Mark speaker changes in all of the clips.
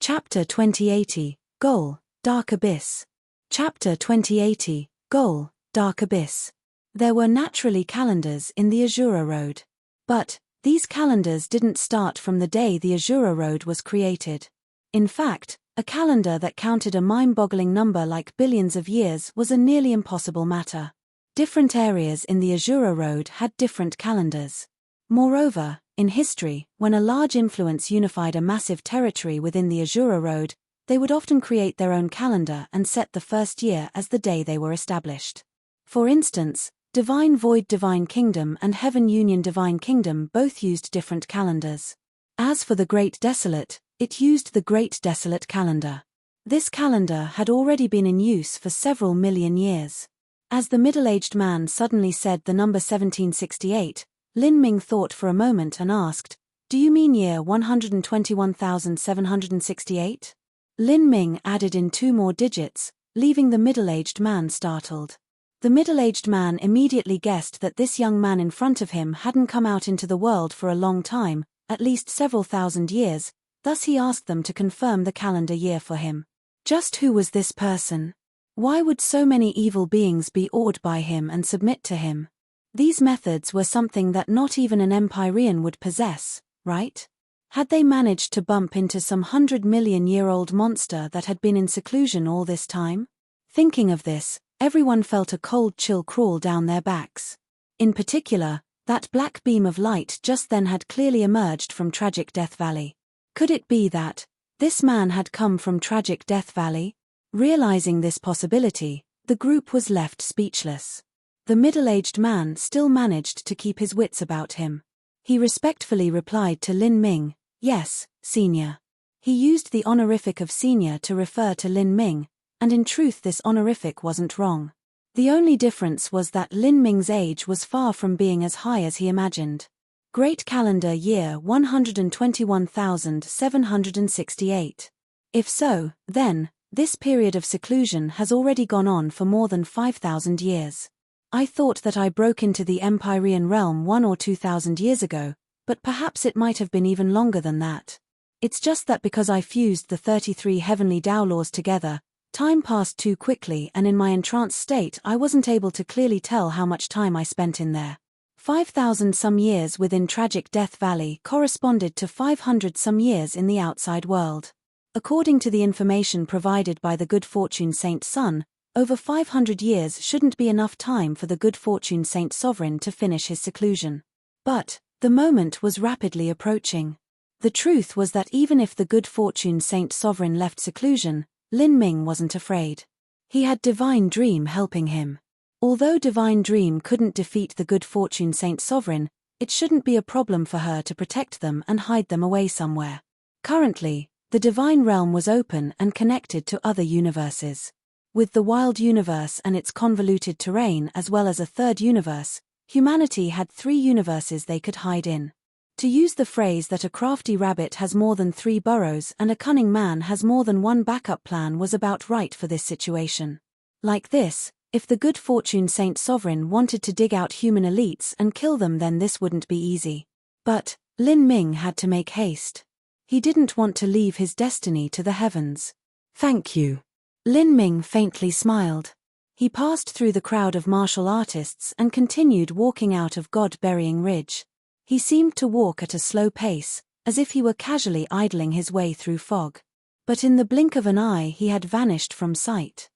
Speaker 1: Chapter 2080, Goal, Dark Abyss. Chapter 2080, Goal, Dark Abyss. There were naturally calendars in the Azura Road. But these calendars didn't start from the day the Azura Road was created. In fact, a calendar that counted a mind-boggling number like billions of years was a nearly impossible matter. Different areas in the Azura Road had different calendars. Moreover, in history, when a large influence unified a massive territory within the Azura Road, they would often create their own calendar and set the first year as the day they were established. For instance, Divine Void Divine Kingdom and Heaven Union Divine Kingdom both used different calendars. As for the Great Desolate, it used the Great Desolate calendar. This calendar had already been in use for several million years. As the middle-aged man suddenly said the number 1768, Lin Ming thought for a moment and asked, "Do you mean year 121,768? Lin Ming added in 2 more digits, leaving the middle-aged man startled. The middle-aged man immediately guessed that this young man in front of him hadn't come out into the world for a long time, at least several thousand years, thus he asked them to confirm the calendar year for him. Just who was this person? Why would so many evil beings be awed by him and submit to him? These methods were something that not even an Empyrean would possess, right? Had they managed to bump into some 100-million-year-old monster that had been in seclusion all this time? Thinking of this, everyone felt a cold chill crawl down their backs. In particular, that black beam of light just then had clearly emerged from Tragic Death Valley. Could it be that this man had come from Tragic Death Valley? Realizing this possibility, the group was left speechless. The middle-aged man still managed to keep his wits about him. He respectfully replied to Lin Ming, "Yes, Senior." He used the honorific of Senior to refer to Lin Ming, and in truth this honorific wasn't wrong. The only difference was that Lin Ming's age was far from being as high as he imagined. Great Calendar Year 121,768. If so, then, this period of seclusion has already gone on for more than 5,000 years. I thought that I broke into the Empyrean realm 1 or 2,000 years ago, but perhaps it might have been even longer than that. It's just that because I fused the 33 heavenly Tao laws together, time passed too quickly, and in my entranced state I wasn't able to clearly tell how much time I spent in there. 5,000 some years within Tragic Death Valley corresponded to 500 some years in the outside world. According to the information provided by the Good Fortune Saint Sun, over 500 years shouldn't be enough time for the Good Fortune Saint Sovereign to finish his seclusion. But the moment was rapidly approaching. The truth was that even if the Good Fortune Saint Sovereign left seclusion, Lin Ming wasn't afraid. He had Divine Dream helping him. Although Divine Dream couldn't defeat the Good Fortune Saint Sovereign, it shouldn't be a problem for her to protect them and hide them away somewhere. Currently, the Divine Realm was open and connected to other universes. With the wild universe and its convoluted terrain as well as a third universe, humanity had 3 universes they could hide in. To use the phrase that a crafty rabbit has more than 3 burrows and a cunning man has more than 1 backup plan was about right for this situation. Like this, if the Good Fortune Saint Sovereign wanted to dig out human elites and kill them, then this wouldn't be easy. But Lin Ming had to make haste. He didn't want to leave his destiny to the heavens. "Thank you." Lin Ming faintly smiled. He passed through the crowd of martial artists and continued walking out of God-Burying Ridge. He seemed to walk at a slow pace, as if he were casually idling his way through fog. But in the blink of an eye he had vanished from sight.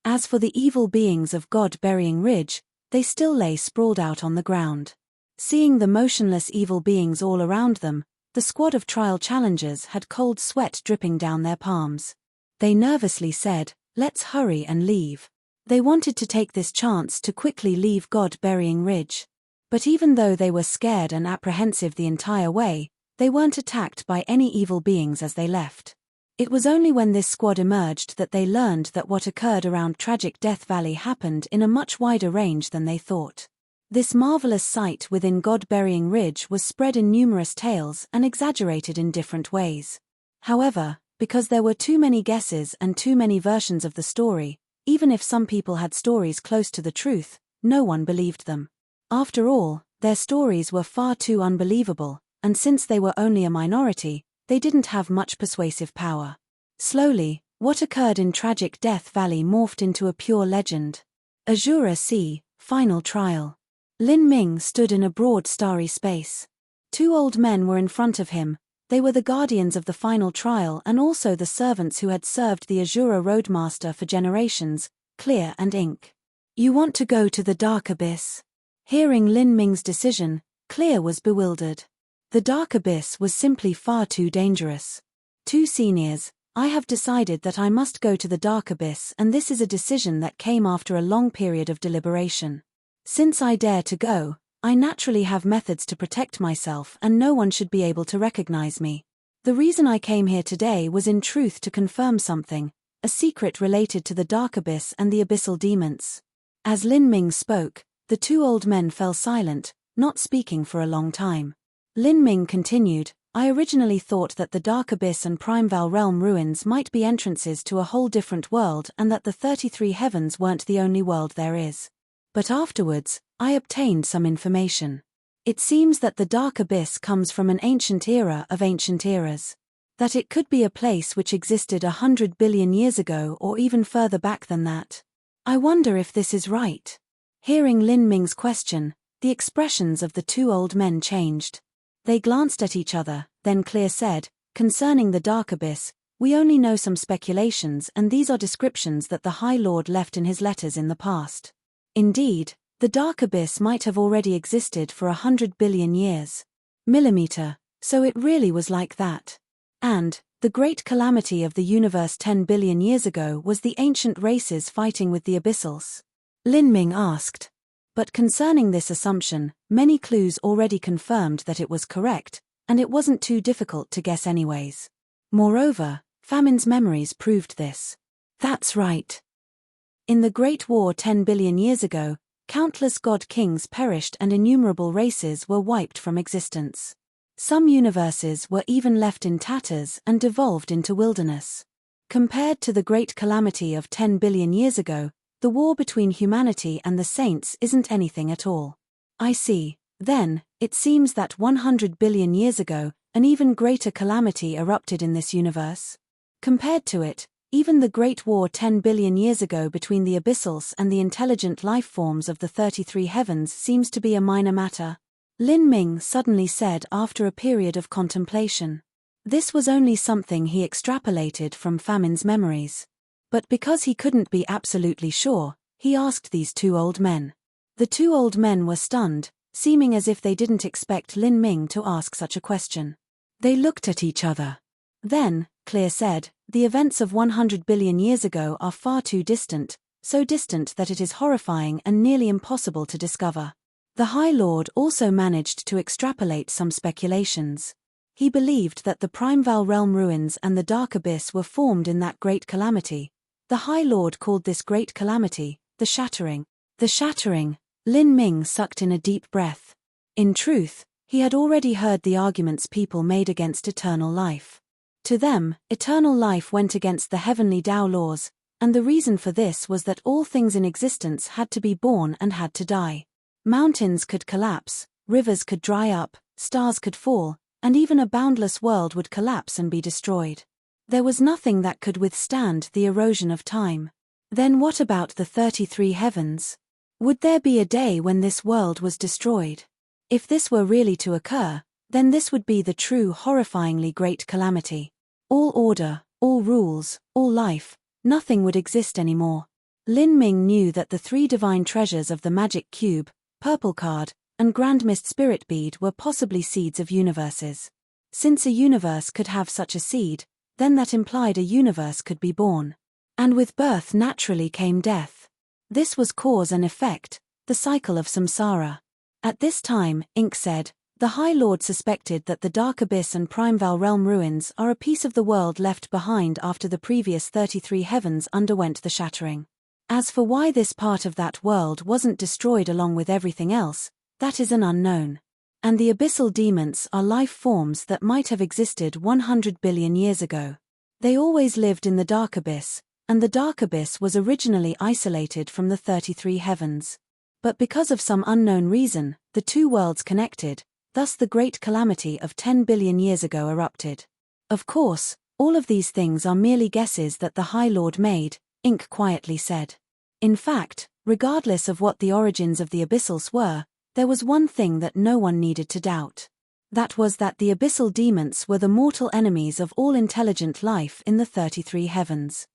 Speaker 1: As for the evil beings of God-Burying Ridge, they still lay sprawled out on the ground. Seeing the motionless evil beings all around them, the squad of trial challengers had cold sweat dripping down their palms. They nervously said, "Let's hurry and leave." They wanted to take this chance to quickly leave God-Burying Ridge. But even though they were scared and apprehensive the entire way, they weren't attacked by any evil beings as they left. It was only when this squad emerged that they learned that what occurred around Tragic Death Valley happened in a much wider range than they thought. This marvelous sight within God-Burying Ridge was spread in numerous tales and exaggerated in different ways. However, because there were too many guesses and too many versions of the story, even if some people had stories close to the truth, no one believed them. After all, their stories were far too unbelievable, and since they were only a minority, they didn't have much persuasive power. Slowly, what occurred in tragic Death Valley morphed into a pure legend. Azura Sea, Final Trial. Lin Ming stood in a broad starry space. Two old men were in front of him. They were the guardians of the final trial and also the servants who had served the Azura Roadmaster for generations, Clear and Ink. You want to go to the Dark Abyss? Hearing Lin Ming's decision, Clear was bewildered. The Dark Abyss was simply far too dangerous. Two seniors, I have decided that I must go to the Dark Abyss, and this is a decision that came after a long period of deliberation. Since I dare to go, I naturally have methods to protect myself and no one should be able to recognize me. The reason I came here today was in truth to confirm something, a secret related to the Dark Abyss and the abyssal demons. As Lin Ming spoke, the two old men fell silent, not speaking for a long time. Lin Ming continued, I originally thought that the Dark Abyss and Primeval Realm ruins might be entrances to a whole different world and that the 33 heavens weren't the only world there is. But afterwards, I obtained some information. It seems that the Dark Abyss comes from an ancient era of ancient eras. That it could be a place which existed 100 billion years ago or even further back than that. I wonder if this is right. Hearing Lin Ming's question, the expressions of the two old men changed. They glanced at each other, then Clear said, concerning the Dark Abyss, we only know some speculations and these are descriptions that the High Lord left in his letters in the past. Indeed, the Dark Abyss might have already existed for 100 billion years. So it really was like that. And, the great calamity of the universe 10 billion years ago was the ancient races fighting with the abyssals? Lin Ming asked. But concerning this assumption, many clues already confirmed that it was correct, and it wasn't too difficult to guess anyways. Moreover, Famine's memories proved this. That's right. In the Great War 10 billion years ago, countless god-kings perished and innumerable races were wiped from existence. Some universes were even left in tatters and devolved into wilderness. Compared to the great calamity of 10 billion years ago, the war between humanity and the saints isn't anything at all. I see. Then, it seems that 100 billion years ago, an even greater calamity erupted in this universe. Compared to it, even the Great War 10 billion years ago between the abyssals and the intelligent life forms of the 33 heavens seems to be a minor matter. Lin Ming suddenly said after a period of contemplation. This was only something he extrapolated from Famine's memories. But because he couldn't be absolutely sure, he asked these two old men. The two old men were stunned, seeming as if they didn't expect Lin Ming to ask such a question. They looked at each other. Then, Clear said, the events of 100 billion years ago are far too distant, so distant that it is horrifying and nearly impossible to discover. The High Lord also managed to extrapolate some speculations. He believed that the Primeval Realm ruins and the Dark Abyss were formed in that great calamity. The High Lord called this great calamity, the Shattering. The Shattering. Lin Ming sucked in a deep breath. In truth, he had already heard the arguments people made against eternal life. To them, eternal life went against the heavenly Tao laws, and the reason for this was that all things in existence had to be born and had to die. Mountains could collapse, rivers could dry up, stars could fall, and even a boundless world would collapse and be destroyed. There was nothing that could withstand the erosion of time. Then what about the 33 heavens? Would there be a day when this world was destroyed? If this were really to occur, then this would be the true horrifyingly great calamity. All order, all rules, all life, nothing would exist anymore. Lin Ming knew that the three divine treasures of the magic cube, purple card, and grand mist spirit bead were possibly seeds of universes. Since a universe could have such a seed, then that implied a universe could be born. And with birth naturally came death. This was cause and effect, the cycle of samsara. At this time, Ink said, the High Lord suspected that the Dark Abyss and Primeval Realm ruins are a piece of the world left behind after the previous 33 heavens underwent the shattering. As for why this part of that world wasn't destroyed along with everything else, that is an unknown. And the abyssal demons are life forms that might have existed 100 billion years ago. They always lived in the Dark Abyss, and the Dark Abyss was originally isolated from the 33 heavens. But because of some unknown reason, the two worlds connected, thus the great calamity of 10 billion years ago erupted. Of course, All of these things are merely guesses that the High Lord made, Ink quietly said. In fact, regardless of what the origins of the abyssals were, there was one thing that no one needed to doubt. That was that the abyssal demons were the mortal enemies of all intelligent life in the 33 heavens.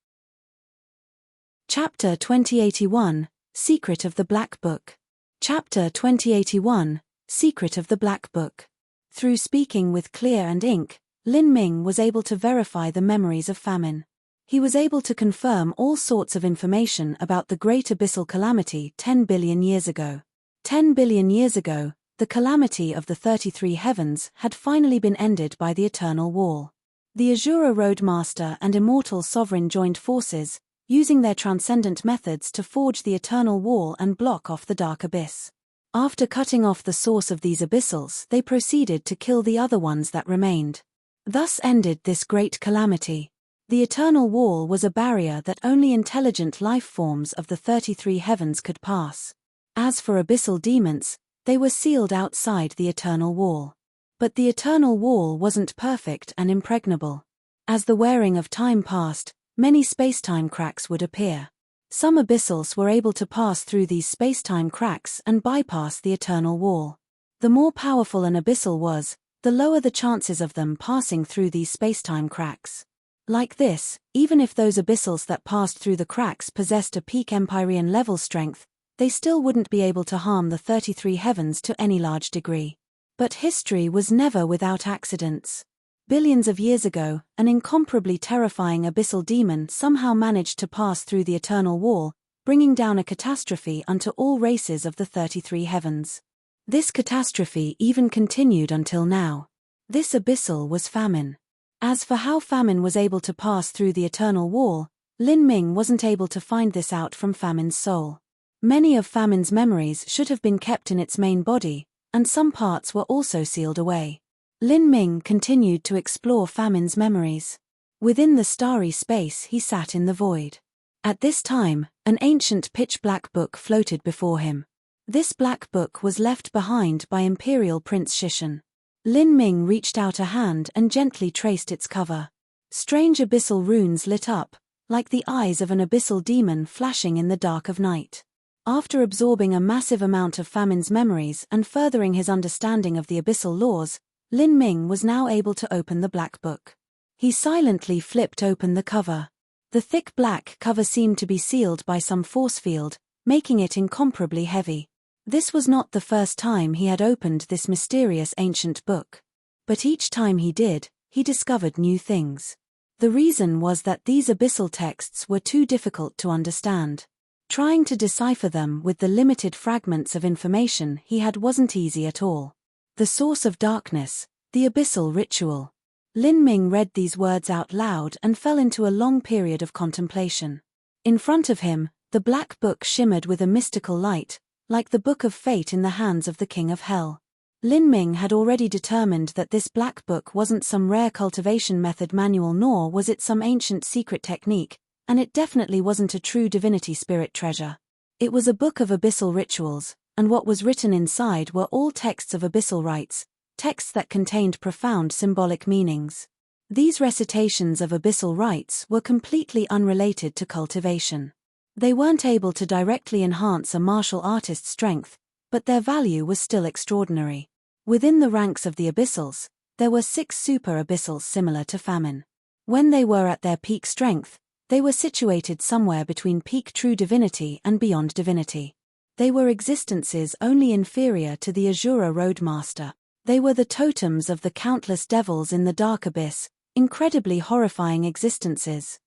Speaker 1: Chapter 2081, Secret of the Black Book. Chapter 2081, Secret of the Black Book. Through speaking with Clear and Ink, Lin Ming was able to verify the memories of famine. He was able to confirm all sorts of information about the Great Abyssal Calamity 10 billion years ago. 10 billion years ago, the calamity of the 33 heavens had finally been ended by the Eternal Wall. The Azura Roadmaster and Immortal Sovereign joined forces, using their transcendent methods to forge the Eternal Wall and block off the Dark Abyss. After cutting off the source of these abyssals, they proceeded to kill the other ones that remained. Thus ended this great calamity. The Eternal Wall was a barrier that only intelligent life forms of the 33 heavens could pass. As for abyssal demons, they were sealed outside the Eternal Wall. But the Eternal Wall wasn't perfect and impregnable. As the wearing of time passed, many space-time cracks would appear. Some abyssals were able to pass through these space-time cracks and bypass the Eternal Wall. The more powerful an abyssal was, the lower the chances of them passing through these space-time cracks. Like this, even if those abyssals that passed through the cracks possessed a peak Empyrean level strength, they still wouldn't be able to harm the 33 heavens to any large degree. But history was never without accidents. Billions of years ago, an incomparably terrifying abyssal demon somehow managed to pass through the Eternal Wall, bringing down a catastrophe unto all races of the 33 heavens. This catastrophe even continued until now. This abyssal was famine. As for how famine was able to pass through the Eternal Wall, Lin Ming wasn't able to find this out from famine's soul. Many of famine's memories should have been kept in its main body, and some parts were also sealed away. Lin Ming continued to explore famine's memories. Within the starry space he sat in the void. At this time, an ancient pitch-black book floated before him. This black book was left behind by Imperial Prince Shishan. Lin Ming reached out a hand and gently traced its cover. Strange abyssal runes lit up, like the eyes of an abyssal demon flashing in the dark of night. After absorbing a massive amount of famine's memories and furthering his understanding of the abyssal laws, Lin Ming was now able to open the black book. He silently flipped open the cover. The thick black cover seemed to be sealed by some force field, making it incomparably heavy. This was not the first time he had opened this mysterious ancient book. But each time he did, he discovered new things. The reason was that these abyssal texts were too difficult to understand. Trying to decipher them with the limited fragments of information he had wasn't easy at all. The source of darkness, the abyssal ritual. Lin Ming read these words out loud and fell into a long period of contemplation. In front of him, the black book shimmered with a mystical light, like the book of fate in the hands of the king of hell. Lin Ming had already determined that this black book wasn't some rare cultivation method manual, nor was it some ancient secret technique, and it definitely wasn't a true divinity spirit treasure. It was a book of abyssal rituals, and what was written inside were all texts of abyssal rites, texts that contained profound symbolic meanings. These recitations of abyssal rites were completely unrelated to cultivation. They weren't able to directly enhance a martial artist's strength, but their value was still extraordinary. Within the ranks of the abyssals, there were 6 super abyssals similar to famine. When they were at their peak strength, they were situated somewhere between peak true divinity and beyond divinity. They were existences only inferior to the Azura Roadmaster. They were the totems of the countless devils in the dark abyss, incredibly horrifying existences.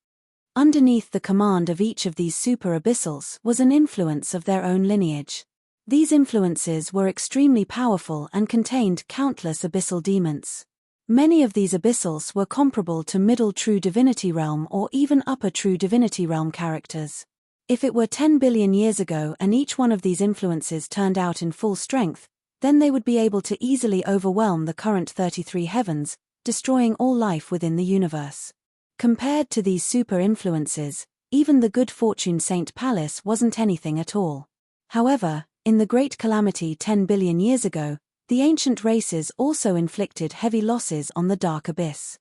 Speaker 1: Underneath the command of each of these super abyssals was an influence of their own lineage. These influences were extremely powerful and contained countless abyssal demons. Many of these abyssals were comparable to middle true divinity realm or even upper true divinity realm characters. If it were 10 billion years ago and each one of these influences turned out in full strength, then they would be able to easily overwhelm the current 33 heavens, destroying all life within the universe. Compared to these super influences, even the good fortune Saint Palace wasn't anything at all. However, in the Great Calamity 10 billion years ago, the ancient races also inflicted heavy losses on the Dark Abyss.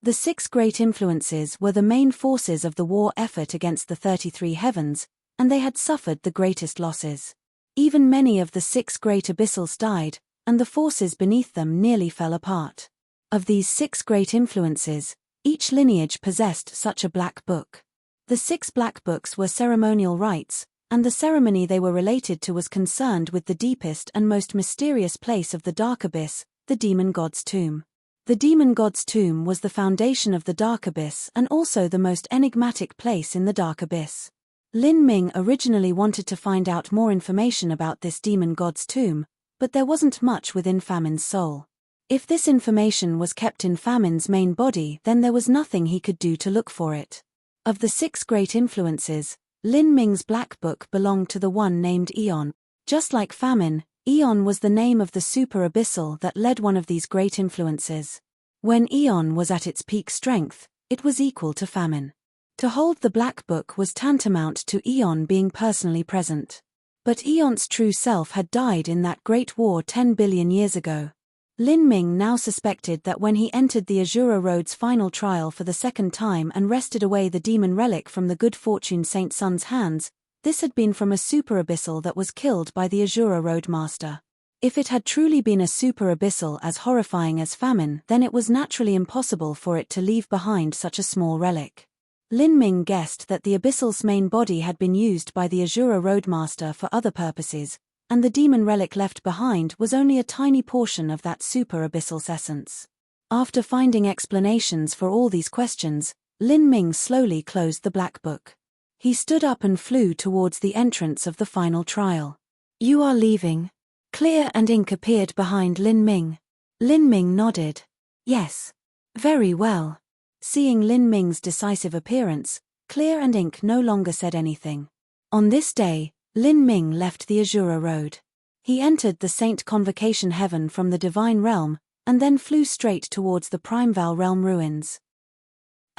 Speaker 1: The 6 great influences were the main forces of the war effort against the 33 heavens, and they had suffered the greatest losses. Even many of the 6 great abyssals died, and the forces beneath them nearly fell apart. Of these 6 great influences, each lineage possessed such a black book. The 6 black books were ceremonial rites, and the ceremony they were related to was concerned with the deepest and most mysterious place of the dark abyss, the demon god's tomb. The demon god's tomb was the foundation of the dark abyss and also the most enigmatic place in the dark abyss. Lin Ming originally wanted to find out more information about this demon god's tomb, but there wasn't much within Famine's soul. If this information was kept in Famine's main body, then there was nothing he could do to look for it. Of the 6 great influences, Lin Ming's black book belonged to the one named Aeon. Just like Famine, Aeon was the name of the super abyssal that led one of these great influences. When Aeon was at its peak strength, it was equal to Famine. To hold the black book was tantamount to Aeon being personally present. But Aeon's true self had died in that great war 10 billion years ago. Lin Ming now suspected that when he entered the Azura Road's final trial for the second time and wrested away the demon relic from the good fortune Saint Sun's hands, this had been from a super abyssal that was killed by the Azura Road Master. If it had truly been a super abyssal as horrifying as Famine, then it was naturally impossible for it to leave behind such a small relic. Lin Ming guessed that the abyssal's main body had been used by the Azura Road Master for other purposes, and the demon relic left behind was only a tiny portion of that super abyssal's essence. After finding explanations for all these questions, Lin Ming slowly closed the black book. He stood up and flew towards the entrance of the final trial. "You are leaving?" Clear and ink appeared behind Lin Ming. Lin Ming nodded. "Yes." "Very well." Seeing Lin Ming's decisive appearance, Clear and ink no longer said anything. On this day, Lin Ming left the Azura Road. He entered the Saint Convocation Heaven from the Divine Realm, and then flew straight towards the Primeval Realm ruins.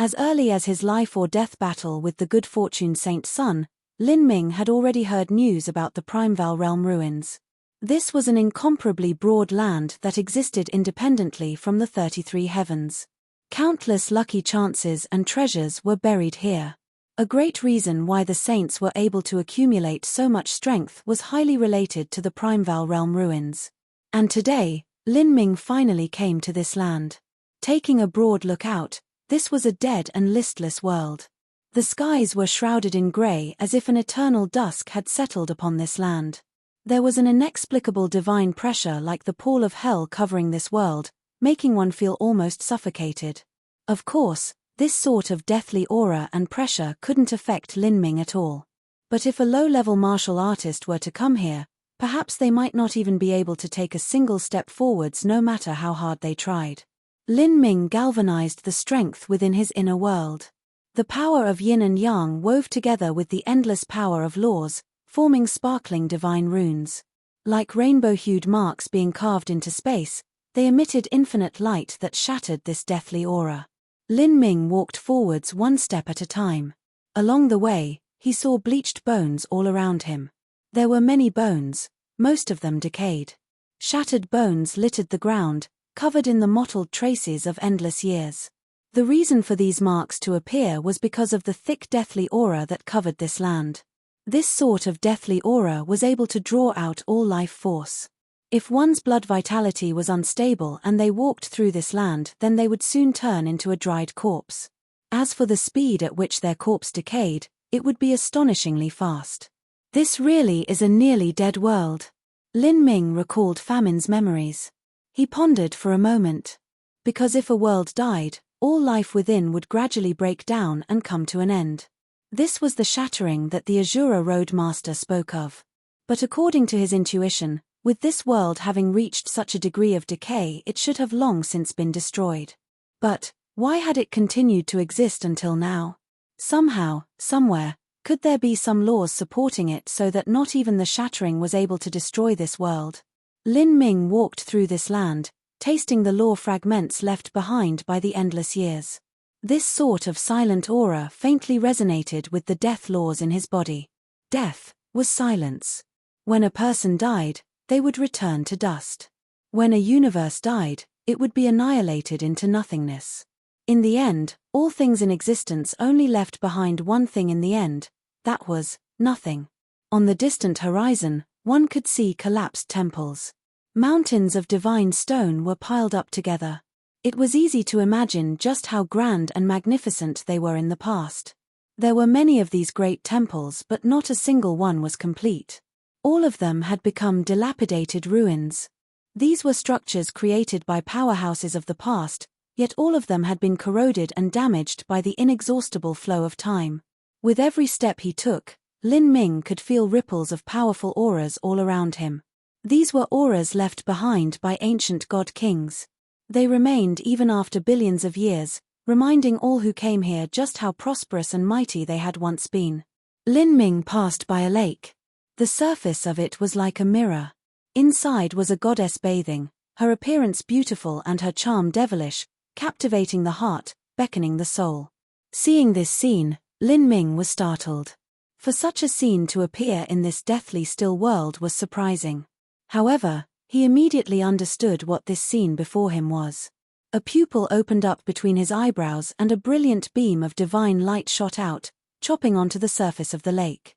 Speaker 1: As early as his life or death battle with the good fortune Saint Sun, Lin Ming had already heard news about the Primeval Realm ruins. This was an incomparably broad land that existed independently from the 33 heavens. Countless lucky chances and treasures were buried here. A great reason why the saints were able to accumulate so much strength was highly related to the Primeval Realm ruins. And today, Lin Ming finally came to this land. Taking a broad look out, this was a dead and listless world. The skies were shrouded in grey as if an eternal dusk had settled upon this land. There was an inexplicable divine pressure like the pall of hell covering this world, making one feel almost suffocated. Of course, this sort of deathly aura and pressure couldn't affect Lin Ming at all. But if a low-level martial artist were to come here, perhaps they might not even be able to take a single step forwards no matter how hard they tried. Lin Ming galvanized the strength within his inner world. The power of yin and yang wove together with the endless power of laws, forming sparkling divine runes. Like rainbow-hued marks being carved into space, they emitted infinite light that shattered this deathly aura. Lin Ming walked forwards one step at a time. Along the way, he saw bleached bones all around him. There were many bones, most of them decayed. Shattered bones littered the ground, covered in the mottled traces of endless years. The reason for these marks to appear was because of the thick deathly aura that covered this land. This sort of deathly aura was able to draw out all life force. If one's blood vitality was unstable and they walked through this land, then they would soon turn into a dried corpse. As for the speed at which their corpse decayed, it would be astonishingly fast. This really is a nearly dead world. Lin Ming recalled Famine's memories. He pondered for a moment. Because if a world died, all life within would gradually break down and come to an end. This was the shattering that the Azura Road Master spoke of. But according to his intuition, with this world having reached such a degree of decay, it should have long since been destroyed. But why had it continued to exist until now? Somehow, somewhere, could there be some laws supporting it so that not even the shattering was able to destroy this world? Lin Ming walked through this land, tasting the law fragments left behind by the endless years. This sort of silent aura faintly resonated with the death laws in his body. Death was silence. When a person died, they would return to dust. When a universe died, it would be annihilated into nothingness. In the end, all things in existence only left behind one thing in the end, that was nothing. On the distant horizon, one could see collapsed temples. Mountains of divine stone were piled up together. It was easy to imagine just how grand and magnificent they were in the past. There were many of these great temples, but not a single one was complete. All of them had become dilapidated ruins. These were structures created by powerhouses of the past, yet all of them had been corroded and damaged by the inexhaustible flow of time. With every step he took, Lin Ming could feel ripples of powerful auras all around him. These were auras left behind by ancient god kings. They remained even after billions of years, reminding all who came here just how prosperous and mighty they had once been. Lin Ming passed by a lake. The surface of it was like a mirror. Inside was a goddess bathing, her appearance beautiful and her charm devilish, captivating the heart, beckoning the soul. Seeing this scene, Lin Ming was startled. For such a scene to appear in this deathly still world was surprising. However, he immediately understood what this scene before him was. A pupil opened up between his eyebrows and a brilliant beam of divine light shot out, chopping onto the surface of the lake.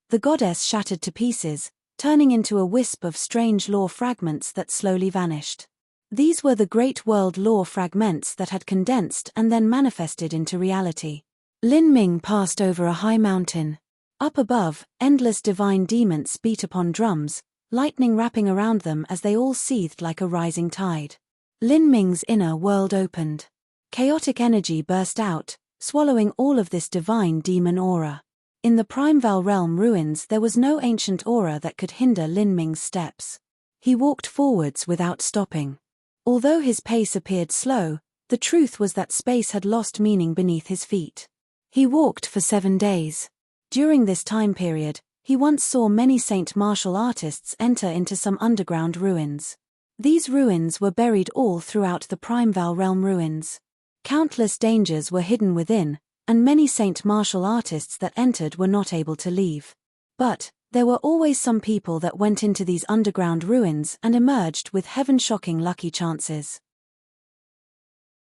Speaker 1: The goddess shattered to pieces, turning into a wisp of strange law fragments that slowly vanished. These were the great world law fragments that had condensed and then manifested into reality. Lin Ming passed over a high mountain. Up above, endless divine demons beat upon drums, lightning wrapping around them as they all seethed like a rising tide. Lin Ming's inner world opened. Chaotic energy burst out, swallowing all of this divine demon aura. In the Primeval Realm ruins there was no ancient aura that could hinder Lin Ming's steps. He walked forwards without stopping. Although his pace appeared slow, the truth was that space had lost meaning beneath his feet. He walked for 7 days. During this time period, he once saw many saint martial artists enter into some underground ruins. These ruins were buried all throughout the Primeval Realm ruins. Countless dangers were hidden within, and many saint martial artists that entered were not able to leave. But there were always some people that went into these underground ruins and emerged with heaven-shocking lucky chances.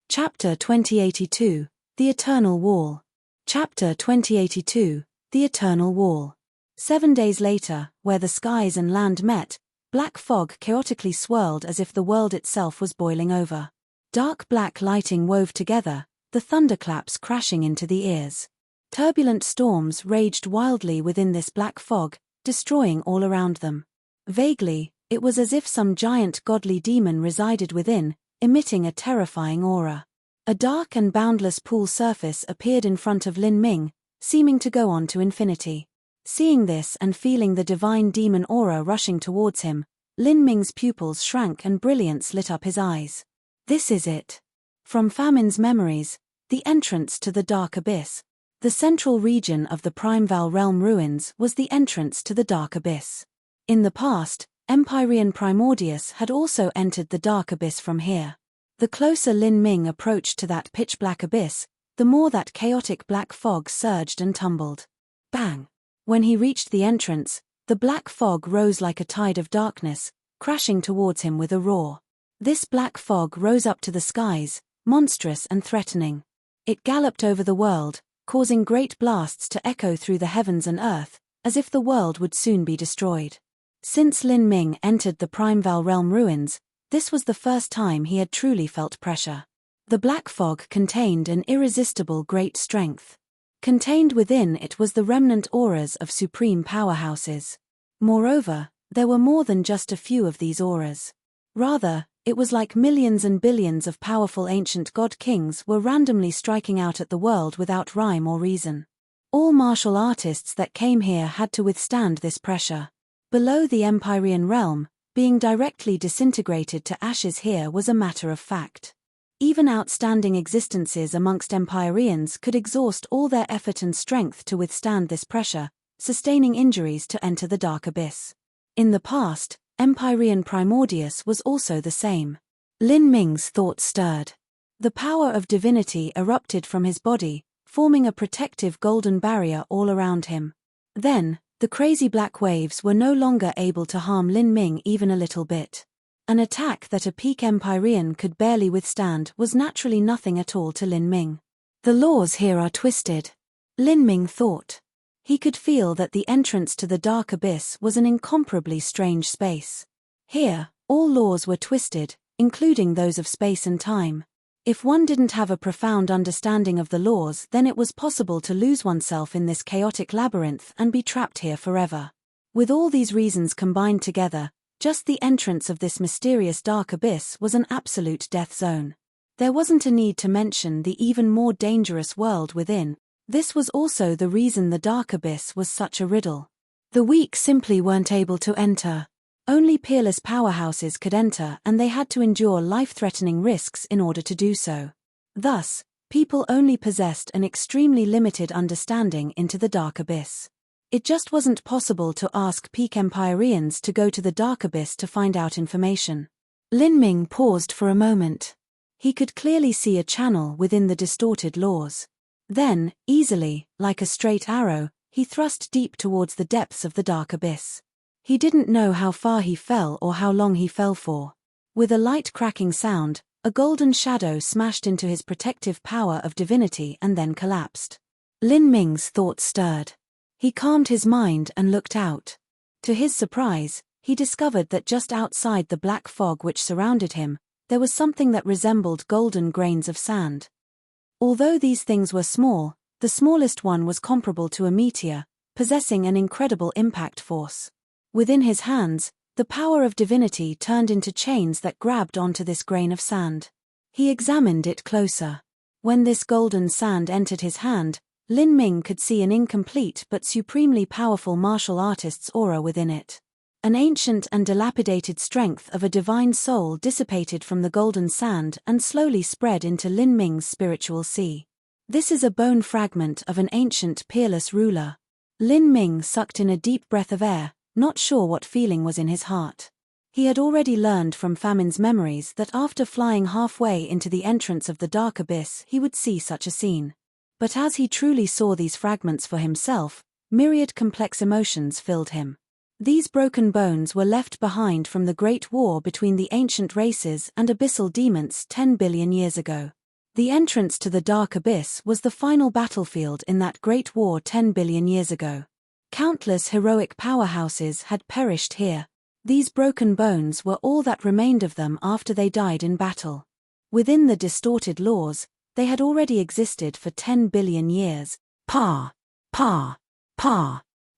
Speaker 1: Chapter 2082, The Eternal Wall. Chapter 2082, The Eternal Wall. 7 days later, where the skies and land met, black fog chaotically swirled as if the world itself was boiling over. Dark black lighting wove together, the thunderclaps crashing into the ears. Turbulent storms raged wildly within this black fog, destroying all around them. Vaguely, it was as if some giant godly demon resided within, emitting a terrifying aura. A dark and boundless pool surface appeared in front of Lin Ming, seeming to go on to infinity. Seeing this and feeling the divine demon aura rushing towards him, Lin Ming's pupils shrank and brilliance lit up his eyes. This is it. From Famine's memories, the entrance to the dark abyss. The central region of the Primeval Realm ruins was the entrance to the dark abyss. In the past, Empyrean Primordius had also entered the dark abyss from here. The closer Lin Ming approached to that pitch-black abyss, the more that chaotic black fog surged and tumbled. Bang! When he reached the entrance, the black fog rose like a tide of darkness, crashing towards him with a roar. This black fog rose up to the skies, monstrous and threatening. It galloped over the world, causing great blasts to echo through the heavens and earth, as if the world would soon be destroyed. Since Lin Ming entered the Primeval Realm ruins, this was the first time he had truly felt pressure. The black fog contained an irresistible great strength. Contained within it was the remnant auras of supreme powerhouses. Moreover, there were more than just a few of these auras. Rather, it was like millions and billions of powerful ancient god kings were randomly striking out at the world without rhyme or reason. All martial artists that came here had to withstand this pressure. Below the Empyrean realm, being directly disintegrated to ashes here was a matter of fact. Even outstanding existences amongst Empyreans could exhaust all their effort and strength to withstand this pressure, sustaining injuries to enter the dark abyss. In the past, Empyrean Primordius was also the same. Lin Ming's thoughts stirred. The power of divinity erupted from his body, forming a protective golden barrier all around him. Then, the crazy black waves were no longer able to harm Lin Ming even a little bit. An attack that a peak Empyrean could barely withstand was naturally nothing at all to Lin Ming. The laws here are twisted, Lin Ming thought. He could feel that the entrance to the dark abyss was an incomparably strange space. Here, all laws were twisted, including those of space and time. If one didn't have a profound understanding of the laws, then it was possible to lose oneself in this chaotic labyrinth and be trapped here forever. With all these reasons combined together, just the entrance of this mysterious dark abyss was an absolute death zone. There wasn't a need to mention the even more dangerous world within. This was also the reason the dark abyss was such a riddle. The weak simply weren't able to enter. Only peerless powerhouses could enter, and they had to endure life-threatening risks in order to do so. Thus, people only possessed an extremely limited understanding into the dark abyss. It just wasn't possible to ask peak Empyreans to go to the dark abyss to find out information. Lin Ming paused for a moment. He could clearly see a channel within the distorted laws. Then, easily, like a straight arrow, he thrust deep towards the depths of the dark abyss. He didn't know how far he fell or how long he fell for. With a light cracking sound, a golden shadow smashed into his protective power of divinity and then collapsed. Lin Ming's thoughts stirred. He calmed his mind and looked out. To his surprise, he discovered that just outside the black fog which surrounded him, there was something that resembled golden grains of sand. Although these things were small, the smallest one was comparable to a meteor, possessing an incredible impact force. Within his hands, the power of divinity turned into chains that grabbed onto this grain of sand. He examined it closer. When this golden sand entered his hand, Lin Ming could see an incomplete but supremely powerful martial artist's aura within it. An ancient and dilapidated strength of a divine soul dissipated from the golden sand and slowly spread into Lin Ming's spiritual sea. This is a bone fragment of an ancient peerless ruler. Lin Ming sucked in a deep breath of air, not sure what feeling was in his heart. He had already learned from Famine's memories that after flying halfway into the entrance of the dark abyss he would see such a scene. But as he truly saw these fragments for himself, myriad complex emotions filled him. These broken bones were left behind from the great war between the ancient races and abyssal demons 10 billion years ago. The entrance to the dark abyss was the final battlefield in that great war 10 billion years ago. Countless heroic powerhouses had perished here. These broken bones were all that remained of them after they died in battle. Within the distorted laws, they had already existed for 10 billion years. Pa!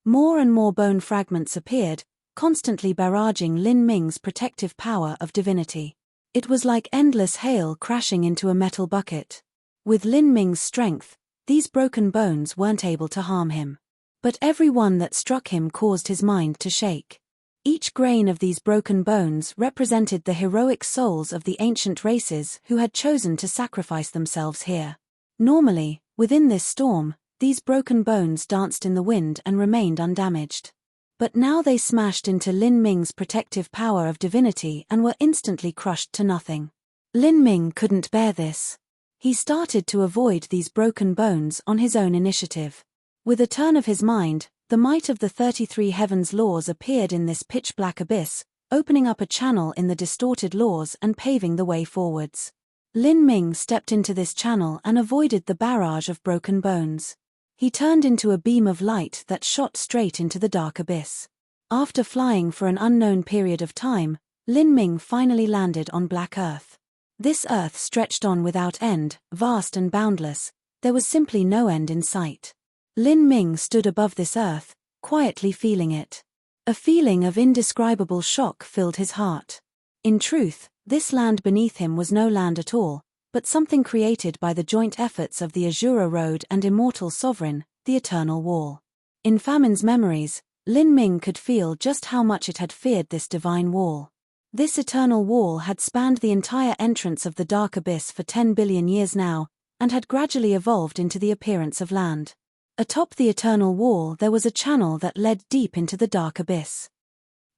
Speaker 1: More and more bone fragments appeared, constantly barraging Lin Ming's protective power of divinity. It was like endless hail crashing into a metal bucket. With Lin Ming's strength, these broken bones weren't able to harm him. But every one that struck him caused his mind to shake. Each grain of these broken bones represented the heroic souls of the ancient races who had chosen to sacrifice themselves here. Normally, within this storm, these broken bones danced in the wind and remained undamaged. But now they smashed into Lin Ming's protective power of divinity and were instantly crushed to nothing. Lin Ming couldn't bear this. He started to avoid these broken bones on his own initiative. With a turn of his mind, the might of the 33 heavens laws appeared in this pitch-black abyss, opening up a channel in the distorted laws and paving the way forwards. Lin Ming stepped into this channel and avoided the barrage of broken bones. He turned into a beam of light that shot straight into the dark abyss. After flying for an unknown period of time, Lin Ming finally landed on black earth. This earth stretched on without end, vast and boundless. There was simply no end in sight. Lin Ming stood above this earth, quietly feeling it. A feeling of indescribable shock filled his heart. In truth, this land beneath him was no land at all, but something created by the joint efforts of the Azura Road and immortal sovereign, the Eternal Wall. In Famine's memories, Lin Ming could feel just how much it had feared this divine wall. This eternal wall had spanned the entire entrance of the dark abyss for 10 billion years now, and had gradually evolved into the appearance of land. Atop the eternal wall there was a channel that led deep into the dark abyss.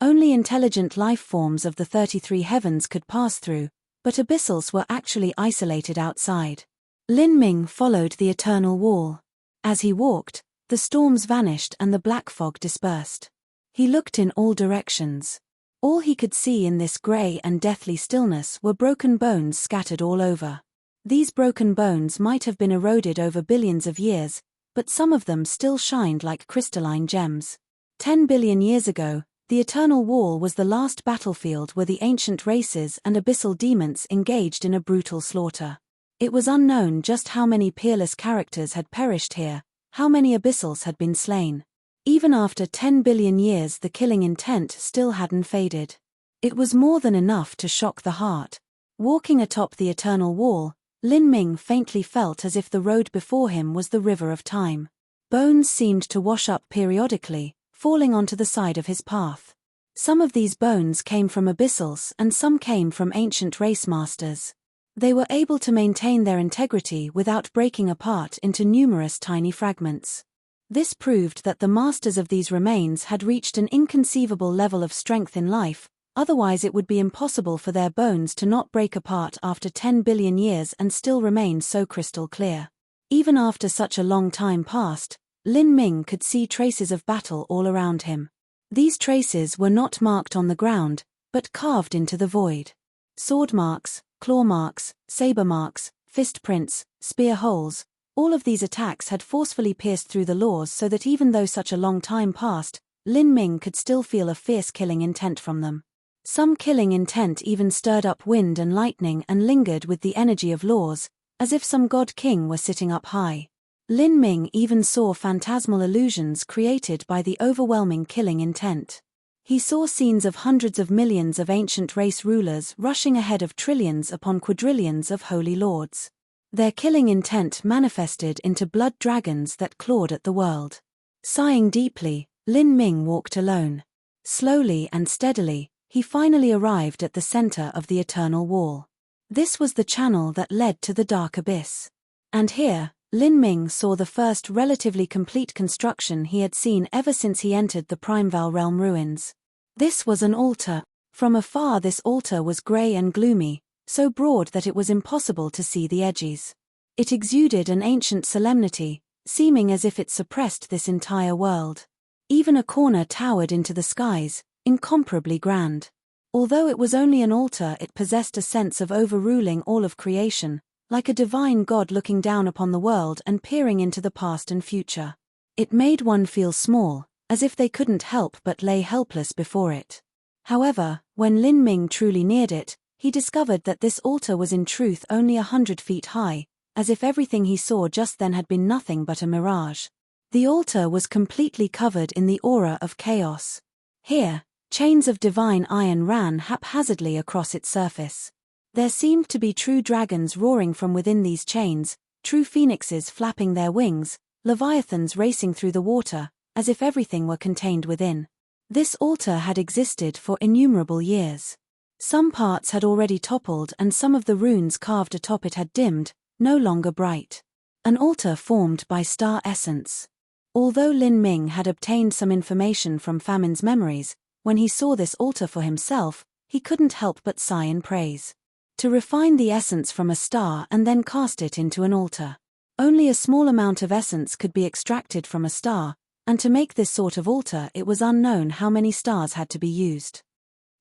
Speaker 1: Only intelligent life forms of the 33 heavens could pass through, but abyssals were actually isolated outside. Lin Ming followed the eternal wall. As he walked, the storms vanished and the black fog dispersed. He looked in all directions. All he could see in this grey and deathly stillness were broken bones scattered all over. These broken bones might have been eroded over billions of years, but some of them still shined like crystalline gems. 10 billion years ago, the Eternal Wall was the last battlefield where the ancient races and abyssal demons engaged in a brutal slaughter. It was unknown just how many peerless characters had perished here, how many abyssals had been slain. Even after 10 billion years, the killing intent still hadn't faded. It was more than enough to shock the heart. Walking atop the Eternal Wall, Lin Ming faintly felt as if the road before him was the river of time. Bones seemed to wash up periodically, falling onto the side of his path. Some of these bones came from abyssals and some came from ancient race masters. They were able to maintain their integrity without breaking apart into numerous tiny fragments. This proved that the masters of these remains had reached an inconceivable level of strength in life, otherwise it would be impossible for their bones to not break apart after 10 billion years and still remain so crystal clear. Even after such a long time passed, Lin Ming could see traces of battle all around him. These traces were not marked on the ground, but carved into the void. Sword marks, claw marks, saber marks, fist prints, spear holes, all of these attacks had forcefully pierced through the laws so that even though such a long time passed, Lin Ming could still feel a fierce killing intent from them. Some killing intent even stirred up wind and lightning and lingered with the energy of laws, as if some god king were sitting up high. Lin Ming even saw phantasmal illusions created by the overwhelming killing intent. He saw scenes of hundreds of millions of ancient race rulers rushing ahead of trillions upon quadrillions of holy lords. Their killing intent manifested into blood dragons that clawed at the world. Sighing deeply, Lin Ming walked alone. Slowly and steadily, he finally arrived at the center of the Eternal Wall. This was the channel that led to the dark abyss. And here, Lin Ming saw the first relatively complete construction he had seen ever since he entered the Primeval Realm ruins. This was an altar. From afar this altar was grey and gloomy, so broad that it was impossible to see the edges. It exuded an ancient solemnity, seeming as if it suppressed this entire world. Even a corner towered into the skies, incomparably grand. Although it was only an altar, it possessed a sense of overruling all of creation, like a divine god looking down upon the world and peering into the past and future. It made one feel small, as if they couldn't help but lay helpless before it. However, when Lin Ming truly neared it, he discovered that this altar was in truth only 100 feet high, as if everything he saw just then had been nothing but a mirage. The altar was completely covered in the aura of chaos. Here, chains of divine iron ran haphazardly across its surface. There seemed to be true dragons roaring from within these chains, true phoenixes flapping their wings, leviathans racing through the water, as if everything were contained within. This altar had existed for innumerable years. Some parts had already toppled and some of the runes carved atop it had dimmed, no longer bright. An altar formed by star essence. Although Lin Ming had obtained some information from Famine's memories, when he saw this altar for himself, he couldn't help but sigh in praise. To refine the essence from a star and then cast it into an altar. Only a small amount of essence could be extracted from a star, and to make this sort of altar it was unknown how many stars had to be used.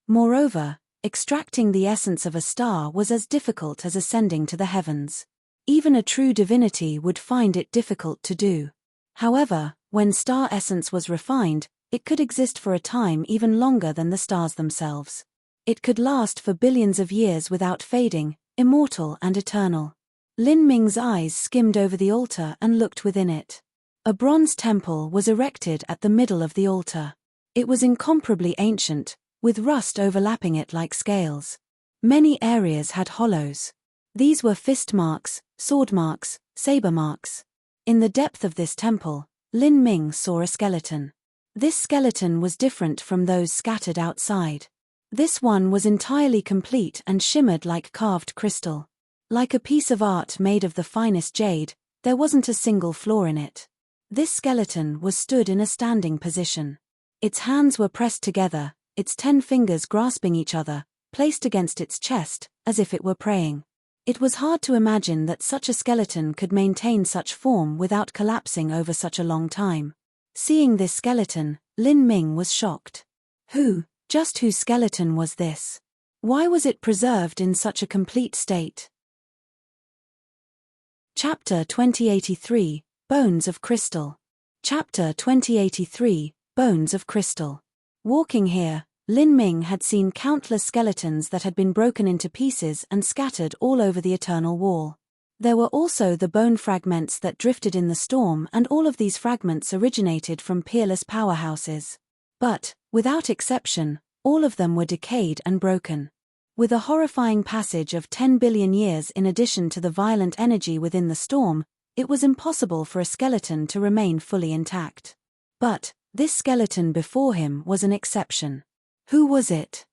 Speaker 1: Moreover, extracting the essence of a star was as difficult as ascending to the heavens. Even a true divinity would find it difficult to do. However, when star essence was refined, it could exist for a time even longer than the stars themselves. It could last for billions of years without fading, immortal and eternal. Lin Ming's eyes skimmed over the altar and looked within it. A bronze temple was erected at the middle of the altar. It was incomparably ancient, with rust overlapping it like scales. Many areas had hollows. These were fist marks, sword marks, saber marks. In the depth of this temple, Lin Ming saw a skeleton. This skeleton was different from those scattered outside. This one was entirely complete and shimmered like carved crystal. Like a piece of art made of the finest jade, there wasn't a single flaw in it. This skeleton was stood in a standing position. Its hands were pressed together, its 10 fingers grasping each other, placed against its chest, as if it were praying. It was hard to imagine that such a skeleton could maintain such form without collapsing over such a long time. Seeing this skeleton, Lin Ming was shocked. Who Just whose skeleton was this? Why was it preserved in such a complete state? Chapter 2083, Bones of Crystal. Chapter 2083, Bones of Crystal. Walking here, Lin Ming had seen countless skeletons that had been broken into pieces and scattered all over the Eternal Wall. There were also the bone fragments that drifted in the storm, and all of these fragments originated from peerless powerhouses. But, without exception, all of them were decayed and broken. With a horrifying passage of 10 billion years in addition to the violent energy within the storm, it was impossible for a skeleton to remain fully intact. But, this skeleton before him was an exception. Who was it?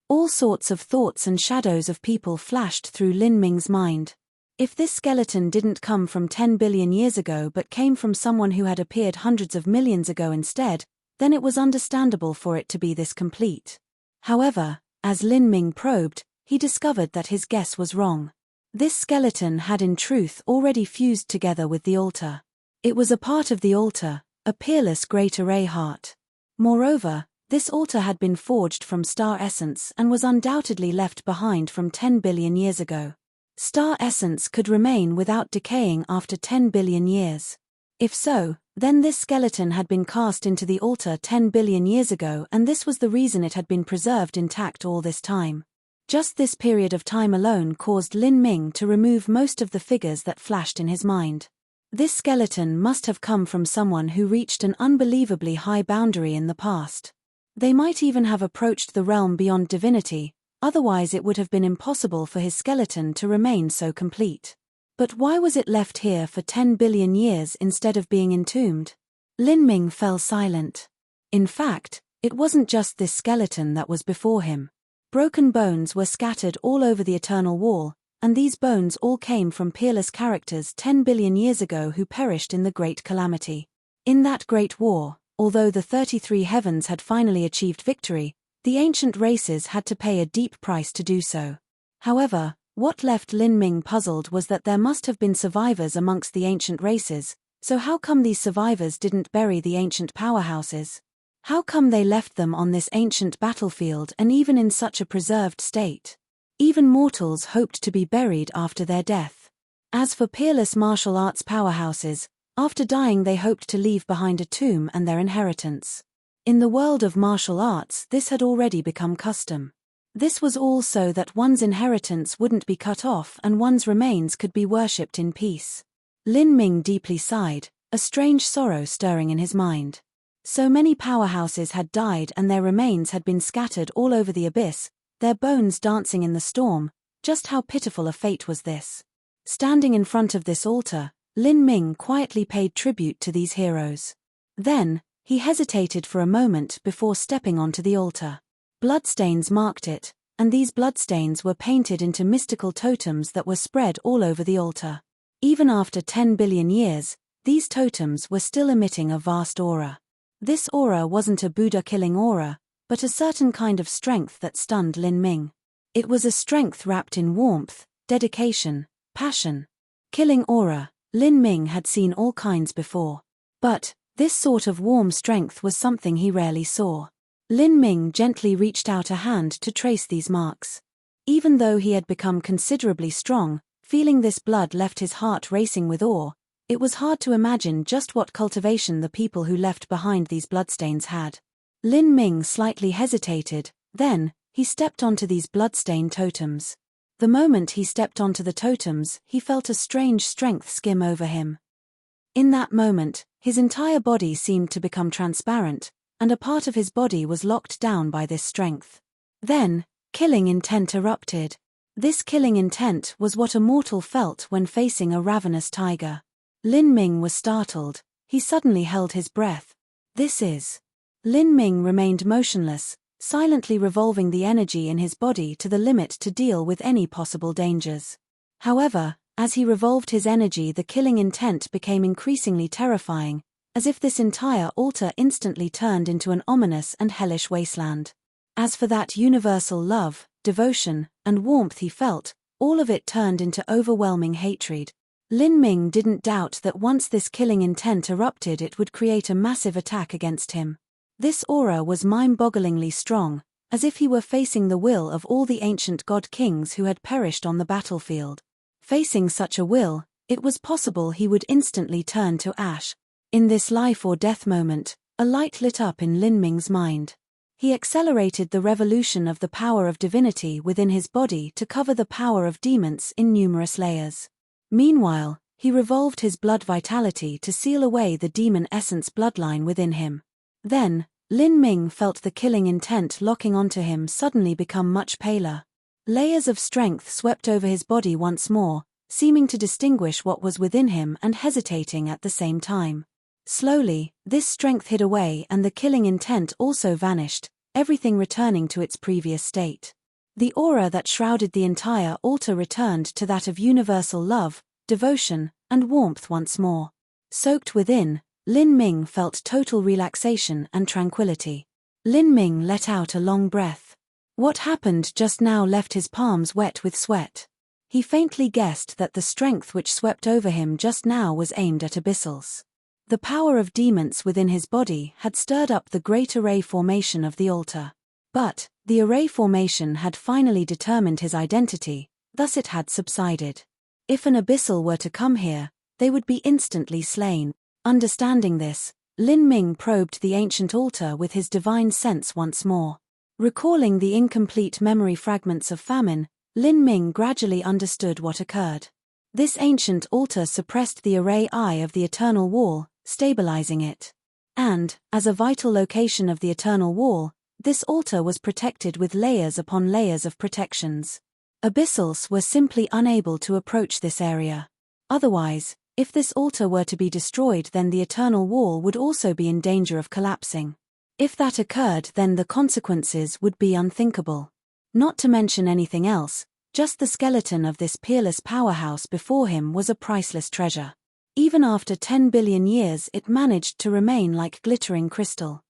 Speaker 1: All sorts of thoughts and shadows of people flashed through Lin Ming's mind. If this skeleton didn't come from 10 billion years ago but came from someone who had appeared hundreds of millions ago instead, then it was understandable for it to be this complete. However, as Lin Ming probed, he discovered that his guess was wrong. This skeleton had in truth already fused together with the altar. It was a part of the altar, a peerless great array heart. Moreover, this altar had been forged from star essence and was undoubtedly left behind from 10 billion years ago. Star essence could remain without decaying after 10 billion years. If so, then this skeleton had been cast into the altar 10 billion years ago, and this was the reason it had been preserved intact all this time. Just this period of time alone caused Lin Ming to remove most of the figures that flashed in his mind. This skeleton must have come from someone who reached an unbelievably high boundary in the past. They might even have approached the realm beyond divinity, otherwise it would have been impossible for his skeleton to remain so complete. But why was it left here for 10 billion years instead of being entombed? Lin Ming fell silent. In fact, it wasn't just this skeleton that was before him. Broken bones were scattered all over the Eternal Wall, and these bones all came from peerless characters 10 billion years ago who perished in the Great Calamity. In that Great War, although the 33 heavens had finally achieved victory, the ancient races had to pay a deep price to do so. However, what left Lin Ming puzzled was that there must have been survivors amongst the ancient races, so how come these survivors didn't bury the ancient powerhouses? How come they left them on this ancient battlefield and even in such a preserved state? Even mortals hoped to be buried after their death. As for peerless martial arts powerhouses, after dying they hoped to leave behind a tomb and their inheritance. In the world of martial arts, this had already become custom. This was all so that one's inheritance wouldn't be cut off and one's remains could be worshipped in peace. Lin Ming deeply sighed, a strange sorrow stirring in his mind. So many powerhouses had died and their remains had been scattered all over the abyss, their bones dancing in the storm. Just how pitiful a fate was this? Standing in front of this altar, Lin Ming quietly paid tribute to these heroes. Then, he hesitated for a moment before stepping onto the altar. Bloodstains marked it, and these bloodstains were painted into mystical totems that were spread all over the altar. Even after 10 billion years, these totems were still emitting a vast aura. This aura wasn't a Buddha-killing aura, but a certain kind of strength that stunned Lin Ming. It was a strength wrapped in warmth, dedication, passion. Killing aura, Lin Ming had seen all kinds before. But, this sort of warm strength was something he rarely saw. Lin Ming gently reached out a hand to trace these marks. Even though he had become considerably strong, feeling this blood left his heart racing with awe. It was hard to imagine just what cultivation the people who left behind these bloodstains had. Lin Ming slightly hesitated, then, he stepped onto these bloodstain totems. The moment he stepped onto the totems, he felt a strange strength skim over him. In that moment, his entire body seemed to become transparent, and a part of his body was locked down by this strength. Then, killing intent erupted. This killing intent was what a mortal felt when facing a ravenous tiger. Lin Ming was startled. He suddenly held his breath. This is... Lin Ming remained motionless, silently revolving the energy in his body to the limit to deal with any possible dangers. However, as he revolved his energy, the killing intent became increasingly terrifying, as if this entire altar instantly turned into an ominous and hellish wasteland. As for that universal love, devotion, and warmth he felt, all of it turned into overwhelming hatred. Lin Ming didn't doubt that once this killing intent erupted it would create a massive attack against him. This aura was mind-bogglingly strong, as if he were facing the will of all the ancient god kings who had perished on the battlefield. Facing such a will, it was possible he would instantly turn to ash. In this life or death moment, a light lit up in Lin Ming's mind. He accelerated the revolution of the power of divinity within his body to cover the power of demons in numerous layers. Meanwhile, he revolved his blood vitality to seal away the demon essence bloodline within him. Then, Lin Ming felt the killing intent locking onto him suddenly become much paler. Layers of strength swept over his body once more, seeming to distinguish what was within him and hesitating at the same time. Slowly, this strength hid away and the killing intent also vanished, everything returning to its previous state. The aura that shrouded the entire altar returned to that of universal love, devotion, and warmth once more. Soaked within, Lin Ming felt total relaxation and tranquility. Lin Ming let out a long breath. What happened just now left his palms wet with sweat. He faintly guessed that the strength which swept over him just now was aimed at abyssals. The power of demons within his body had stirred up the great array formation of the altar. But, the array formation had finally determined his identity, thus it had subsided. If an abyssal were to come here, they would be instantly slain. Understanding this, Lin Ming probed the ancient altar with his divine sense once more. Recalling the incomplete memory fragments of famine, Lin Ming gradually understood what occurred. This ancient altar suppressed the array eye of the eternal wall, stabilizing it. And, as a vital location of the eternal wall, this altar was protected with layers upon layers of protections. Abyssals were simply unable to approach this area. Otherwise, if this altar were to be destroyed, then the eternal wall would also be in danger of collapsing. If that occurred, then the consequences would be unthinkable. Not to mention anything else, just the skeleton of this peerless powerhouse before him was a priceless treasure. Even after 10 billion years it managed to remain like glittering crystal.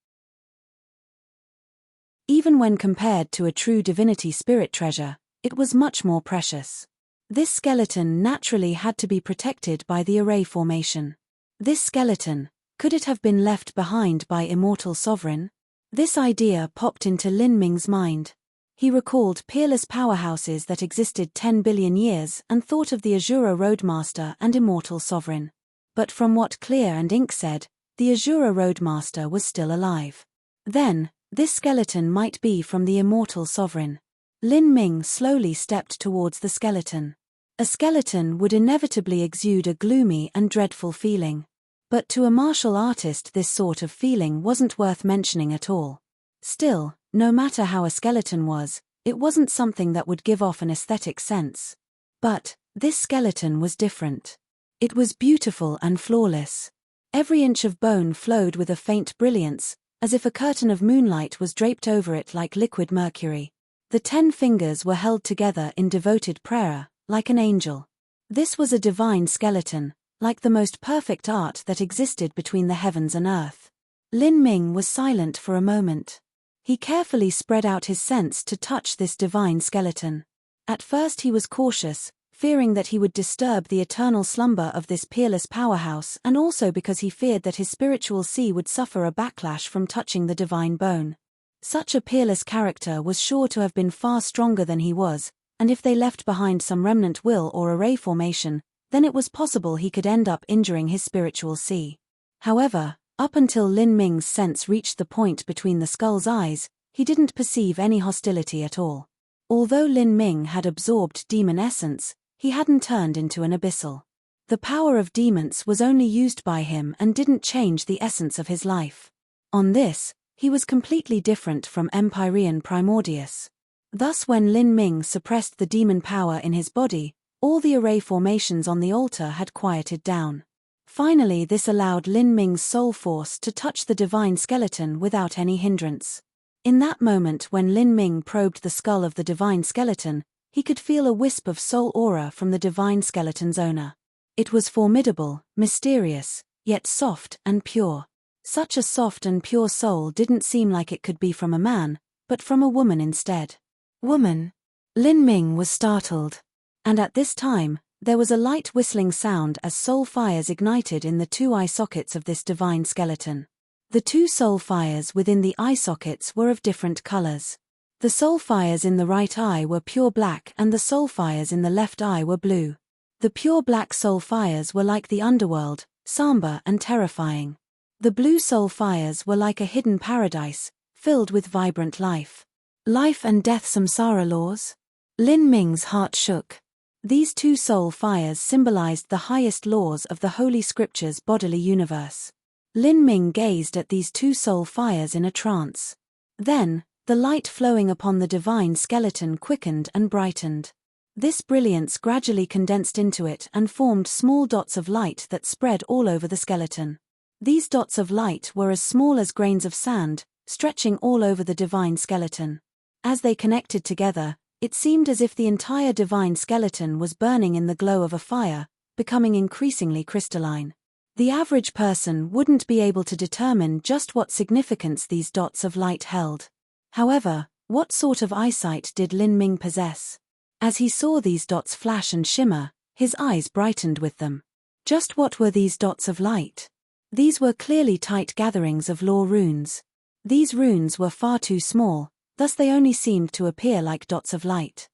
Speaker 1: Even when compared to a true divinity spirit treasure, it was much more precious. This skeleton naturally had to be protected by the array formation. This skeleton, could it have been left behind by Immortal Sovereign? This idea popped into Lin Ming's mind. He recalled peerless powerhouses that existed 10 billion years and thought of the Azura Roadmaster and Immortal Sovereign. But from what Clear and Ink said, the Azura Roadmaster was still alive. Then, this skeleton might be from the Immortal Sovereign. Lin Ming slowly stepped towards the skeleton. A skeleton would inevitably exude a gloomy and dreadful feeling. But to a martial artist this sort of feeling wasn't worth mentioning at all. Still, no matter how a skeleton was, it wasn't something that would give off an aesthetic sense. But, this skeleton was different. It was beautiful and flawless. Every inch of bone flowed with a faint brilliance, as if a curtain of moonlight was draped over it like liquid mercury. The 10 fingers were held together in devoted prayer, like an angel. This was a divine skeleton, like the most perfect art that existed between the heavens and earth. Lin Ming was silent for a moment. He carefully spread out his sense to touch this divine skeleton. At first he was cautious, fearing that he would disturb the eternal slumber of this peerless powerhouse, and also because he feared that his spiritual sea would suffer a backlash from touching the divine bone. Such a peerless character was sure to have been far stronger than he was, and if they left behind some remnant will or array formation, then it was possible he could end up injuring his spiritual sea. However, up until Lin Ming's sense reached the point between the skull's eyes, he didn't perceive any hostility at all. Although Lin Ming had absorbed demon essence, he hadn't turned into an abyssal. The power of demons was only used by him and didn't change the essence of his life. On this, he was completely different from Empyrean Primordius. Thus when Lin Ming suppressed the demon power in his body, all the array formations on the altar had quieted down. Finally this allowed Lin Ming's soul force to touch the divine skeleton without any hindrance. In that moment when Lin Ming probed the skull of the divine skeleton, he could feel a wisp of soul aura from the divine skeleton's owner. It was formidable, mysterious, yet soft and pure. Such a soft and pure soul didn't seem like it could be from a man, but from a woman instead. Woman? Lin Ming was startled. And at this time, there was a light whistling sound as soul fires ignited in the 2 eye sockets of this divine skeleton. The 2 soul fires within the eye sockets were of different colors. The soul fires in the right eye were pure black and the soul fires in the left eye were blue. The pure black soul fires were like the underworld, somber and terrifying. The blue soul fires were like a hidden paradise, filled with vibrant life. Life and death samsara laws? Lin Ming's heart shook. These two soul fires symbolized the highest laws of the Holy Scripture's bodily universe. Lin Ming gazed at these two soul fires in a trance. Then, the light flowing upon the divine skeleton quickened and brightened. This brilliance gradually condensed into it and formed small dots of light that spread all over the skeleton. These dots of light were as small as grains of sand, stretching all over the divine skeleton. As they connected together, it seemed as if the entire divine skeleton was burning in the glow of a fire, becoming increasingly crystalline. The average person wouldn't be able to determine just what significance these dots of light held. However, what sort of eyesight did Lin Ming possess? As he saw these dots flash and shimmer, his eyes brightened with them. Just what were these dots of light? These were clearly tight gatherings of law runes. These runes were far too small, thus they only seemed to appear like dots of light.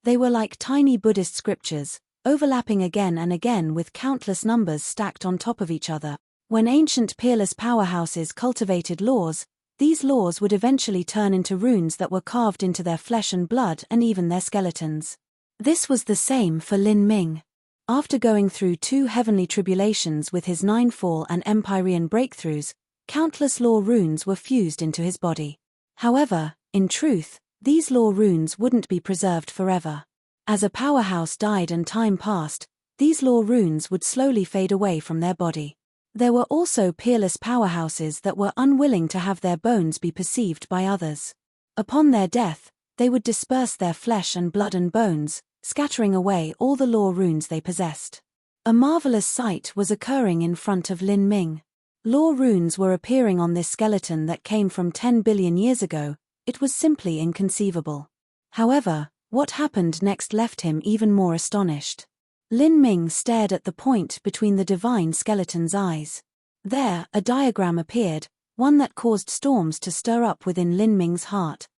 Speaker 1: They were like tiny Buddhist scriptures, overlapping again and again with countless numbers stacked on top of each other. When ancient peerless powerhouses cultivated laws, these laws would eventually turn into runes that were carved into their flesh and blood and even their skeletons. This was the same for Lin Ming. After going through 2 heavenly tribulations with his 9 fall and Empyrean breakthroughs, countless law runes were fused into his body. However, in truth, these law runes wouldn't be preserved forever. As a powerhouse died and time passed, these law runes would slowly fade away from their body. There were also peerless powerhouses that were unwilling to have their bones be perceived by others. Upon their death, they would disperse their flesh and blood and bones, scattering away all the law runes they possessed. A marvelous sight was occurring in front of Lin Ming. Law runes were appearing on this skeleton that came from 10 billion years ago. It was simply inconceivable. However, what happened next left him even more astonished. Lin Ming stared at the point between the divine skeleton's eyes. There, a diagram appeared, one that caused storms to stir up within Lin Ming's heart.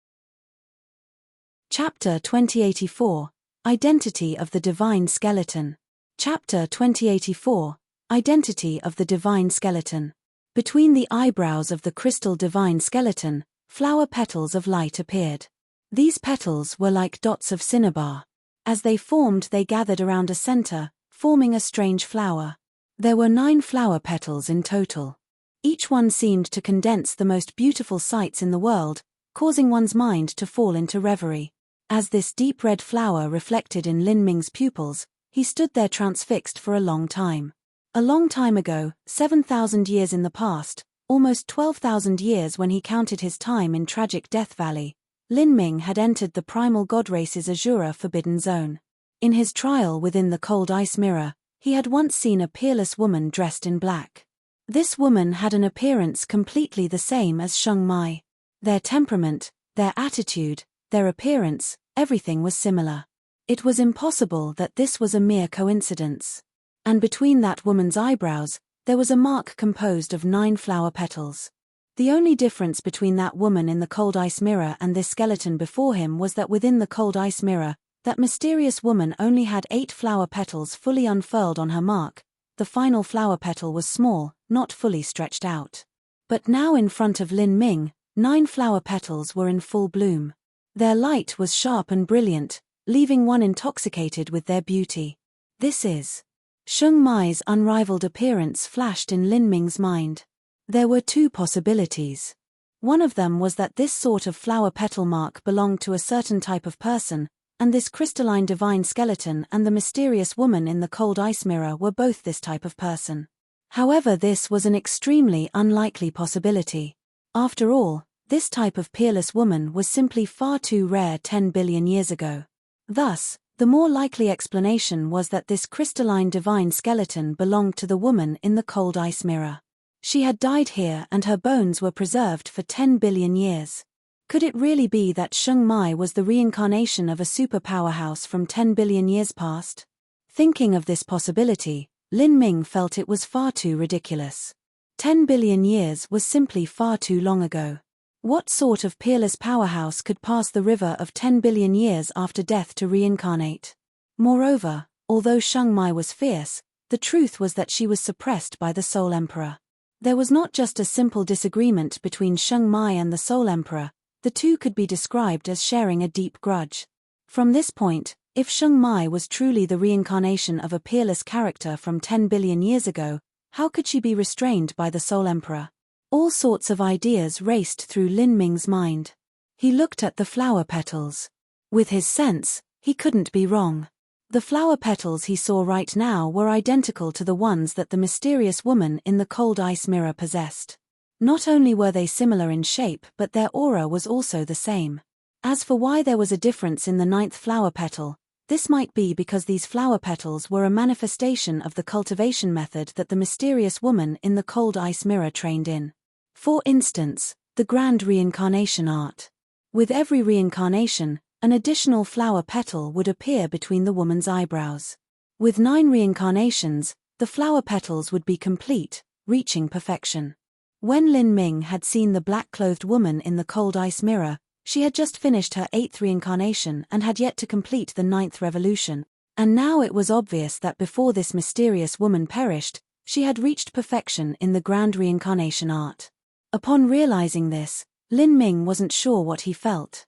Speaker 1: Chapter 2084, Identity of the Divine Skeleton. Chapter 2084, Identity of the Divine Skeleton. Between the eyebrows of the crystal divine skeleton, flower petals of light appeared. These petals were like dots of cinnabar. As they formed, they gathered around a center, forming a strange flower. There were 9 flower petals in total. Each one seemed to condense the most beautiful sights in the world, causing one's mind to fall into reverie. As this deep red flower reflected in Lin Ming's pupils, he stood there transfixed for a long time. A long time ago, 7,000 years in the past, almost 12,000 years when he counted his time in tragic Death Valley, Lin Ming had entered the primal god race's Azura forbidden zone. In his trial within the cold ice mirror, he had once seen a peerless woman dressed in black. This woman had an appearance completely the same as Sheng Mai. Their temperament, their attitude, their appearance, everything was similar. It was impossible that this was a mere coincidence. And between that woman's eyebrows, there was a mark composed of 9 flower petals. The only difference between that woman in the cold ice mirror and this skeleton before him was that within the cold ice mirror, that mysterious woman only had 8 flower petals fully unfurled on her mark. The final flower petal was small, not fully stretched out. But now in front of Lin Ming, 9 flower petals were in full bloom. Their light was sharp and brilliant, leaving one intoxicated with their beauty. This is Sheng Mai's unrivaled appearance flashed in Lin Ming's mind. There were 2 possibilities. One of them was that this sort of flower petal mark belonged to a certain type of person, and this crystalline divine skeleton and the mysterious woman in the cold ice mirror were both this type of person. However, this was an extremely unlikely possibility. After all, this type of peerless woman was simply far too rare 10 billion years ago. Thus, the more likely explanation was that this crystalline divine skeleton belonged to the woman in the cold ice mirror. She had died here and her bones were preserved for 10 billion years. Could it really be that Sheng Mai was the reincarnation of a superpowerhouse from 10 billion years past? Thinking of this possibility, Lin Ming felt it was far too ridiculous. 10 billion years was simply far too long ago. What sort of peerless powerhouse could pass the river of 10 billion years after death to reincarnate? Moreover, although Sheng Mai was fierce, the truth was that she was suppressed by the Soul Emperor. There was not just a simple disagreement between Sheng Mai and the Soul Emperor, the two could be described as sharing a deep grudge. From this point, if Sheng Mai was truly the reincarnation of a peerless character from 10 billion years ago, how could she be restrained by the Soul Emperor? All sorts of ideas raced through Lin Ming's mind. He looked at the flower petals. With his sense, he couldn't be wrong. The flower petals he saw right now were identical to the ones that the mysterious woman in the cold ice mirror possessed. Not only were they similar in shape, but their aura was also the same. As for why there was a difference in the 9th flower petal, this might be because these flower petals were a manifestation of the cultivation method that the mysterious woman in the cold ice mirror trained in. For instance, the grand reincarnation art. With every reincarnation, an additional flower petal would appear between the woman's eyebrows. With 9 reincarnations, the flower petals would be complete, reaching perfection. When Lin Ming had seen the black-clothed woman in the cold ice mirror, she had just finished her 8th reincarnation and had yet to complete the 9th revolution, and now it was obvious that before this mysterious woman perished, she had reached perfection in the grand reincarnation art. Upon realizing this, Lin Ming wasn't sure what he felt.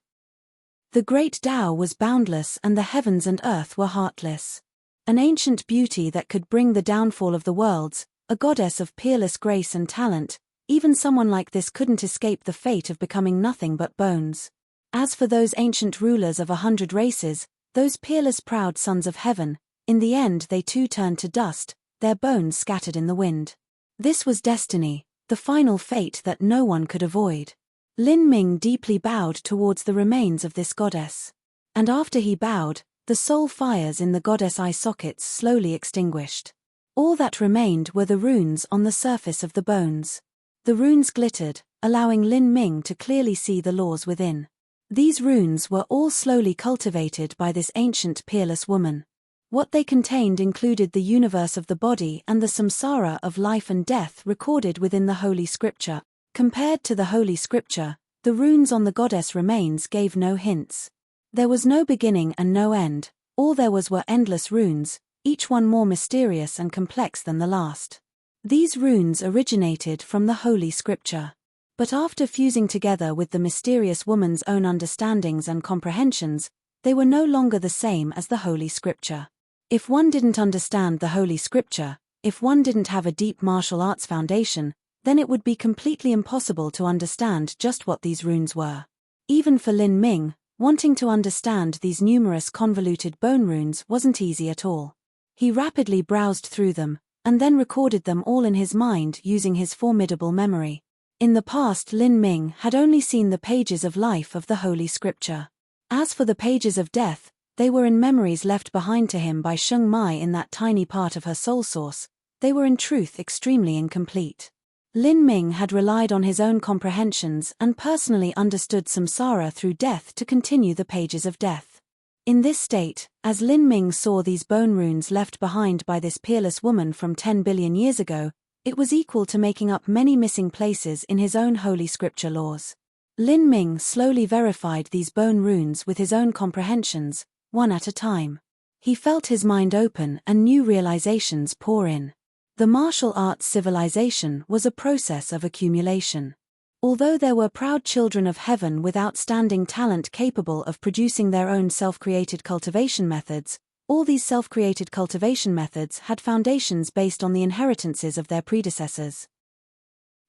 Speaker 1: The great Tao was boundless and the heavens and earth were heartless. An ancient beauty that could bring the downfall of the worlds, a goddess of peerless grace and talent, even someone like this couldn't escape the fate of becoming nothing but bones. As for those ancient rulers of 100 races, those peerless proud sons of heaven, in the end they too turned to dust, their bones scattered in the wind. This was destiny, the final fate that no one could avoid. Lin Ming deeply bowed towards the remains of this goddess. And after he bowed, the soul fires in the goddess' eye sockets slowly extinguished. All that remained were the runes on the surface of the bones. The runes glittered, allowing Lin Ming to clearly see the laws within. These runes were all slowly cultivated by this ancient peerless woman. What they contained included the universe of the body and the samsara of life and death recorded within the Holy Scripture. Compared to the Holy Scripture, the runes on the goddess remains gave no hints. There was no beginning and no end, all there were endless runes, each one more mysterious and complex than the last. These runes originated from the Holy Scripture. But after fusing together with the mysterious woman's own understandings and comprehensions, they were no longer the same as the Holy Scripture. If one didn't understand the Holy Scripture, if one didn't have a deep martial arts foundation, then it would be completely impossible to understand just what these runes were. Even for Lin Ming, wanting to understand these numerous convoluted bone runes wasn't easy at all. He rapidly browsed through them, and then recorded them all in his mind using his formidable memory. In the past, Lin Ming had only seen the pages of life of the Holy Scripture. As for the pages of death, they were in memories left behind to him by Sheng Mai in that tiny part of her soul source. They were in truth extremely incomplete. Lin Ming had relied on his own comprehensions and personally understood samsara through death to continue the pages of death. In this state, as Lin Ming saw these bone runes left behind by this peerless woman from 10 billion years ago, it was equal to making up many missing places in his own Holy Scripture laws. Lin Ming slowly verified these bone runes with his own comprehensions, one at a time. He felt his mind open and new realizations pour in. The martial arts civilization was a process of accumulation. Although there were proud children of heaven with outstanding talent capable of producing their own self-created cultivation methods, all these self-created cultivation methods had foundations based on the inheritances of their predecessors.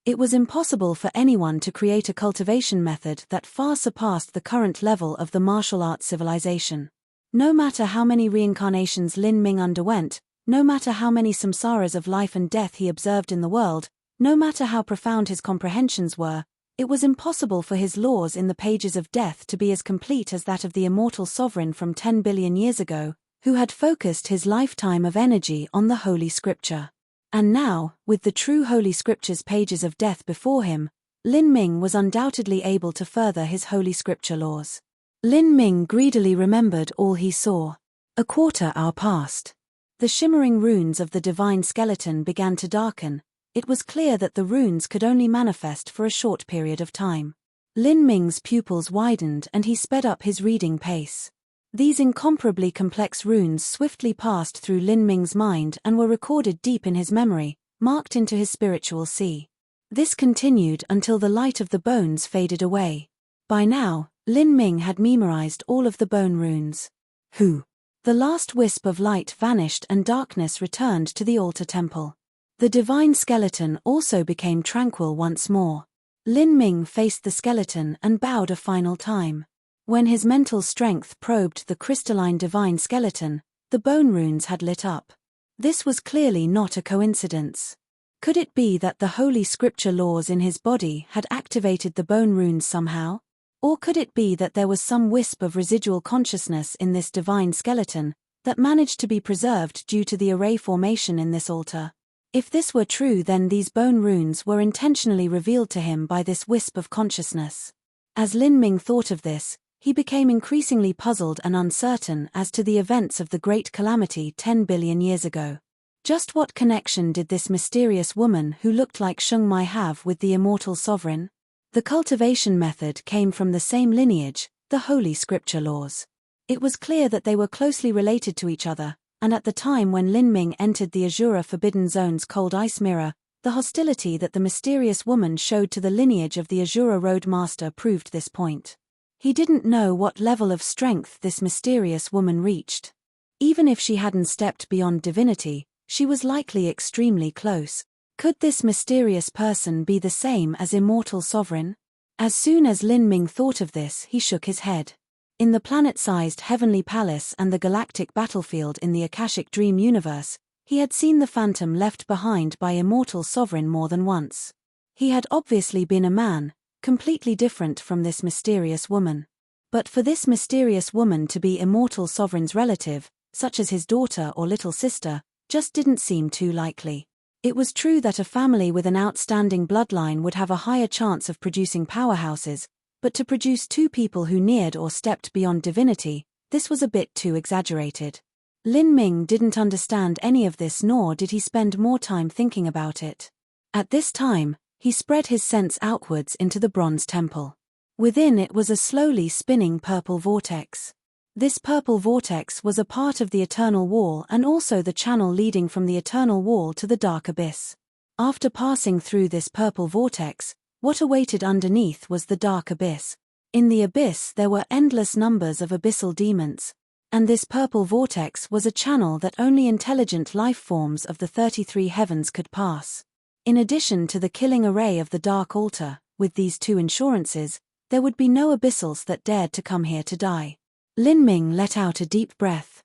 Speaker 1: It was impossible for anyone to create a cultivation method that far surpassed the current level of the martial arts civilization. No matter how many reincarnations Lin Ming underwent, no matter how many samsaras of life and death he observed in the world, no matter how profound his comprehensions were, it was impossible for his laws in the pages of death to be as complete as that of the immortal sovereign from 10 billion years ago, who had focused his lifetime of energy on the Holy Scripture. And now, with the true Holy Scripture's pages of death before him, Lin Ming was undoubtedly able to further his Holy Scripture laws. Lin Ming greedily remembered all he saw. A quarter hour passed. The shimmering runes of the divine skeleton began to darken. It was clear that the runes could only manifest for a short period of time. Lin Ming's pupils widened and he sped up his reading pace. These incomparably complex runes swiftly passed through Lin Ming's mind and were recorded deep in his memory, marked into his spiritual sea. This continued until the light of the bones faded away. By now, Lin Ming had memorized all of the bone runes. Hu! The last wisp of light vanished and darkness returned to the altar temple. The divine skeleton also became tranquil once more. Lin Ming faced the skeleton and bowed a final time. When his mental strength probed the crystalline divine skeleton, the bone runes had lit up. This was clearly not a coincidence. Could it be that the holy scripture laws in his body had activated the bone runes somehow? Or could it be that there was some wisp of residual consciousness in this divine skeleton that managed to be preserved due to the array formation in this altar? If this were true, then these bone runes were intentionally revealed to him by this wisp of consciousness. As Lin Ming thought of this, he became increasingly puzzled and uncertain as to the events of the Great Calamity 10 billion years ago. Just what connection did this mysterious woman who looked like Sheng Mai have with the immortal sovereign? The cultivation method came from the same lineage, the Holy Scripture laws. It was clear that they were closely related to each other, and at the time when Lin Ming entered the Azura Forbidden Zone's cold ice mirror, the hostility that the mysterious woman showed to the lineage of the Azura Road Master proved this point. He didn't know what level of strength this mysterious woman reached. Even if she hadn't stepped beyond divinity, she was likely extremely close. Could this mysterious person be the same as immortal sovereign? As soon as Lin Ming thought of this, he shook his head. In the planet-sized heavenly palace and the galactic battlefield in the Akashic Dream universe, he had seen the phantom left behind by immortal sovereign more than once. He had obviously been a man, completely different from this mysterious woman. But for this mysterious woman to be immortal sovereign's relative, such as his daughter or little sister, just didn't seem too likely. It was true that a family with an outstanding bloodline would have a higher chance of producing powerhouses, but to produce two people who neared or stepped beyond divinity, this was a bit too exaggerated. Lin Ming didn't understand any of this, nor did he spend more time thinking about it. At this time, he spread his sense outwards into the bronze temple. Within it was a slowly spinning purple vortex. This purple vortex was a part of the eternal wall and also the channel leading from the eternal wall to the dark abyss. After passing through this purple vortex, what awaited underneath was the dark abyss. In the abyss there were endless numbers of abyssal demons, and this purple vortex was a channel that only intelligent life forms of the 33 heavens could pass. In addition to the killing array of the Dark Altar, with these two insurances, there would be no abyssals that dared to come here to die. Lin Ming let out a deep breath.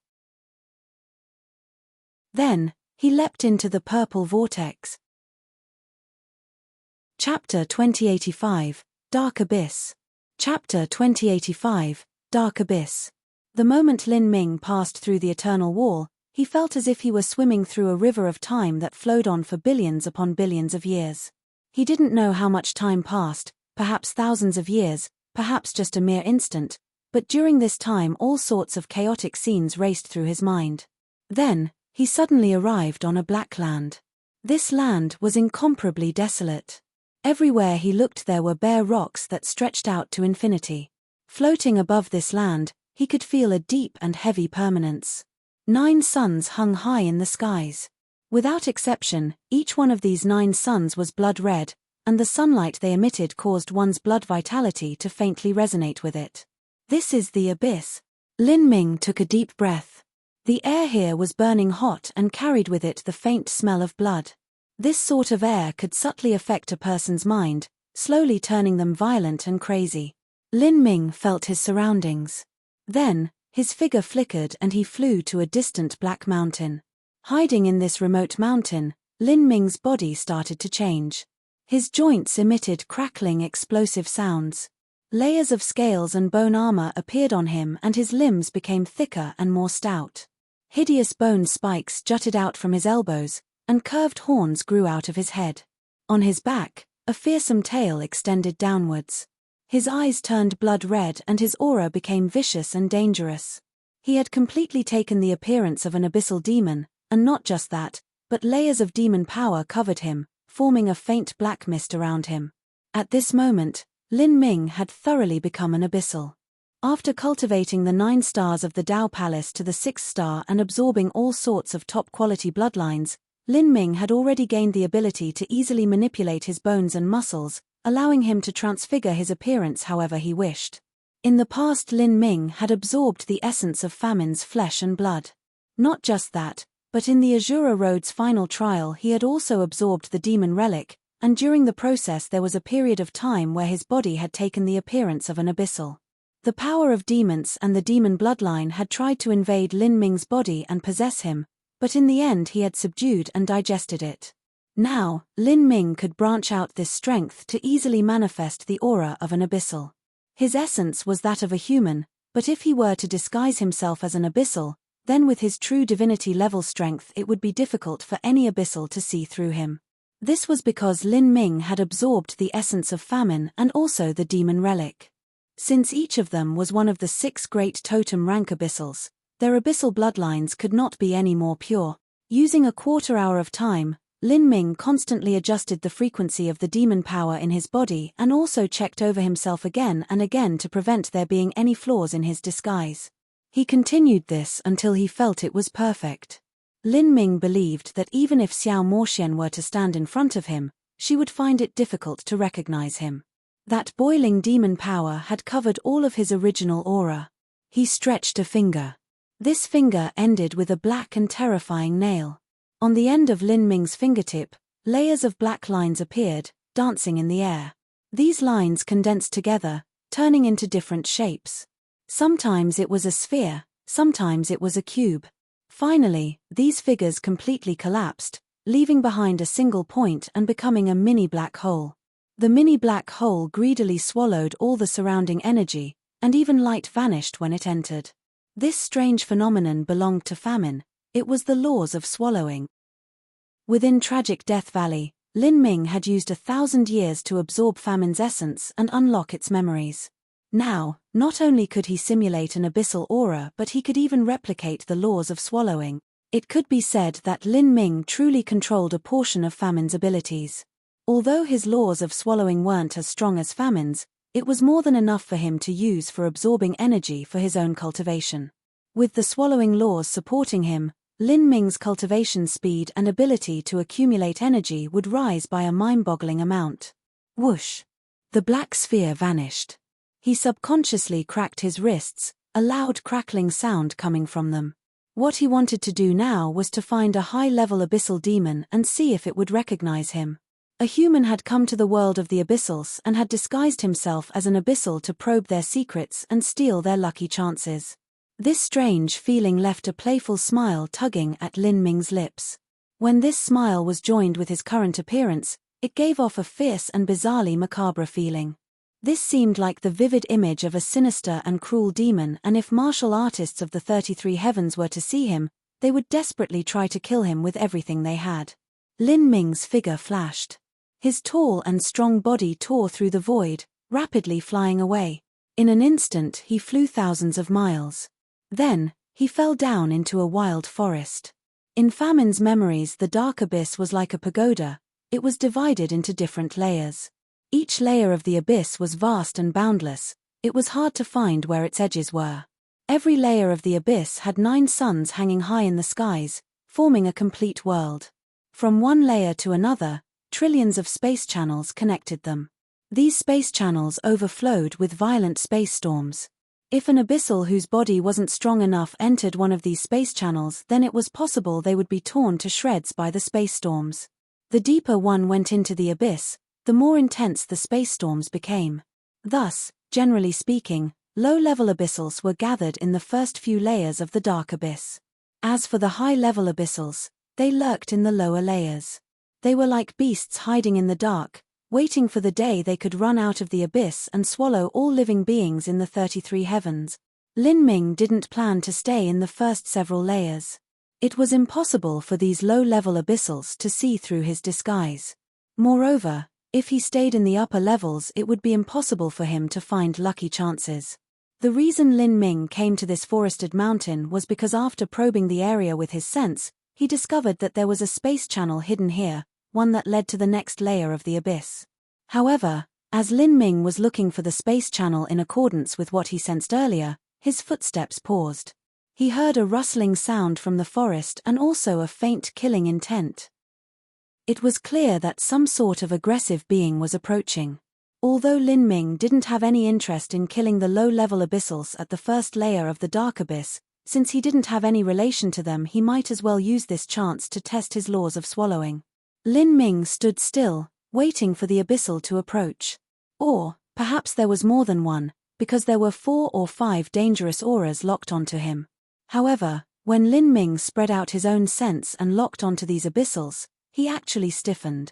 Speaker 1: Then, he leapt into the purple vortex. Chapter 2085, Dark Abyss. Chapter 2085, Dark Abyss. The moment Lin Ming passed through the eternal wall, he felt as if he were swimming through a river of time that flowed on for billions upon billions of years. He didn't know how much time passed, perhaps thousands of years, perhaps just a mere instant, but during this time all sorts of chaotic scenes raced through his mind. Then, he suddenly arrived on a black land. This land was incomparably desolate. Everywhere he looked there were bare rocks that stretched out to infinity. Floating above this land, he could feel a deep and heavy permanence. 9 suns hung high in the skies. Without exception, each one of these 9 suns was blood red, and the sunlight they emitted caused one's blood vitality to faintly resonate with it. This is the abyss. Lin Ming took a deep breath. The air here was burning hot and carried with it the faint smell of blood. This sort of air could subtly affect a person's mind, slowly turning them violent and crazy. Lin Ming felt his surroundings. Then, his figure flickered and he flew to a distant black mountain. Hiding in this remote mountain, Lin Ming's body started to change. His joints emitted crackling explosive sounds. Layers of scales and bone armor appeared on him and his limbs became thicker and more stout. Hideous bone spikes jutted out from his elbows, and curved horns grew out of his head. On his back, a fearsome tail extended downwards. His eyes turned blood red and his aura became vicious and dangerous. He had completely taken the appearance of an abyssal demon, and not just that, but layers of demon power covered him, forming a faint black mist around him. At this moment, Lin Ming had thoroughly become an abyssal. After cultivating the 9 stars of the Dao Palace to the 6th star and absorbing all sorts of top-quality bloodlines, Lin Ming had already gained the ability to easily manipulate his bones and muscles, allowing him to transfigure his appearance however he wished. In the past, Lin Ming had absorbed the essence of Famine's flesh and blood. Not just that, but in the Azura Road's final trial he had also absorbed the demon relic, and during the process there was a period of time where his body had taken the appearance of an abyssal. The power of demons and the demon bloodline had tried to invade Lin Ming's body and possess him, but in the end he had subdued and digested it. Now, Lin Ming could branch out this strength to easily manifest the aura of an abyssal. His essence was that of a human, but if he were to disguise himself as an abyssal, then with his true divinity level strength it would be difficult for any abyssal to see through him. This was because Lin Ming had absorbed the essence of Famine and also the demon relic. Since each of them was one of the 6 great totem rank abyssals, their abyssal bloodlines could not be any more pure. Using a quarter hour of time, Lin Ming constantly adjusted the frequency of the demon power in his body and also checked over himself again and again to prevent there being any flaws in his disguise. He continued this until he felt it was perfect. Lin Ming believed that even if Xiao Moxian were to stand in front of him, she would find it difficult to recognize him. That boiling demon power had covered all of his original aura. He stretched a finger. This finger ended with a black and terrifying nail. On the end of Lin Ming's fingertip, layers of black lines appeared, dancing in the air. These lines condensed together, turning into different shapes. Sometimes it was a sphere, sometimes it was a cube. Finally, these figures completely collapsed, leaving behind a single point and becoming a mini black hole. The mini black hole greedily swallowed all the surrounding energy, and even light vanished when it entered. This strange phenomenon belonged to Famine. It was the laws of swallowing. Within Tragic Death Valley, Lin Ming had used 1,000 years to absorb Famine's essence and unlock its memories. Now, not only could he simulate an abyssal aura but he could even replicate the laws of swallowing. It could be said that Lin Ming truly controlled a portion of Famine's abilities. Although his laws of swallowing weren't as strong as Famine's, it was more than enough for him to use for absorbing energy for his own cultivation. With the swallowing laws supporting him, Lin Ming's cultivation speed and ability to accumulate energy would rise by a mind-boggling amount. Whoosh! The black sphere vanished. He subconsciously cracked his wrists, a loud crackling sound coming from them. What he wanted to do now was to find a high-level abyssal demon and see if it would recognize him. A human had come to the world of the abyssals and had disguised himself as an abyssal to probe their secrets and steal their lucky chances. This strange feeling left a playful smile tugging at Lin Ming's lips. When this smile was joined with his current appearance, it gave off a fierce and bizarrely macabre feeling. This seemed like the vivid image of a sinister and cruel demon, and if martial artists of the 33 heavens were to see him, they would desperately try to kill him with everything they had. Lin Ming's figure flashed. His tall and strong body tore through the void, rapidly flying away. In an instant he flew thousands of miles. Then, he fell down into a wild forest. In Famine's memories, the dark abyss was like a pagoda. It was divided into different layers. Each layer of the abyss was vast and boundless. It was hard to find where its edges were. Every layer of the abyss had 9 suns hanging high in the skies, forming a complete world. From one layer to another, trillions of space channels connected them. These space channels overflowed with violent space storms. If an abyssal whose body wasn't strong enough entered one of these space channels, then it was possible they would be torn to shreds by the space storms. The deeper one went into the abyss, the more intense the space storms became. Thus, generally speaking, low-level abyssals were gathered in the first few layers of the dark abyss. As for the high-level abyssals, they lurked in the lower layers. They were like beasts hiding in the dark, waiting for the day they could run out of the abyss and swallow all living beings in the 33 heavens. Lin Ming didn't plan to stay in the first several layers. It was impossible for these low-level abyssals to see through his disguise. Moreover, if he stayed in the upper levels, it would be impossible for him to find lucky chances. The reason Lin Ming came to this forested mountain was because after probing the area with his sense, he discovered that there was a space channel hidden here, one that led to the next layer of the abyss. However, As Lin Ming was looking for the space channel in accordance with what he sensed earlier, his footsteps paused. He heard a rustling sound from the forest and also a faint killing intent. It was clear that some sort of aggressive being was approaching. Although Lin Ming didn't have any interest in killing the low-level abyssals at the first layer of the dark abyss, since he didn't have any relation to them, he might as well use this chance to test his laws of swallowing. Lin Ming stood still, waiting for the abyssal to approach. Or, perhaps there was more than one, because there were 4 or 5 dangerous auras locked onto him. However, when Lin Ming spread out his own sense and locked onto these abyssals, he actually stiffened.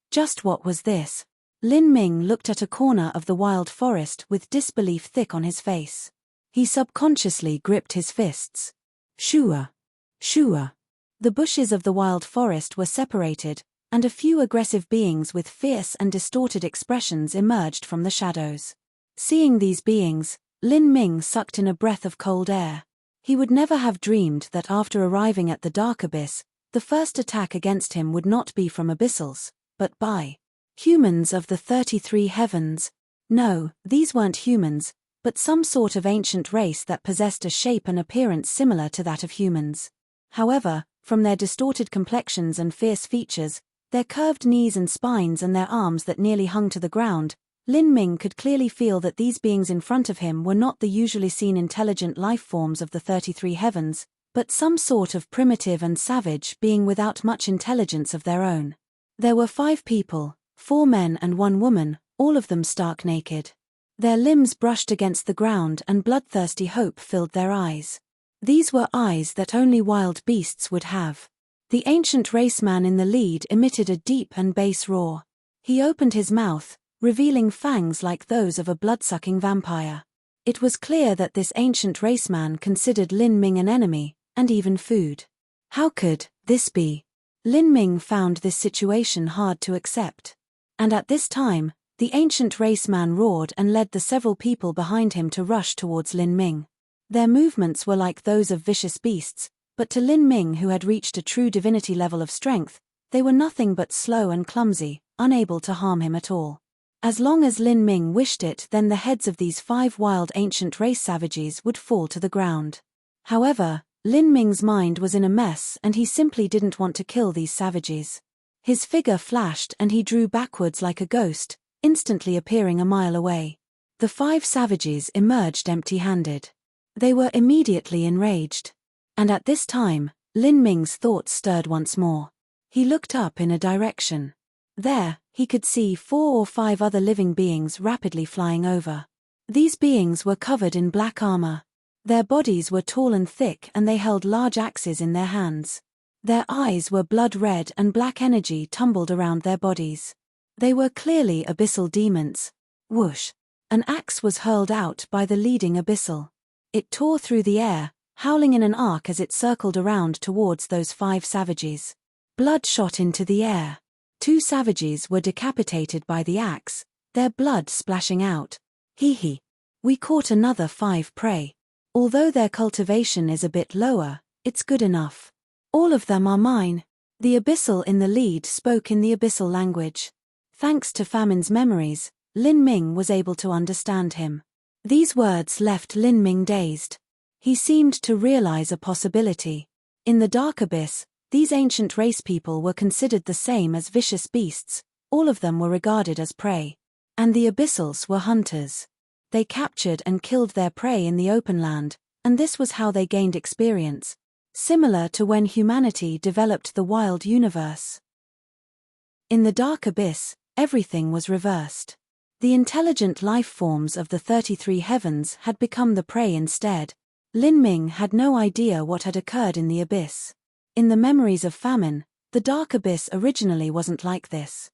Speaker 1: Just what was this? Lin Ming looked at a corner of the wild forest with disbelief thick on his face. He subconsciously gripped his fists. Shua! Shua! The bushes of the wild forest were separated, and a few aggressive beings with fierce and distorted expressions emerged from the shadows. Seeing these beings, Lin Ming sucked in a breath of cold air. He would never have dreamed that after arriving at the dark abyss, the first attack against him would not be from abyssals, but by humans of the 33 heavens. No, these weren't humans, but some sort of ancient race that possessed a shape and appearance similar to that of humans. However, from their distorted complexions and fierce features, their curved knees and spines and their arms that nearly hung to the ground, Lin Ming could clearly feel that these beings in front of him were not the usually seen intelligent life forms of the 33 heavens, but some sort of primitive and savage being without much intelligence of their own. There were 5 people, 4 men and 1 woman, all of them stark naked. Their limbs brushed against the ground and bloodthirsty hope filled their eyes. These were eyes that only wild beasts would have. The ancient raceman in the lead emitted a deep and bass roar. He opened his mouth, revealing fangs like those of a blood-sucking vampire. It was clear that this ancient raceman considered Lin Ming an enemy, and even food. How could this be? Lin Ming found this situation hard to accept. And at this time, the ancient raceman roared and led the several people behind him to rush towards Lin Ming. Their movements were like those of vicious beasts, but to Lin Ming, who had reached a true divinity level of strength, they were nothing but slow and clumsy, unable to harm him at all. As long as Lin Ming wished it, then the heads of these 5 wild ancient race savages would fall to the ground. However, Lin Ming's mind was in a mess and he simply didn't want to kill these savages. His figure flashed and he drew backwards like a ghost, instantly appearing a mile away. The 5 savages emerged empty-handed. They were immediately enraged. And at this time, Lin Ming's thoughts stirred once more. He looked up in a direction. There, he could see 4 or 5 other living beings rapidly flying over. These beings were covered in black armor. Their bodies were tall and thick and they held large axes in their hands. Their eyes were blood red and black energy tumbled around their bodies. They were clearly abyssal demons. Whoosh! An axe was hurled out by the leading abyssal. It tore through the air, howling in an arc as it circled around towards those 5 savages. Blood shot into the air. 2 savages were decapitated by the axe, their blood splashing out. Hee. We caught another 5 prey. Although their cultivation is a bit lower, it's good enough. All of them are mine. The abyssal in the lead spoke in the abyssal language. Thanks to Famine's memories, Lin Ming was able to understand him. These words left Lin Ming dazed. He seemed to realize a possibility. In the dark abyss, these ancient race people were considered the same as vicious beasts, all of them were regarded as prey. And the abyssals were hunters. They captured and killed their prey in the open land, and this was how they gained experience. Similar to when humanity developed the wild universe. In the dark abyss, everything was reversed. The intelligent life forms of the 33 heavens had become the prey instead. Lin Ming had no idea what had occurred in the abyss. In the memories of Famine, the dark abyss originally wasn't like this.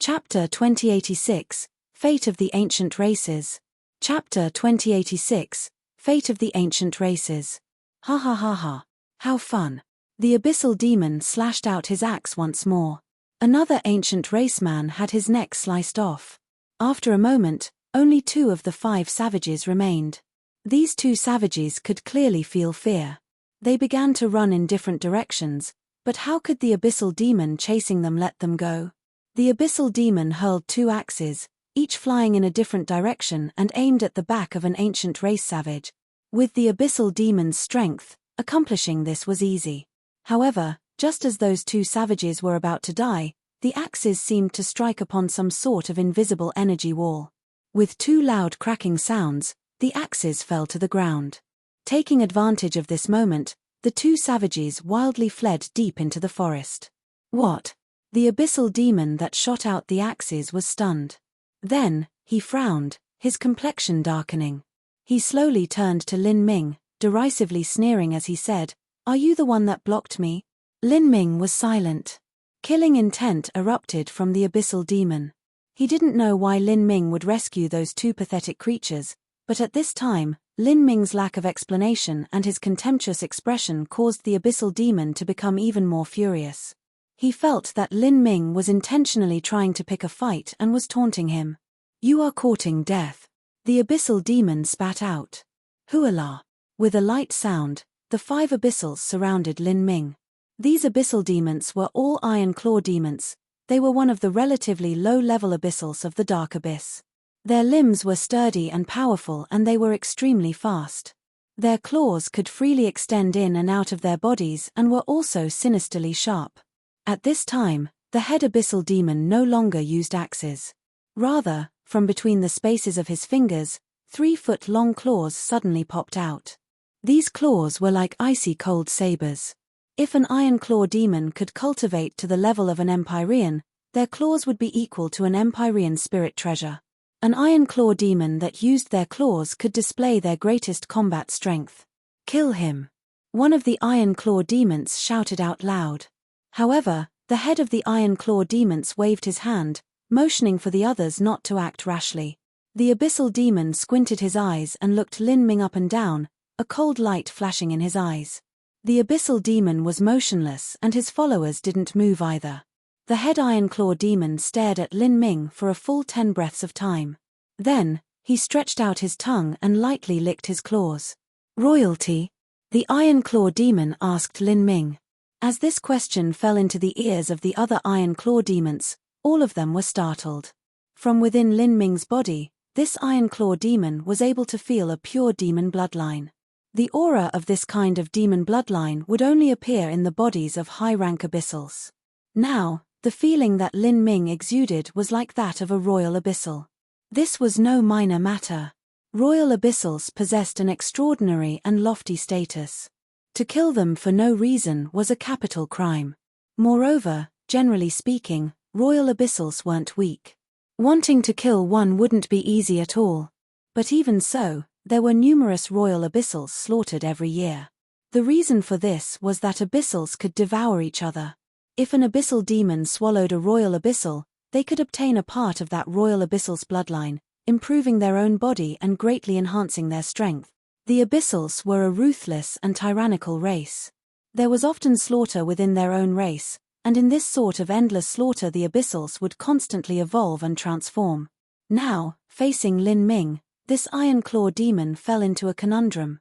Speaker 1: Chapter 2086, Fate of the Ancient Races. Chapter 2086, Fate of the Ancient Races. Ha ha ha ha. How fun. The abyssal demon slashed out his axe once more. Another ancient raceman had his neck sliced off. After a moment, only 2 of the 5 savages remained. These 2 savages could clearly feel fear. They began to run in different directions, but how could the abyssal demon chasing them let them go? The abyssal demon hurled 2 axes, each flying in a different direction and aimed at the back of an ancient race savage. With the abyssal demon's strength, accomplishing this was easy. However, just as those 2 savages were about to die, the axes seemed to strike upon some sort of invisible energy wall. With 2 loud cracking sounds, the axes fell to the ground. Taking advantage of this moment, the 2 savages wildly fled deep into the forest. What? The abyssal demon that shot out the axes was stunned. Then, he frowned, his complexion darkening. He slowly turned to Lin Ming, derisively sneering as he said, "Are you the one that blocked me?" Lin Ming was silent. Killing intent erupted from the abyssal demon. He didn't know why Lin Ming would rescue those 2 pathetic creatures, but at this time, Lin Ming's lack of explanation and his contemptuous expression caused the abyssal demon to become even more furious. He felt that Lin Ming was intentionally trying to pick a fight and was taunting him. "You are courting death," the abyssal demon spat out. "Huala." With a light sound, the 5 abyssals surrounded Lin Ming. These abyssal demons were all iron claw demons. They were one of the relatively low-level abyssals of the dark abyss. Their limbs were sturdy and powerful and they were extremely fast. Their claws could freely extend in and out of their bodies and were also sinisterly sharp. At this time, the head abyssal demon no longer used axes. Rather, from between the spaces of his fingers, 3-foot-long claws suddenly popped out. These claws were like icy cold sabers. If an iron claw demon could cultivate to the level of an Empyrean, their claws would be equal to an Empyrean spirit treasure. An iron claw demon that used their claws could display their greatest combat strength. "Kill him!" One of the iron claw demons shouted out loud. However, the head of the iron claw demons waved his hand, motioning for the others not to act rashly. The abyssal demon squinted his eyes and looked Lin Ming up and down, a cold light flashing in his eyes. The abyssal demon was motionless and his followers didn't move either. The head iron claw demon stared at Lin Ming for a full 10 breaths of time. Then, he stretched out his tongue and lightly licked his claws. "Royalty?" the iron claw demon asked Lin Ming. As this question fell into the ears of the other iron claw demons, all of them were startled. From within Lin Ming's body, this iron claw demon was able to feel a pure demon bloodline. The aura of this kind of demon bloodline would only appear in the bodies of high-rank abyssals. Now, the feeling that Lin Ming exuded was like that of a royal abyssal. This was no minor matter. Royal abyssals possessed an extraordinary and lofty status. To kill them for no reason was a capital crime. Moreover, generally speaking, royal abyssals weren't weak. Wanting to kill one wouldn't be easy at all. But even so, there were numerous royal abyssals slaughtered every year. The reason for this was that abyssals could devour each other. If an abyssal demon swallowed a royal abyssal, they could obtain a part of that royal abyssal's bloodline, improving their own body and greatly enhancing their strength. The abyssals were a ruthless and tyrannical race. There was often slaughter within their own race, and in this sort of endless slaughter the abyssals would constantly evolve and transform. Now, facing Lin Ming, this iron claw demon fell into a conundrum.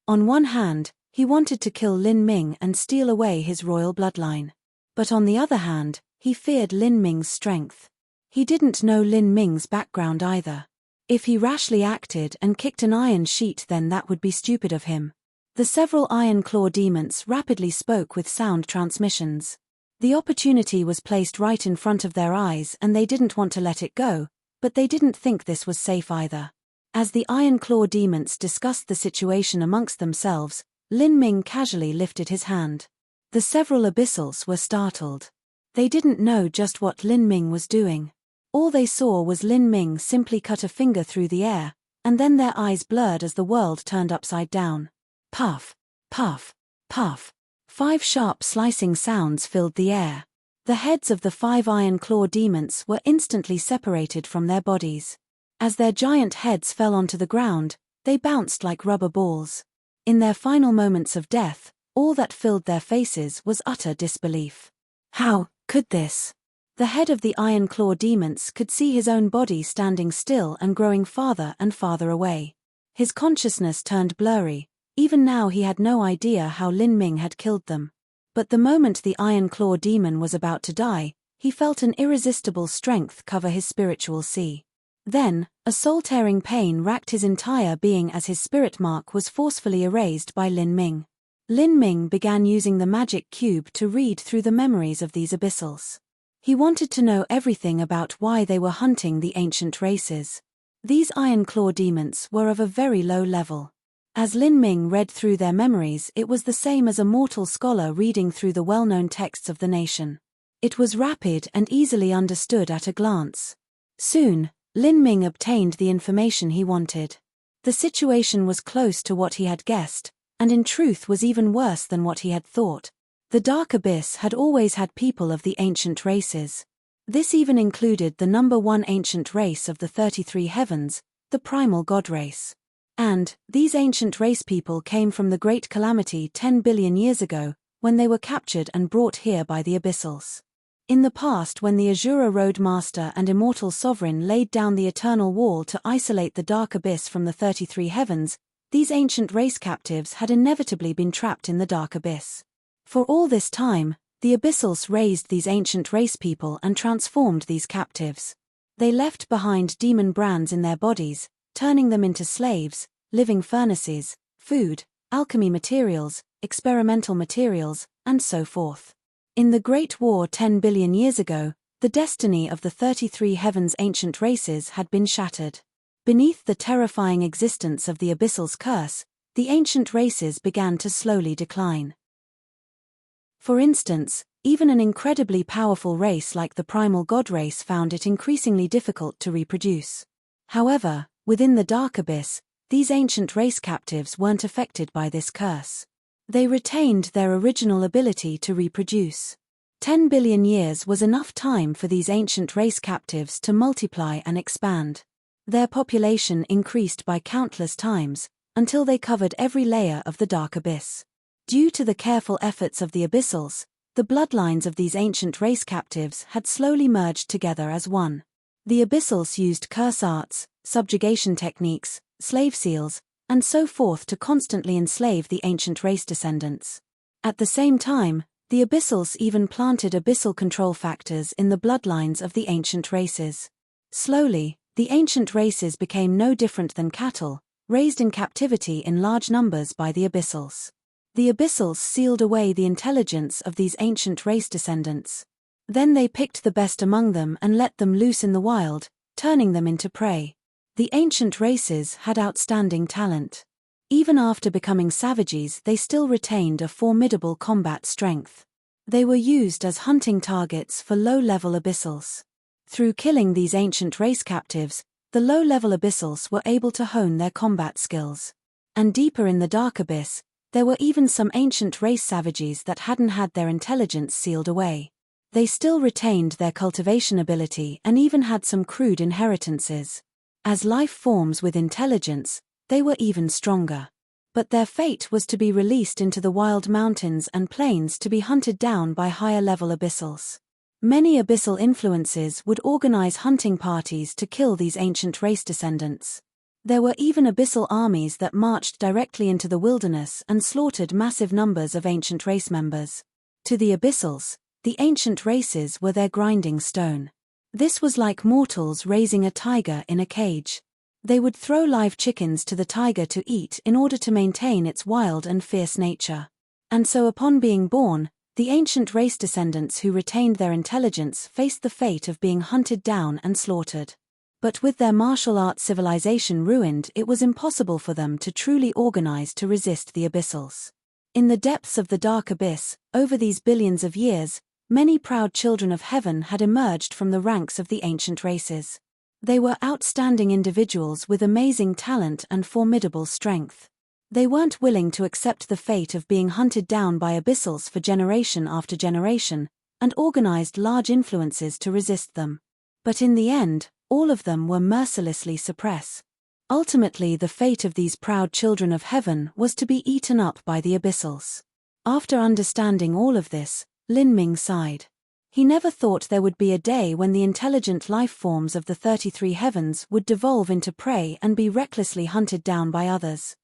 Speaker 1: On one hand, he wanted to kill Lin Ming and steal away his royal bloodline. But on the other hand, he feared Lin Ming's strength. He didn't know Lin Ming's background either. If he rashly acted and kicked an iron sheet, then that would be stupid of him. The several iron claw demons rapidly spoke with sound transmissions. The opportunity was placed right in front of their eyes and they didn't want to let it go, but they didn't think this was safe either. As the iron claw demons discussed the situation amongst themselves, Lin Ming casually lifted his hand. The several abyssals were startled. They didn't know just what Lin Ming was doing. All they saw was Lin Ming simply cut a finger through the air, and then their eyes blurred as the world turned upside down. Puff, puff, puff. 5 sharp slicing sounds filled the air. The heads of the 5 iron claw demons were instantly separated from their bodies. As their giant heads fell onto the ground, they bounced like rubber balls. In their final moments of death, all that filled their faces was utter disbelief. How could this? The head of the iron claw demons could see his own body standing still and growing farther and farther away. His consciousness turned blurry. Even now he had no idea how Lin Ming had killed them. But the moment the iron claw demon was about to die, he felt an irresistible strength cover his spiritual sea. Then, a soul-tearing pain racked his entire being as his spirit mark was forcefully erased by Lin Ming. Lin Ming began using the magic cube to read through the memories of these abyssals. He wanted to know everything about why they were hunting the ancient races. These iron claw demons were of a very low level. As Lin Ming read through their memories, it was the same as a mortal scholar reading through the well-known texts of the nation. It was rapid and easily understood at a glance. Soon, Lin Ming obtained the information he wanted. The situation was close to what he had guessed, and in truth was even worse than what he had thought. The Dark Abyss had always had people of the ancient races. This even included the number one ancient race of the 33 heavens, the primal god race. And, these ancient race people came from the Great Calamity 10 billion years ago, when they were captured and brought here by the Abyssals. In the past, when the Azura Road Master and Immortal Sovereign laid down the Eternal Wall to isolate the Dark Abyss from the 33 heavens, these ancient race captives had inevitably been trapped in the Dark Abyss. For all this time, the Abyssals raised these ancient race people and transformed these captives. They left behind demon brands in their bodies, turning them into slaves, living furnaces, food, alchemy materials, experimental materials, and so forth. In the Great War 10 billion years ago, the destiny of the 33 heavens ancient races had been shattered. Beneath the terrifying existence of the Abyssal's curse, the ancient races began to slowly decline. For instance, even an incredibly powerful race like the primal god race found it increasingly difficult to reproduce. However, within the Dark Abyss, these ancient race captives weren't affected by this curse. They retained their original ability to reproduce. 10 billion years was enough time for these ancient race captives to multiply and expand. Their population increased by countless times, until they covered every layer of the Dark Abyss. Due to the careful efforts of the Abyssals, the bloodlines of these ancient race captives had slowly merged together as one. The Abyssals used curse arts, subjugation techniques, slave seals, and so forth to constantly enslave the ancient race descendants. At the same time, the Abyssals even planted abyssal control factors in the bloodlines of the ancient races. Slowly, the ancient races became no different than cattle, raised in captivity in large numbers by the Abyssals. The Abyssals sealed away the intelligence of these ancient race descendants. Then they picked the best among them and let them loose in the wild, turning them into prey. The ancient races had outstanding talent. Even after becoming savages, they still retained a formidable combat strength. They were used as hunting targets for low-level Abyssals. Through killing these ancient race captives, the low-level Abyssals were able to hone their combat skills. And deeper in the Dark Abyss, there were even some ancient race savages that hadn't had their intelligence sealed away. They still retained their cultivation ability and even had some crude inheritances. As life forms with intelligence, they were even stronger. But their fate was to be released into the wild mountains and plains to be hunted down by higher-level Abyssals. Many Abyssal influences would organize hunting parties to kill these ancient race descendants. There were even Abyssal armies that marched directly into the wilderness and slaughtered massive numbers of ancient race members. To the Abyssals, the ancient races were their grinding stone. This was like mortals raising a tiger in a cage. They would throw live chickens to the tiger to eat in order to maintain its wild and fierce nature. And so upon being born, the ancient race descendants who retained their intelligence faced the fate of being hunted down and slaughtered. But with their martial arts civilization ruined, it was impossible for them to truly organize to resist the Abyssals. In the depths of the Dark Abyss, over these billions of years, many proud children of heaven had emerged from the ranks of the ancient races. They were outstanding individuals with amazing talent and formidable strength. They weren't willing to accept the fate of being hunted down by Abyssals for generation after generation, and organized large influences to resist them. But in the end, all of them were mercilessly suppressed. Ultimately, the fate of these proud children of heaven was to be eaten up by the Abyssals. After understanding all of this, Lin Ming sighed. He never thought there would be a day when the intelligent life forms of the 33 heavens would devolve into prey and be recklessly hunted down by others.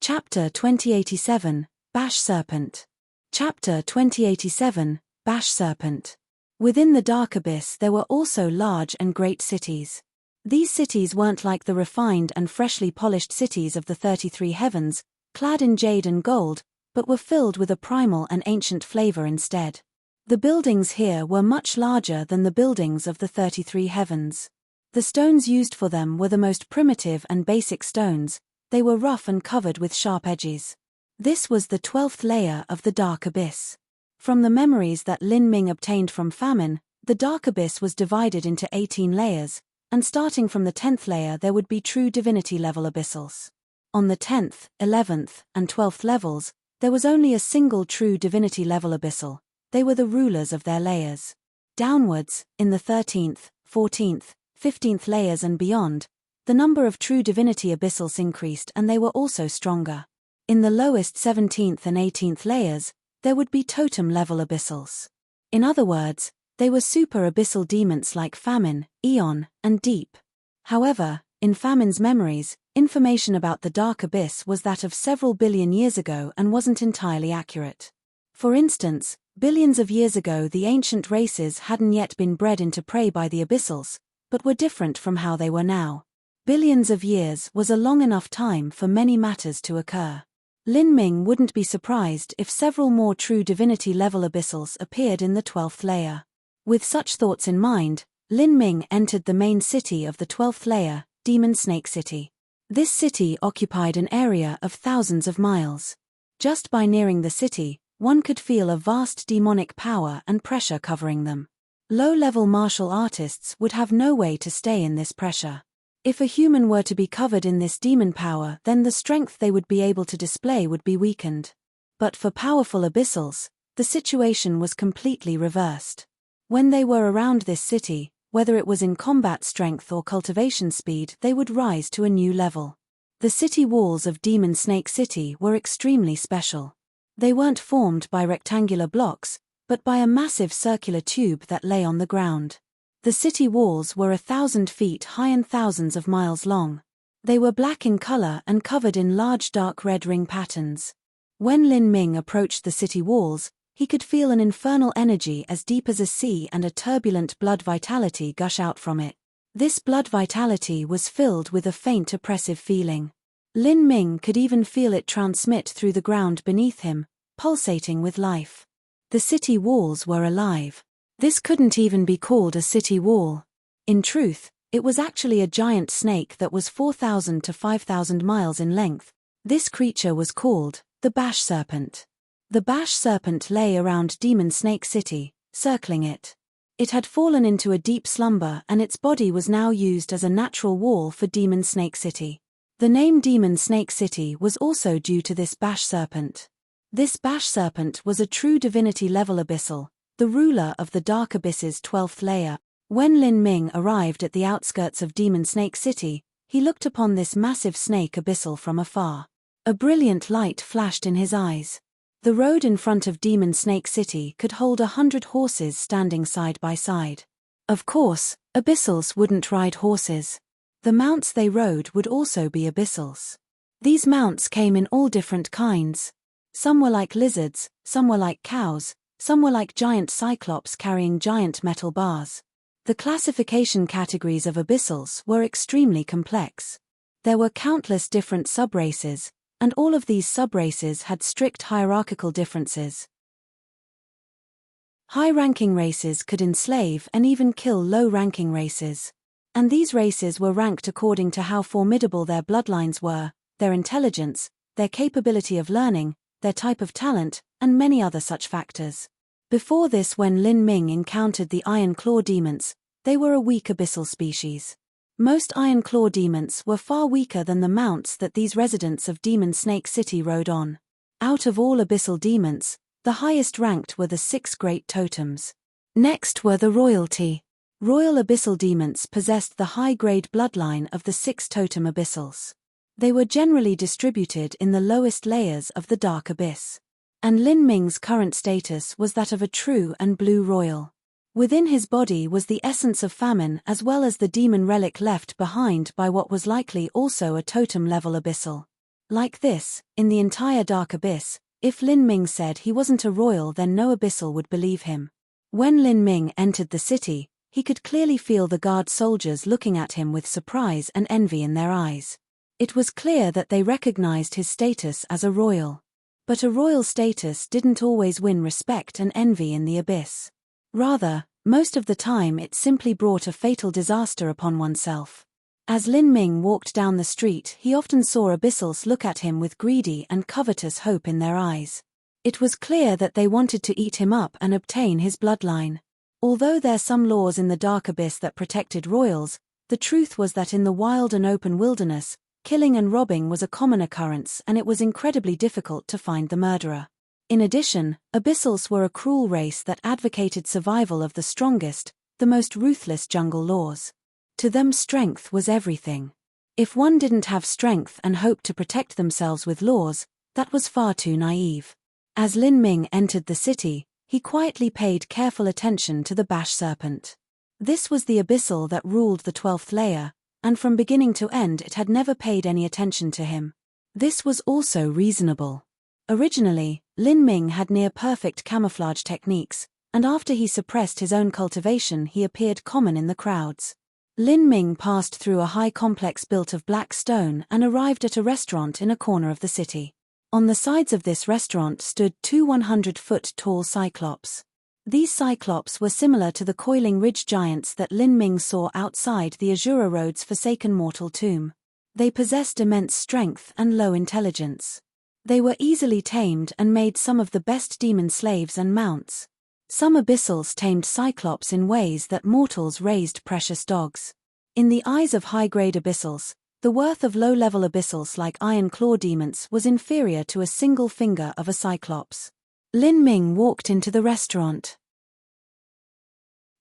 Speaker 1: Chapter 2087, Bash Serpent. Chapter 2087, Bash Serpent. Within the Dark Abyss there were also large and great cities. These cities weren't like the refined and freshly polished cities of the 33 heavens, clad in jade and gold, but were filled with a primal and ancient flavor instead. The buildings here were much larger than the buildings of the 33 heavens. The stones used for them were the most primitive and basic stones. They were rough and covered with sharp edges. This was the 12th layer of the Dark Abyss. From the memories that Lin Ming obtained from famine, the Dark Abyss was divided into 18 layers, and starting from the 10th layer there would be true divinity level abyssals. On the 10th, 11th, and 12th levels, there was only a single true divinity level abyssal. They were the rulers of their layers. Downwards, in the 13th, 14th, 15th layers and beyond, the number of true divinity abyssals increased and they were also stronger. In the lowest 17th and 18th layers, there would be totem-level abyssals. In other words, they were super abyssal demons like Famine, Eon, and Deep. However, in Famine's memories, information about the Dark Abyss was that of several billion years ago and wasn't entirely accurate. For instance, billions of years ago the ancient races hadn't yet been bred into prey by the abyssals, but were different from how they were now. Billions of years was a long enough time for many matters to occur. Lin Ming wouldn't be surprised if several more true divinity level abyssals appeared in the 12th layer. With such thoughts in mind, Lin Ming entered the main city of the 12th layer, Demon Snake City. This city occupied an area of thousands of miles. Just by nearing the city, one could feel a vast demonic power and pressure covering them. Low-level martial artists would have no way to stay in this pressure. If a human were to be covered in this demon power, then the strength they would be able to display would be weakened. But for powerful abyssals, the situation was completely reversed. When they were around this city, whether it was in combat strength or cultivation speed, they would rise to a new level. The city walls of Demon Snake City were extremely special. They weren't formed by rectangular blocks, but by a massive circular tube that lay on the ground. The city walls were 1,000 feet high and thousands of miles long. They were black in color and covered in large dark red ring patterns. When Lin Ming approached the city walls, he could feel an infernal energy as deep as a sea and a turbulent blood vitality gush out from it. This blood vitality was filled with a faint oppressive feeling. Lin Ming could even feel it transmit through the ground beneath him, pulsating with life. The city walls were alive. This couldn't even be called a city wall. In truth, it was actually a giant snake that was 4,000 to 5,000 miles in length. This creature was called the Bash Serpent. The Bash Serpent lay around Demon Snake City, circling it. It had fallen into a deep slumber and its body was now used as a natural wall for Demon Snake City. The name Demon Snake City was also due to this Bash Serpent. This Bash Serpent was a true divinity level abyssal, the ruler of the Dark Abyss's 12th layer. When Lin Ming arrived at the outskirts of Demon Snake City, he looked upon this massive snake abyssal from afar. A brilliant light flashed in his eyes. The road in front of Demon Snake City could hold 100 horses standing side by side. Of course, abyssals wouldn't ride horses. The mounts they rode would also be abyssals. These mounts came in all different kinds. Some were like lizards, some were like cows, some were like giant cyclops carrying giant metal bars. The classification categories of abyssals were extremely complex. There were countless different subraces, and all of these subraces had strict hierarchical differences. High-ranking races could enslave and even kill low-ranking races. And these races were ranked according to how formidable their bloodlines were, their intelligence, their capability of learning, their type of talent, and many other such factors. Before this, when Lin Ming encountered the Iron Claw demons, they were a weak abyssal species. Most Iron Claw demons were far weaker than the mounts that these residents of Demon Snake City rode on. Out of all abyssal demons, the highest ranked were the 6 great totems. Next were the royalty. Royal abyssal demons possessed the high-grade bloodline of the 6 totem abyssals. They were generally distributed in the lowest layers of the Dark Abyss. And Lin Ming's current status was that of a true and blue royal. Within his body was the essence of famine as well as the demon relic left behind by what was likely also a totem-level abyssal. Like this, in the entire Dark Abyss, If Lin Ming said he wasn't a royal, then no abyssal would believe him. When Lin Ming entered the city, he could clearly feel the guard soldiers looking at him with surprise and envy in their eyes. It was clear that they recognized his status as a royal. But a royal status didn't always win respect and envy in the abyss. Rather, most of the time it simply brought a fatal disaster upon oneself. As Lin Ming walked down the street, he often saw abyssals look at him with greedy and covetous hope in their eyes. It was clear that they wanted to eat him up and obtain his bloodline. Although there are some laws in the dark abyss that protected royals, the truth was that in the wild and open wilderness, killing and robbing was a common occurrence, and it was incredibly difficult to find the murderer. In addition, abyssals were a cruel race that advocated survival of the strongest, the most ruthless jungle laws. To them, strength was everything. If one didn't have strength and hoped to protect themselves with laws, that was far too naive. As Lin Ming entered the city, he quietly paid careful attention to the Bash Serpent. This was the abyssal that ruled the 12th layer, and from beginning to end it had never paid any attention to him. This was also reasonable. Originally, Lin Ming had near-perfect camouflage techniques, and after he suppressed his own cultivation he appeared common in the crowds. Lin Ming passed through a high complex built of black stone and arrived at a restaurant in a corner of the city. On the sides of this restaurant stood two 100-foot-tall cyclops. These cyclops were similar to the coiling ridge giants that Lin Ming saw outside the Azura Road's forsaken mortal tomb. They possessed immense strength and low intelligence. They were easily tamed and made some of the best demon slaves and mounts. Some abyssals tamed cyclops in ways that mortals raised precious dogs. In the eyes of high-grade abyssals, the worth of low-level abyssals like iron claw demons was inferior to a single finger of a cyclops. Lin Ming walked into the restaurant.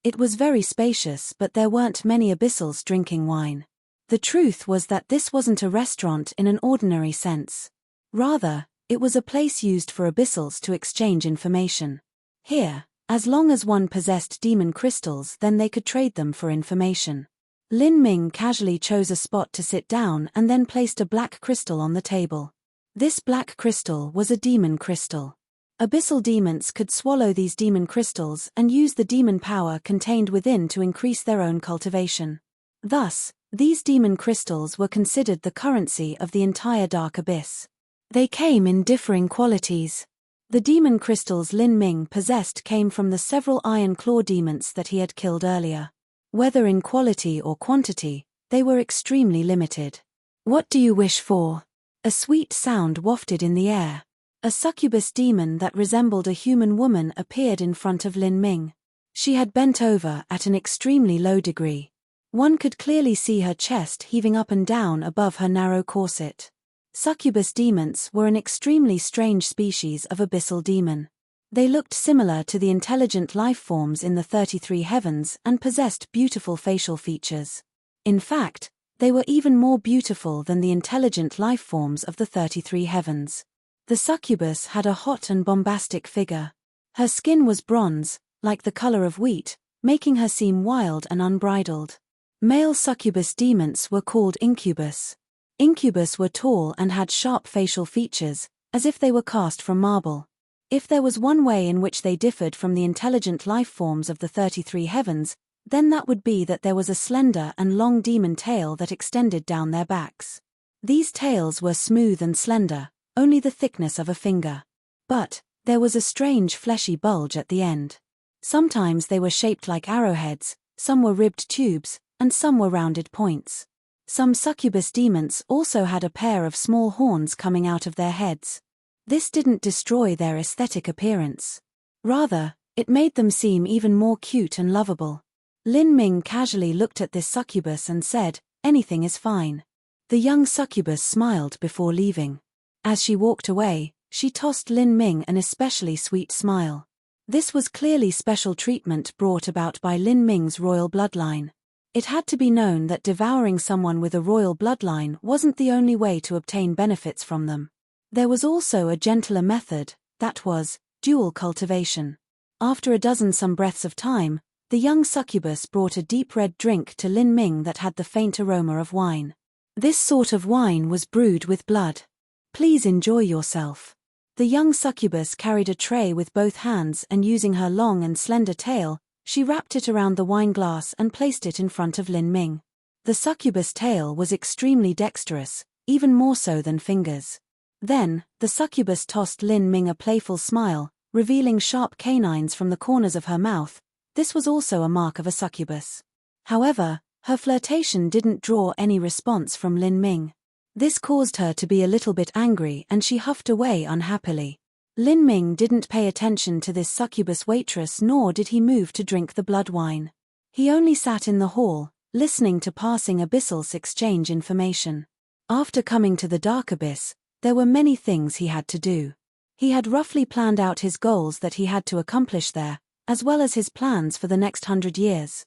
Speaker 1: It was very spacious, but there weren't many abyssals drinking wine. The truth was that this wasn't a restaurant in an ordinary sense. Rather, it was a place used for abyssals to exchange information. Here, as long as one possessed demon crystals, then they could trade them for information. Lin Ming casually chose a spot to sit down and then placed a black crystal on the table. This black crystal was a demon crystal. Abyssal demons could swallow these demon crystals and use the demon power contained within to increase their own cultivation. Thus, these demon crystals were considered the currency of the entire dark abyss. They came in differing qualities. The demon crystals Lin Ming possessed came from the several iron claw demons that he had killed earlier. Whether in quality or quantity, they were extremely limited. "What do you wish for?" A sweet sound wafted in the air. A succubus demon that resembled a human woman appeared in front of Lin Ming. She had bent over at an extremely low degree. One could clearly see her chest heaving up and down above her narrow corset. Succubus demons were an extremely strange species of abyssal demon. They looked similar to the intelligent life forms in the 33 heavens and possessed beautiful facial features. In fact, they were even more beautiful than the intelligent life forms of the 33 heavens. The succubus had a hot and bombastic figure. Her skin was bronze, like the color of wheat, making her seem wild and unbridled. Male succubus demons were called incubus. Incubus were tall and had sharp facial features, as if they were cast from marble. If there was one way in which they differed from the intelligent life forms of the 33 heavens, then that would be that there was a slender and long demon tail that extended down their backs. These tails were smooth and slender, only the thickness of a finger. But there was a strange fleshy bulge at the end. Sometimes they were shaped like arrowheads, some were ribbed tubes, and some were rounded points. Some succubus demons also had a pair of small horns coming out of their heads. This didn't destroy their aesthetic appearance. Rather, it made them seem even more cute and lovable. Lin Ming casually looked at this succubus and said, "Anything is fine." The young succubus smiled before leaving. As she walked away, she tossed Lin Ming an especially sweet smile. This was clearly special treatment brought about by Lin Ming's royal bloodline. It had to be known that devouring someone with a royal bloodline wasn't the only way to obtain benefits from them. There was also a gentler method, that was, dual cultivation. After a dozen some breaths of time, the young succubus brought a deep red drink to Lin Ming that had the faint aroma of wine. This sort of wine was brewed with blood. "Please enjoy yourself." The young succubus carried a tray with both hands, and using her long and slender tail, she wrapped it around the wine glass and placed it in front of Lin Ming. The succubus' tail was extremely dexterous, even more so than fingers. Then, the succubus tossed Lin Ming a playful smile, revealing sharp canines from the corners of her mouth. This was also a mark of a succubus. However, her flirtation didn't draw any response from Lin Ming. This caused her to be a little bit angry, and she huffed away unhappily. Lin Ming didn't pay attention to this succubus waitress, nor did he move to drink the blood wine. He only sat in the hall, listening to passing abyssals exchange information. After coming to the dark abyss, there were many things he had to do. He had roughly planned out his goals that he had to accomplish there, as well as his plans for the next 100 years.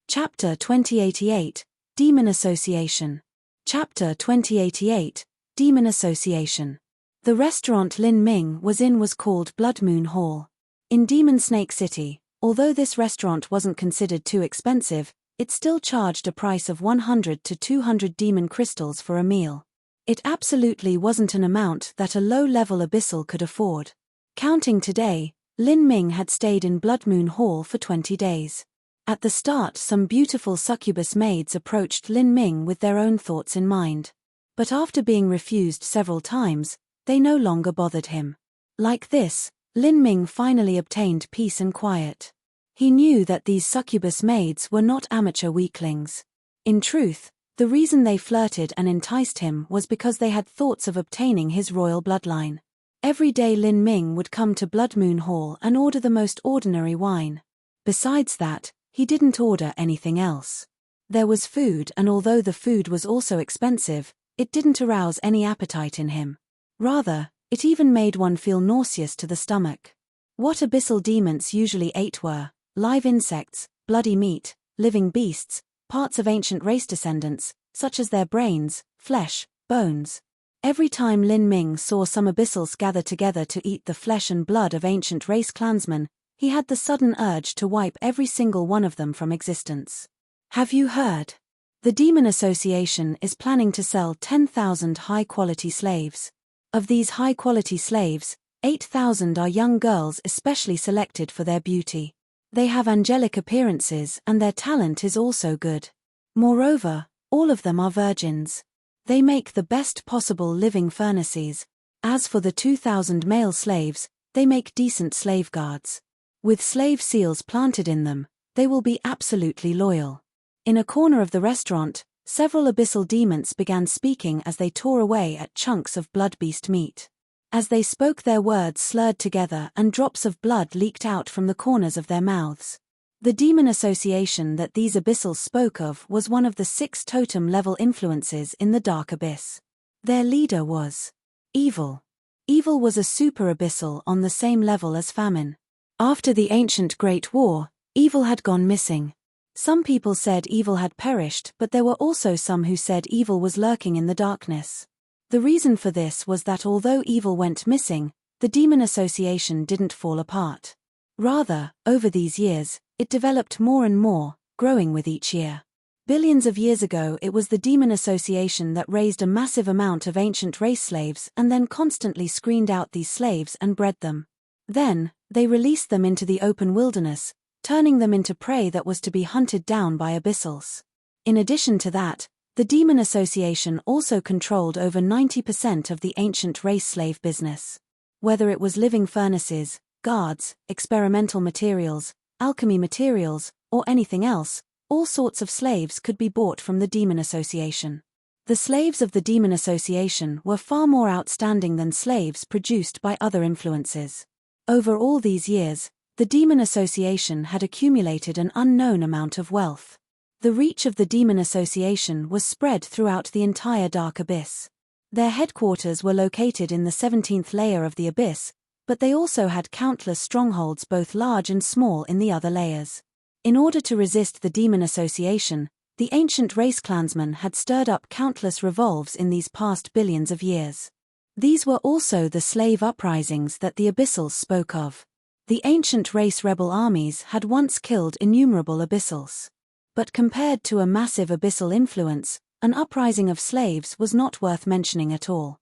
Speaker 1: Chapter 2088, Demon Association. Chapter 2088, Demon Association. The restaurant Lin Ming was in was called Blood Moon Hall. In Demon Snake City, although this restaurant wasn't considered too expensive, it still charged a price of 100 to 200 demon crystals for a meal. It absolutely wasn't an amount that a low-level abyssal could afford. Counting today, Lin Ming had stayed in Blood Moon Hall for 20 days. At the start, some beautiful succubus maids approached Lin Ming with their own thoughts in mind. But after being refused several times, they no longer bothered him. Like this, Lin Ming finally obtained peace and quiet. He knew that these succubus maids were not amateur weaklings. In truth, the reason they flirted and enticed him was because they had thoughts of obtaining his royal bloodline. Every day Lin Ming would come to Blood Moon Hall and order the most ordinary wine. Besides that, he didn't order anything else. There was food, and although the food was also expensive, it didn't arouse any appetite in him. Rather, it even made one feel nauseous to the stomach. What abyssal demons usually ate were live insects, bloody meat, living beasts, parts of ancient race descendants, such as their brains, flesh, bones. Every time Lin Ming saw some abyssals gather together to eat the flesh and blood of ancient race clansmen, he had the sudden urge to wipe every single one of them from existence. Have you heard? The Demon Association is planning to sell 10,000 high-quality slaves. Of these high-quality slaves, 8,000 are young girls especially selected for their beauty. They have angelic appearances and their talent is also good. Moreover, all of them are virgins. They make the best possible living furnaces. As for the 2,000 male slaves, they make decent slave guards. With slave seals planted in them, they will be absolutely loyal. In a corner of the restaurant, several abyssal demons began speaking as they tore away at chunks of blood beast meat. As they spoke, their words slurred together and drops of blood leaked out from the corners of their mouths. The demon association that these abyssals spoke of was one of the 6 totem-level influences in the dark abyss. Their leader was evil. Evil was a super abyssal on the same level as famine. After the ancient Great War, evil had gone missing. Some people said evil had perished, but there were also some who said evil was lurking in the darkness. The reason for this was that although evil went missing, the demon association didn't fall apart. Rather, over these years, it developed more and more, growing with each year. Billions of years ago, it was the demon association that raised a massive amount of ancient race slaves and then constantly screened out these slaves and bred them. Then, they released them into the open wilderness, turning them into prey that was to be hunted down by abyssals. In addition to that, the Demon Association also controlled over 90% of the ancient race slave business. Whether it was living furnaces, guards, experimental materials, alchemy materials, or anything else, all sorts of slaves could be bought from the Demon Association. The slaves of the Demon Association were far more outstanding than slaves produced by other influences. Over all these years, the Demon Association had accumulated an unknown amount of wealth. The reach of the Demon Association was spread throughout the entire Dark Abyss. Their headquarters were located in the 17th layer of the Abyss, but they also had countless strongholds both large and small in the other layers. In order to resist the Demon Association, the ancient race clansmen had stirred up countless revolts in these past billions of years. These were also the slave uprisings that the Abyssals spoke of. The ancient race rebel armies had once killed innumerable Abyssals. But compared to a massive abyssal influence, An uprising of slaves was not worth mentioning at all.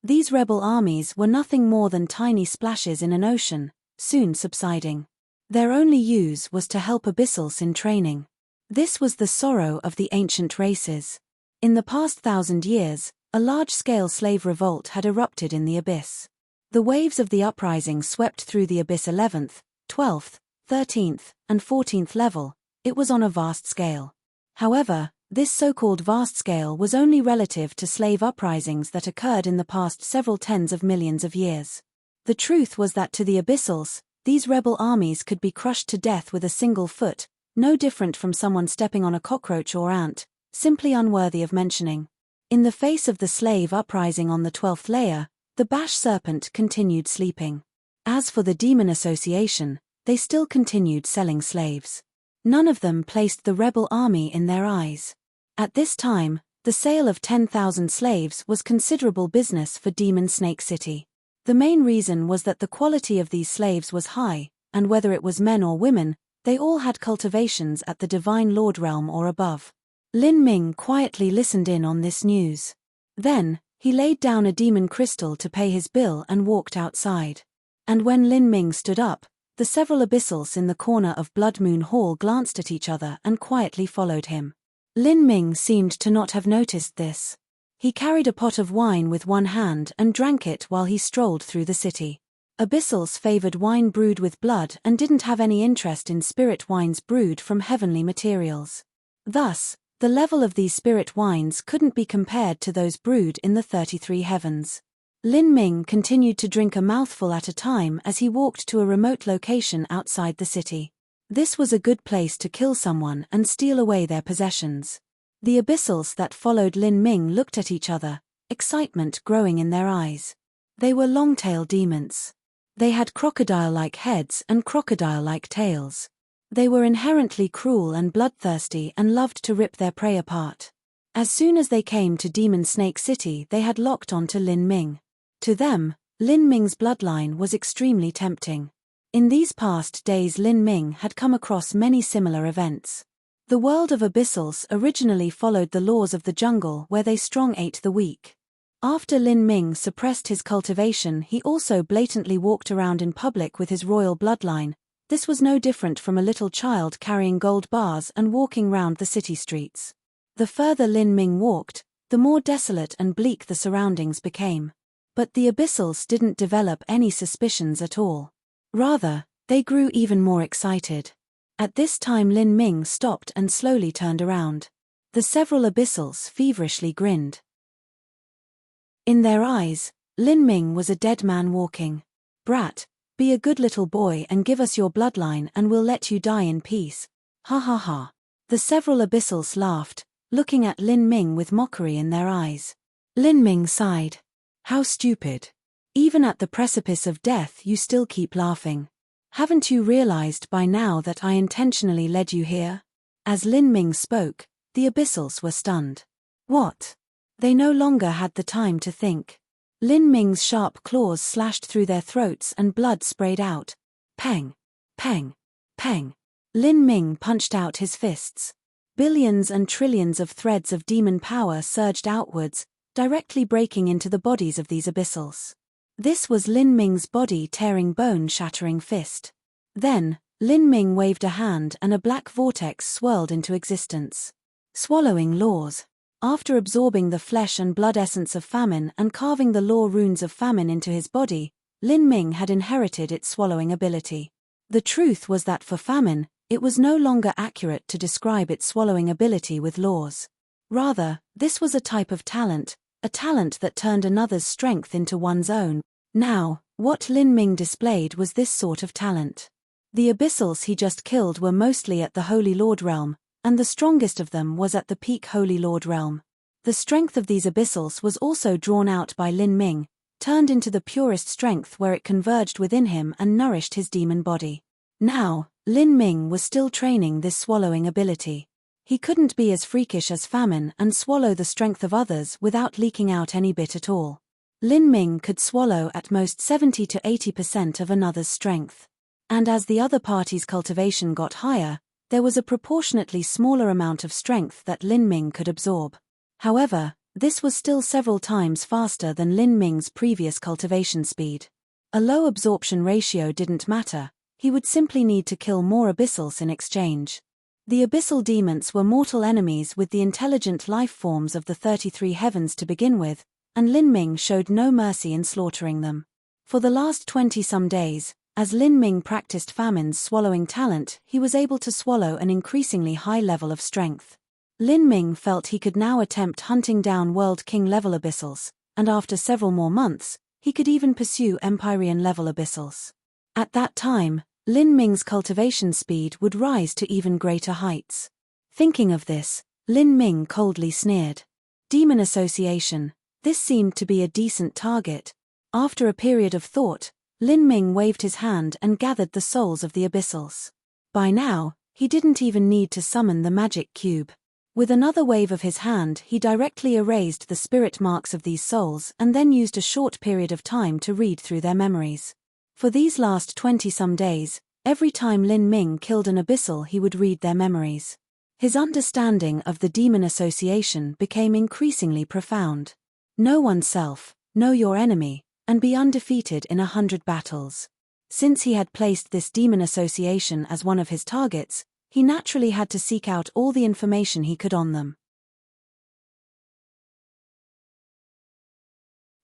Speaker 1: These rebel armies were nothing more than tiny splashes in an ocean, soon subsiding. Their only use was to help abyssals in training. This was the sorrow of the ancient races. In the past 1,000 years, a large-scale slave revolt had erupted in the abyss. The waves of the uprising swept through the abyss 11th, 12th, 13th, and 14th level. It was on a vast scale. However, this so-called vast scale was only relative to slave uprisings that occurred in the past several tens of millions of years. The truth was that to the abyssals, these rebel armies could be crushed to death with a single foot, no different from someone stepping on a cockroach or ant, simply unworthy of mentioning. In the face of the slave uprising on the 12th layer, the Bash Serpent continued sleeping. As for the Demon Association, they still continued selling slaves. None of them placed the rebel army in their eyes. At this time, the sale of 10,000 slaves was considerable business for Demon Snake City. The main reason was that the quality of these slaves was high, and whether it was men or women, they all had cultivations at the Divine Lord realm or above. Lin Ming quietly listened in on this news. Then, he laid down a demon crystal to pay his bill and walked outside. And when Lin Ming stood up, the several abyssals in the corner of Blood Moon Hall glanced at each other and quietly followed him. Lin Ming seemed to not have noticed this. He carried a pot of wine with one hand and drank it while he strolled through the city. Abyssals favored wine brewed with blood and didn't have any interest in spirit wines brewed from heavenly materials. Thus, the level of these spirit wines couldn't be compared to those brewed in the 33 heavens. Lin Ming continued to drink a mouthful at a time as he walked to a remote location outside the city. This was a good place to kill someone and steal away their possessions. The abyssals that followed Lin Ming looked at each other, excitement growing in their eyes. They were long-tail demons. They had crocodile-like heads and crocodile-like tails. They were inherently cruel and bloodthirsty and loved to rip their prey apart. As soon as they came to Demon Snake City, they had locked onto Lin Ming. To them, Lin Ming's bloodline was extremely tempting. In these past days, Lin Ming had come across many similar events. The world of abyssals originally followed the laws of the jungle where they strong ate the weak. After Lin Ming suppressed his cultivation, he also blatantly walked around in public with his royal bloodline. This was no different from a little child carrying gold bars and walking round the city streets. The further Lin Ming walked, the more desolate and bleak the surroundings became. But the abyssals didn't develop any suspicions at all. Rather, they grew even more excited. At this time Lin Ming stopped and slowly turned around. The several abyssals feverishly grinned. In their eyes, Lin Ming was a dead man walking. "Brat, be a good little boy and give us your bloodline and we'll let you die in peace. Ha ha ha." The several abyssals laughed, looking at Lin Ming with mockery in their eyes. Lin Ming sighed. "How stupid. Even at the precipice of death you still keep laughing. Haven't you realized by now that I intentionally led you here?" As Lin Ming spoke, the abyssals were stunned. What? They no longer had the time to think. Lin Ming's sharp claws slashed through their throats and blood sprayed out. Peng! Peng! Peng! Lin Ming punched out his fists. Billions and trillions of threads of demon power surged outwards, directly breaking into the bodies of these abyssals. This was Lin Ming's body-tearing, bone-shattering fist. Then, Lin Ming waved a hand and a black vortex swirled into existence. Swallowing laws. After absorbing the flesh and blood essence of famine and carving the law runes of famine into his body, Lin Ming had inherited its swallowing ability. The truth was that for famine, it was no longer accurate to describe its swallowing ability with laws. Rather, this was a type of talent, a talent that turned another's strength into one's own. Now, what Lin Ming displayed was this sort of talent. The abyssals he just killed were mostly at the Holy Lord realm, and the strongest of them was at the peak Holy Lord realm. The strength of these abyssals was also drawn out by Lin Ming, turned into the purest strength where it converged within him and nourished his demon body. Now, Lin Ming was still training this swallowing ability. He couldn't be as freakish as famine and swallow the strength of others without leaking out any bit at all. Lin Ming could swallow at most 70 to 80% of another's strength. And as the other party's cultivation got higher, there was a proportionately smaller amount of strength that Lin Ming could absorb. However, this was still several times faster than Lin Ming's previous cultivation speed. A low absorption ratio didn't matter, he would simply need to kill more abyssals in exchange. The abyssal demons were mortal enemies with the intelligent life forms of the 33 heavens to begin with, and Lin Ming showed no mercy in slaughtering them. For the last 20-some days, as Lin Ming practiced Famine's swallowing talent, he was able to swallow an increasingly high level of strength. Lin Ming felt he could now attempt hunting down World King level abyssals, and after several more months, he could even pursue Empyrean level abyssals. At that time, Lin Ming's cultivation speed would rise to even greater heights. Thinking of this, Lin Ming coldly sneered. Demon association, this seemed to be a decent target. After a period of thought, Lin Ming waved his hand and gathered the souls of the abyssals. By now, he didn't even need to summon the magic cube. With another wave of his hand, he directly erased the spirit marks of these souls and then used a short period of time to read through their memories. For these last 20-some days, every time Lin Ming killed an abyssal he would read their memories. His understanding of the demon association became increasingly profound. Know oneself, know your enemy, and be undefeated in 100 battles. Since he had placed this demon association as one of his targets, he naturally had to seek out all the information he could on them.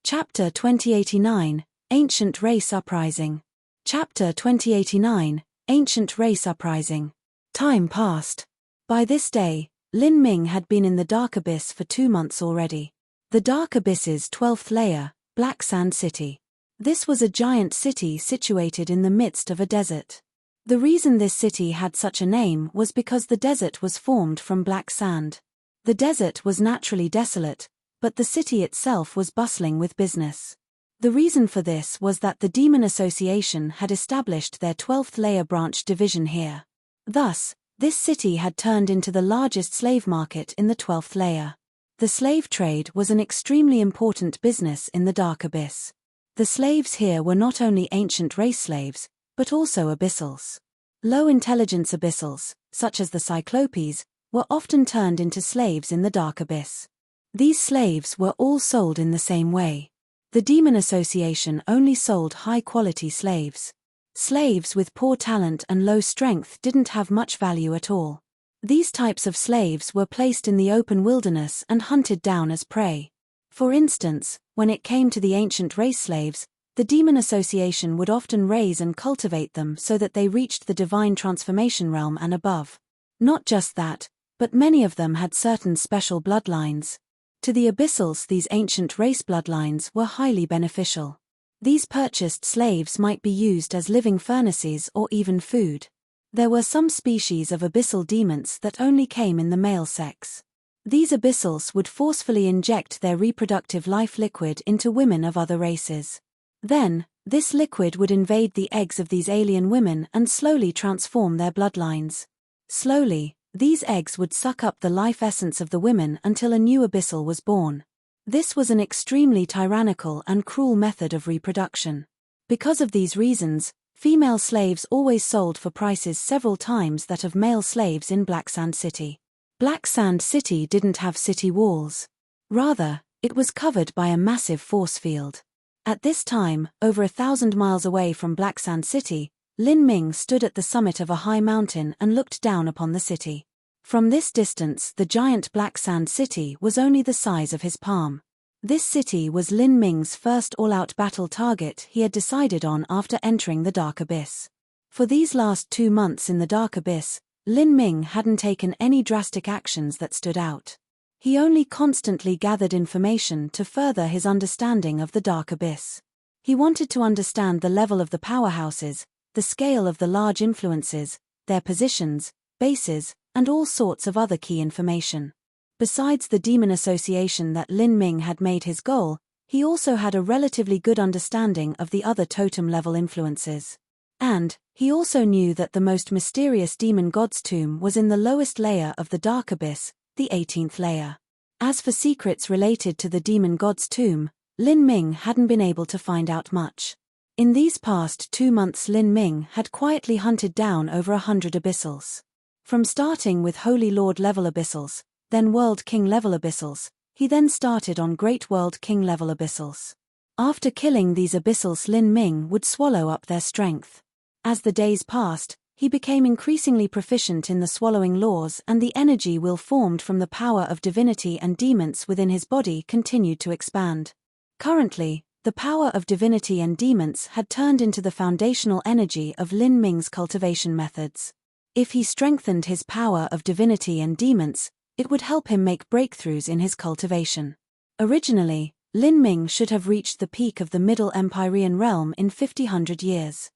Speaker 1: Chapter 2089, Ancient Race Uprising. Chapter 2089, Ancient Race Uprising. Time passed. By this day, Lin Ming had been in the Dark Abyss for 2 months already. The Dark Abyss's 12th layer, Black Sand City. This was a giant city situated in the midst of a desert. The reason this city had such a name was because the desert was formed from black sand. The desert was naturally desolate, but the city itself was bustling with business. The reason for this was that the Demon Association had established their 12th layer branch division here. Thus, this city had turned into the largest slave market in the 12th layer. The slave trade was an extremely important business in the Dark Abyss. The slaves here were not only ancient race slaves, but also abyssals. Low-intelligence abyssals, such as the Cyclopes, were often turned into slaves in the Dark Abyss. These slaves were all sold in the same way. The Demon Association only sold high-quality slaves. Slaves with poor talent and low strength didn't have much value at all. These types of slaves were placed in the open wilderness and hunted down as prey. For instance, when it came to the ancient race slaves, the Demon Association would often raise and cultivate them so that they reached the divine transformation realm and above. Not just that, but many of them had certain special bloodlines. To the abyssals, these ancient race bloodlines were highly beneficial. These purchased slaves might be used as living furnaces or even food. There were some species of abyssal demons that only came in the male sex. These abyssals would forcefully inject their reproductive life liquid into women of other races. Then, this liquid would invade the eggs of these alien women and slowly transform their bloodlines. Slowly, these eggs would suck up the life essence of the women until a new abyssal was born. This was an extremely tyrannical and cruel method of reproduction. Because of these reasons, female slaves always sold for prices several times that of male slaves in Black Sand City. Black Sand City didn't have city walls. Rather, it was covered by a massive force field. At this time, over 1,000 miles away from Black Sand City, Lin Ming stood at the summit of a high mountain and looked down upon the city. From this distance, the giant Black Sand City was only the size of his palm. This city was Lin Ming's first all-out battle target he had decided on after entering the Dark Abyss. For these last 2 months in the Dark Abyss, Lin Ming hadn't taken any drastic actions that stood out. He only constantly gathered information to further his understanding of the Dark Abyss. He wanted to understand the level of the powerhouses, the scale of the large influences, their positions, bases, and all sorts of other key information. Besides the Demon Association that Lin Ming had made his goal, he also had a relatively good understanding of the other totem-level influences. And, he also knew that the most mysterious demon god's tomb was in the lowest layer of the Dark Abyss, the 18th layer. As for secrets related to the demon god's tomb, Lin Ming hadn't been able to find out much. In these past 2 months Lin Ming had quietly hunted down over 100 abyssals. From starting with Holy Lord level abyssals, then World King level abyssals, he then started on Great World King level abyssals. After killing these abyssals, Lin Ming would swallow up their strength. As the days passed, he became increasingly proficient in the swallowing laws, and the energy will formed from the power of divinity and demons within his body continued to expand. Currently, the power of divinity and demons had turned into the foundational energy of Lin Ming's cultivation methods. If he strengthened his power of divinity and demons, it would help him make breakthroughs in his cultivation. Originally, Lin Ming should have reached the peak of the Middle Empyrean realm in 50 years.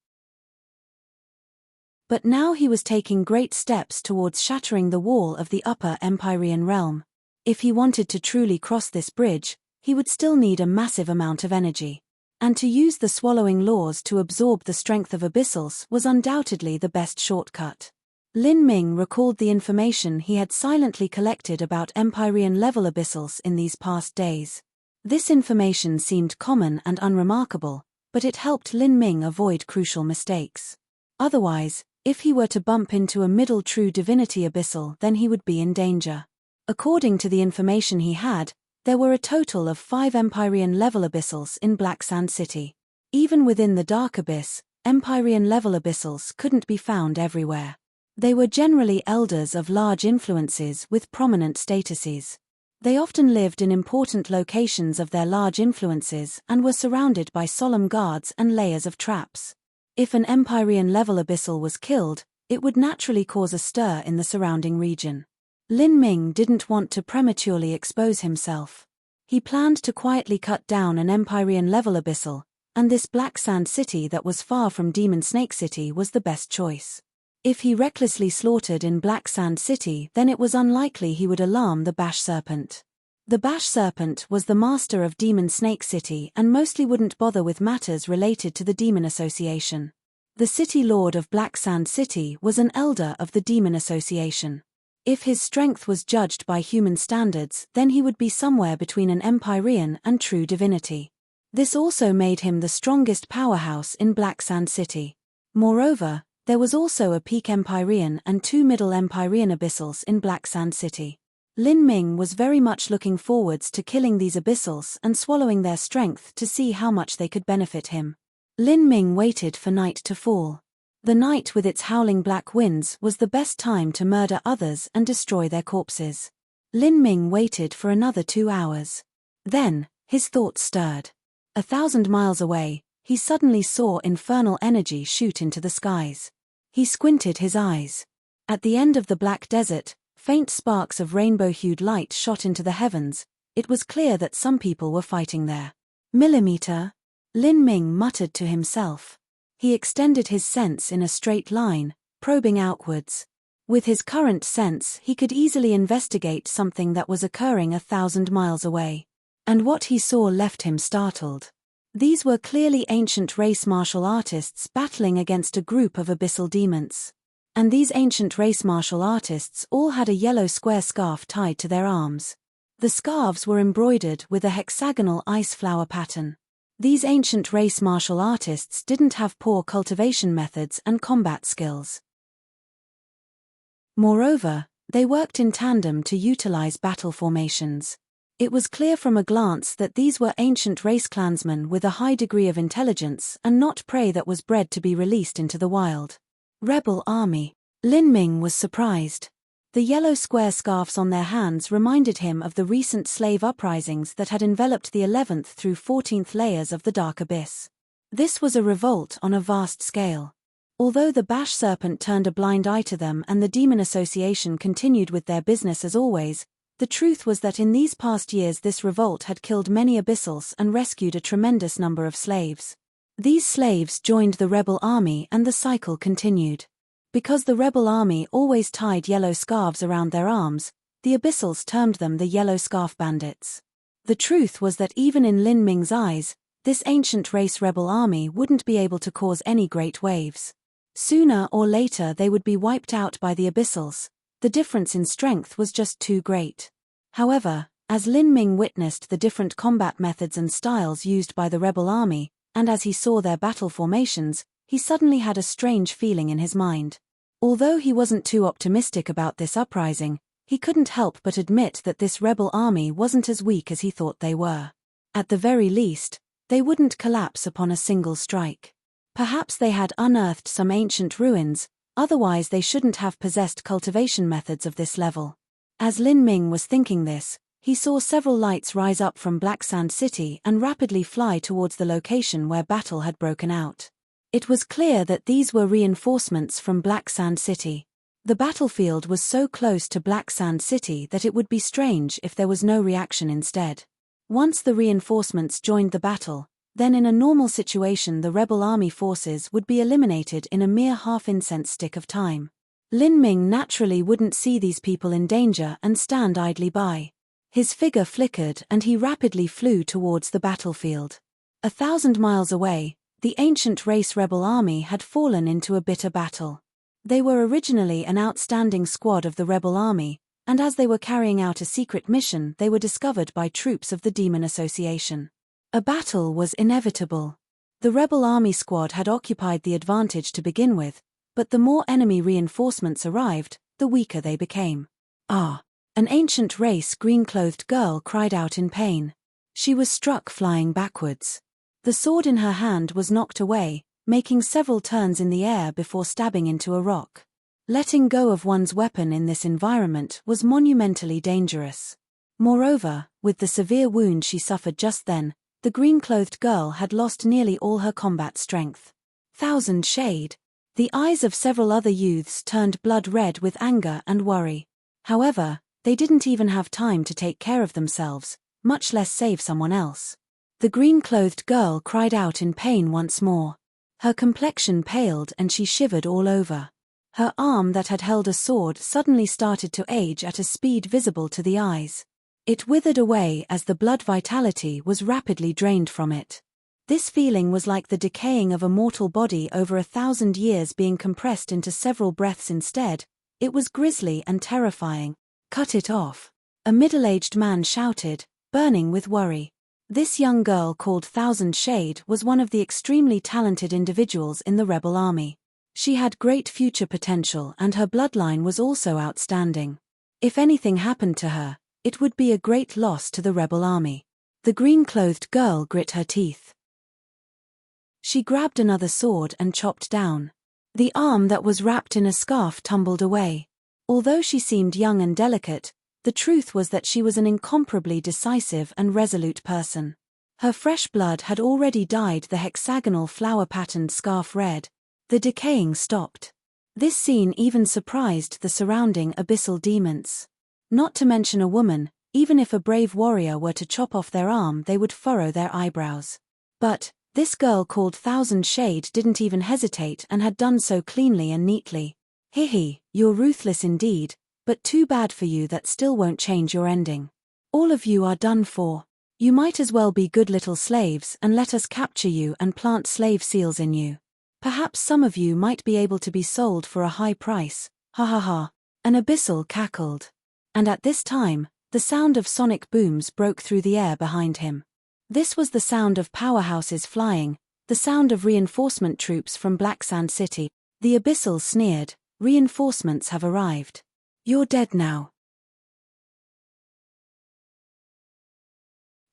Speaker 1: But now he was taking great steps towards shattering the wall of the Upper Empyrean realm. If he wanted to truly cross this bridge, he would still need a massive amount of energy. And to use the swallowing laws to absorb the strength of abyssals was undoubtedly the best shortcut. Lin Ming recalled the information he had silently collected about Empyrean level abyssals in these past days. This information seemed common and unremarkable, but it helped Lin Ming avoid crucial mistakes. Otherwise, if he were to bump into a middle true divinity abyssal, then he would be in danger. According to the information he had, there were a total of 5 Empyrean level abyssals in Black Sand City. Even within the Dark Abyss, Empyrean level abyssals couldn't be found everywhere. They were generally elders of large influences with prominent statuses. They often lived in important locations of their large influences and were surrounded by solemn guards and layers of traps. If an Empyrean level abyssal was killed, it would naturally cause a stir in the surrounding region. Lin Ming didn't want to prematurely expose himself. He planned to quietly cut down an Empyrean level abyssal, and this Black Sand City that was far from Demon Snake City was the best choice. If he recklessly slaughtered in Black Sand City, then it was unlikely he would alarm the Bash Serpent. The Bash Serpent was the master of Demon Snake City and mostly wouldn't bother with matters related to the Demon Association. The City Lord of Black Sand City was an elder of the Demon Association. If his strength was judged by human standards, then he would be somewhere between an Empyrean and true divinity. This also made him the strongest powerhouse in Black Sand City. Moreover, there was also a peak Empyrean and 2 middle Empyrean abyssals in Black Sand City. Lin Ming was very much looking forwards to killing these abyssals and swallowing their strength to see how much they could benefit him. Lin Ming waited for night to fall. The night with its howling black winds was the best time to murder others and destroy their corpses. Lin Ming waited for another 2 hours. Then, his thoughts stirred. 1,000 miles away, he suddenly saw infernal energy shoot into the skies. He squinted his eyes. At the end of the black desert, faint sparks of rainbow-hued light shot into the heavens. It was clear that some people were fighting there. Millimeter? Lin Ming muttered to himself. He extended his sense in a straight line, probing outwards. With his current sense, he could easily investigate something that was occurring 1,000 miles away. And what he saw left him startled. These were clearly ancient race martial artists battling against a group of abyssal demons. And these ancient race martial artists all had a yellow square scarf tied to their arms. The scarves were embroidered with a hexagonal ice flower pattern. These ancient race martial artists didn't have poor cultivation methods and combat skills. Moreover, they worked in tandem to utilize battle formations. It was clear from a glance that these were ancient race clansmen with a high degree of intelligence and not prey that was bred to be released into the wild. Rebel army. Lin Ming was surprised. The yellow square scarves on their hands reminded him of the recent slave uprisings that had enveloped the 11th through 14th layers of the Dark Abyss. This was a revolt on a vast scale. Although the Bash Serpent turned a blind eye to them and the Demon Association continued with their business as always, the truth was that in these past years this revolt had killed many abyssals and rescued a tremendous number of slaves. These slaves joined the rebel army and the cycle continued. Because the rebel army always tied yellow scarves around their arms, the abyssals termed them the Yellow Scarf Bandits. The truth was that even in Lin Ming's eyes, this ancient race rebel army wouldn't be able to cause any great waves. Sooner or later they would be wiped out by the abyssals. The difference in strength was just too great. However, as Lin Ming witnessed the different combat methods and styles used by the rebel army, and as he saw their battle formations, he suddenly had a strange feeling in his mind. Although he wasn't too optimistic about this uprising, he couldn't help but admit that this rebel army wasn't as weak as he thought they were. At the very least, they wouldn't collapse upon a single strike. Perhaps they had unearthed some ancient ruins, otherwise they shouldn't have possessed cultivation methods of this level. As Lin Ming was thinking this, he saw several lights rise up from Black Sand City and rapidly fly towards the location where battle had broken out. It was clear that these were reinforcements from Black Sand City. The battlefield was so close to Black Sand City that it would be strange if there was no reaction instead. Once the reinforcements joined the battle, then in a normal situation the rebel army forces would be eliminated in a mere half-incense stick of time. Lin Ming naturally wouldn't see these people in danger and stand idly by. His figure flickered and he rapidly flew towards the battlefield. 1,000 miles away, the ancient race rebel army had fallen into a bitter battle. They were originally an outstanding squad of the rebel army, and as they were carrying out a secret mission they were discovered by troops of the Demon Association. A battle was inevitable. The rebel army squad had occupied the advantage to begin with, but the more enemy reinforcements arrived, the weaker they became. Ah! An ancient race green-clothed girl cried out in pain. She was struck flying backwards. The sword in her hand was knocked away, making several turns in the air before stabbing into a rock. Letting go of one's weapon in this environment was monumentally dangerous. Moreover, with the severe wound she suffered just then, the green-clothed girl had lost nearly all her combat strength. Thousand Shade! The eyes of several other youths turned blood red with anger and worry. However, they didn't even have time to take care of themselves, much less save someone else. The green-clothed girl cried out in pain once more. Her complexion paled and she shivered all over. Her arm that had held a sword suddenly started to age at a speed visible to the eyes. It withered away as the blood vitality was rapidly drained from it. This feeling was like the decaying of a mortal body over 1,000 years being compressed into several breaths instead. It was grisly and terrifying. "Cut it off!" a middle-aged man shouted, burning with worry. This young girl called Thousand Shade was one of the extremely talented individuals in the rebel army. She had great future potential and her bloodline was also outstanding. If anything happened to her, it would be a great loss to the rebel army. The green-clothed girl grit her teeth. She grabbed another sword and chopped down. The arm that was wrapped in a scarf tumbled away. Although she seemed young and delicate, the truth was that she was an incomparably decisive and resolute person. Her fresh blood had already dyed the hexagonal flower-patterned scarf red. The decaying stopped. This scene even surprised the surrounding abyssal demons. Not to mention a woman, even if a brave warrior were to chop off their arm they would furrow their eyebrows. But this girl called Thousand Shade didn't even hesitate and had done so cleanly and neatly. "Hihi, you're ruthless indeed, but too bad for you that still won't change your ending. All of you are done for. You might as well be good little slaves and let us capture you and plant slave seals in you. Perhaps some of you might be able to be sold for a high price, ha ha ha." An abyssal cackled. And at this time, the sound of sonic booms broke through the air behind him. This was the sound of powerhouses flying, the sound of reinforcement troops from Black Sand City. The abyssal sneered, "Reinforcements have arrived. You're dead now."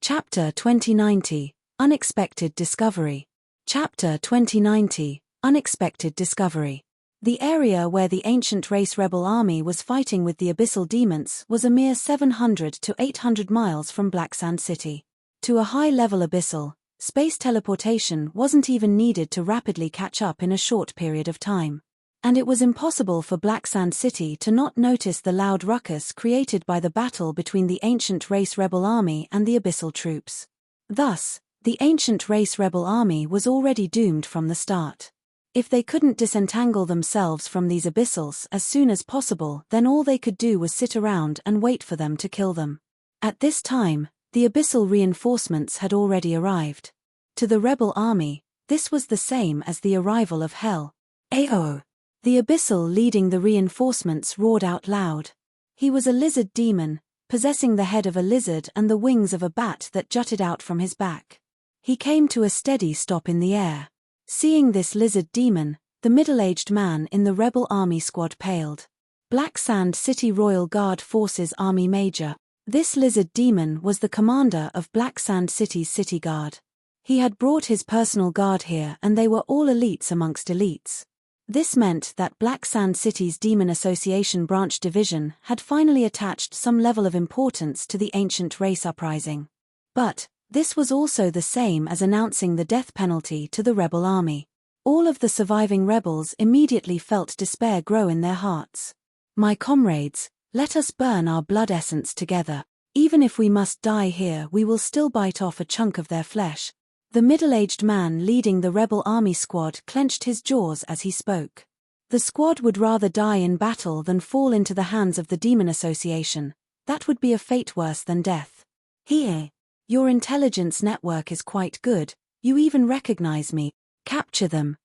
Speaker 1: Chapter 2090, Unexpected Discovery. Chapter 2090, Unexpected Discovery. The area where the ancient race rebel army was fighting with the abyssal demons was a mere 700 to 800 miles from Black Sand City. To a high-level abyssal, space teleportation wasn't even needed to rapidly catch up in a short period of time. And it was impossible for Black Sand City to not notice the loud ruckus created by the battle between the ancient race rebel army and the abyssal troops. Thus, the ancient race rebel army was already doomed from the start. If they couldn't disentangle themselves from these abyssals as soon as possible, then all they could do was sit around and wait for them to kill them. At this time, the abyssal reinforcements had already arrived. To the rebel army, this was the same as the arrival of hell. Ayo! The abyssal leading the reinforcements roared out loud. He was a lizard demon, possessing the head of a lizard and the wings of a bat that jutted out from his back. He came to a steady stop in the air. Seeing this lizard demon, The middle-aged man in the rebel army squad paled. Black Sand City Royal Guard Forces Army Major. This lizard demon was the commander of Black Sand City's city guard. He had brought his personal guard here, and they were all elites amongst elites. This meant that Black Sand City's Demon Association branch division had finally attached some level of importance to the ancient race uprising. But this was also the same as announcing the death penalty to the rebel army. All of the surviving rebels immediately felt despair grow in their hearts. My comrades, let us burn our blood essence together. Even if we must die here, we will still bite off a chunk of their flesh. The middle-aged man leading the rebel army squad clenched his jaws as he spoke. The squad would rather die in battle than fall into the hands of the Demon Association. That would be a fate worse than death. Here. Your intelligence network is quite good. You even recognize me. Capture them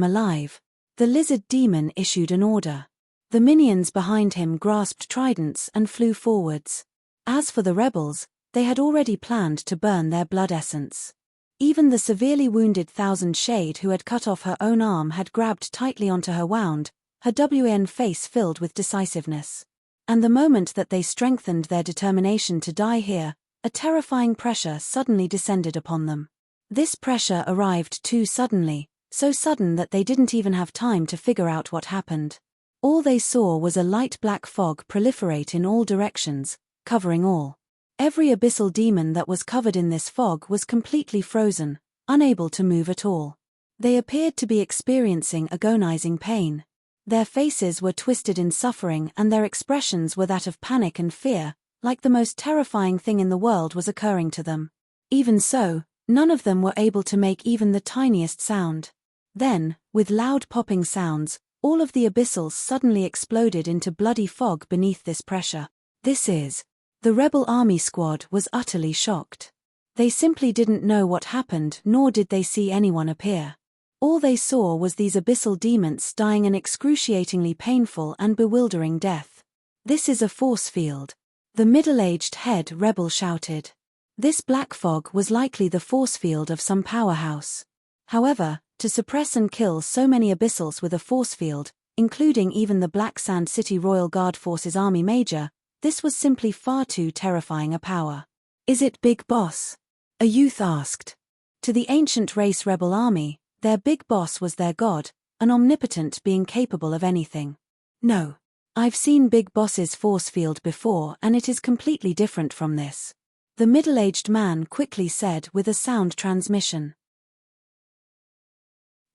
Speaker 1: alive. The lizard demon issued an order. The minions behind him grasped tridents and flew forwards. As for the rebels, they had already planned to burn their blood essence. Even the severely wounded Thousand Shade who had cut off her own arm had grabbed tightly onto her wound, her wan face filled with decisiveness. And the moment that they strengthened their determination to die here, a terrifying pressure suddenly descended upon them. This pressure arrived too suddenly, so sudden that they didn't even have time to figure out what happened. All they saw was a light black fog proliferate in all directions, covering all. Every abyssal demon that was covered in this fog was completely frozen, unable to move at all. They appeared to be experiencing agonizing pain. Their faces were twisted in suffering and their expressions were that of panic and fear, like the most terrifying thing in the world was occurring to them. Even so, none of them were able to make even the tiniest sound. Then, with loud popping sounds, all of the abyssals suddenly exploded into bloody fog beneath this pressure. The rebel army squad was utterly shocked. They simply didn't know what happened, nor did they see anyone appear. All they saw was these abyssal demons dying an excruciatingly painful and bewildering death. This is a force field. The middle-aged head rebel shouted. This black fog was likely the force field of some powerhouse. However, to suppress and kill so many abyssals with a force field, including even the Black Sand City Royal Guard Forces Army Major, this was simply far too terrifying a power. Is it Big Boss? A youth asked. To the ancient race rebel army, their big boss was their god, an omnipotent being capable of anything. No. I've seen Big Boss's force field before and it is completely different from this. The middle-aged man quickly said with a sound transmission.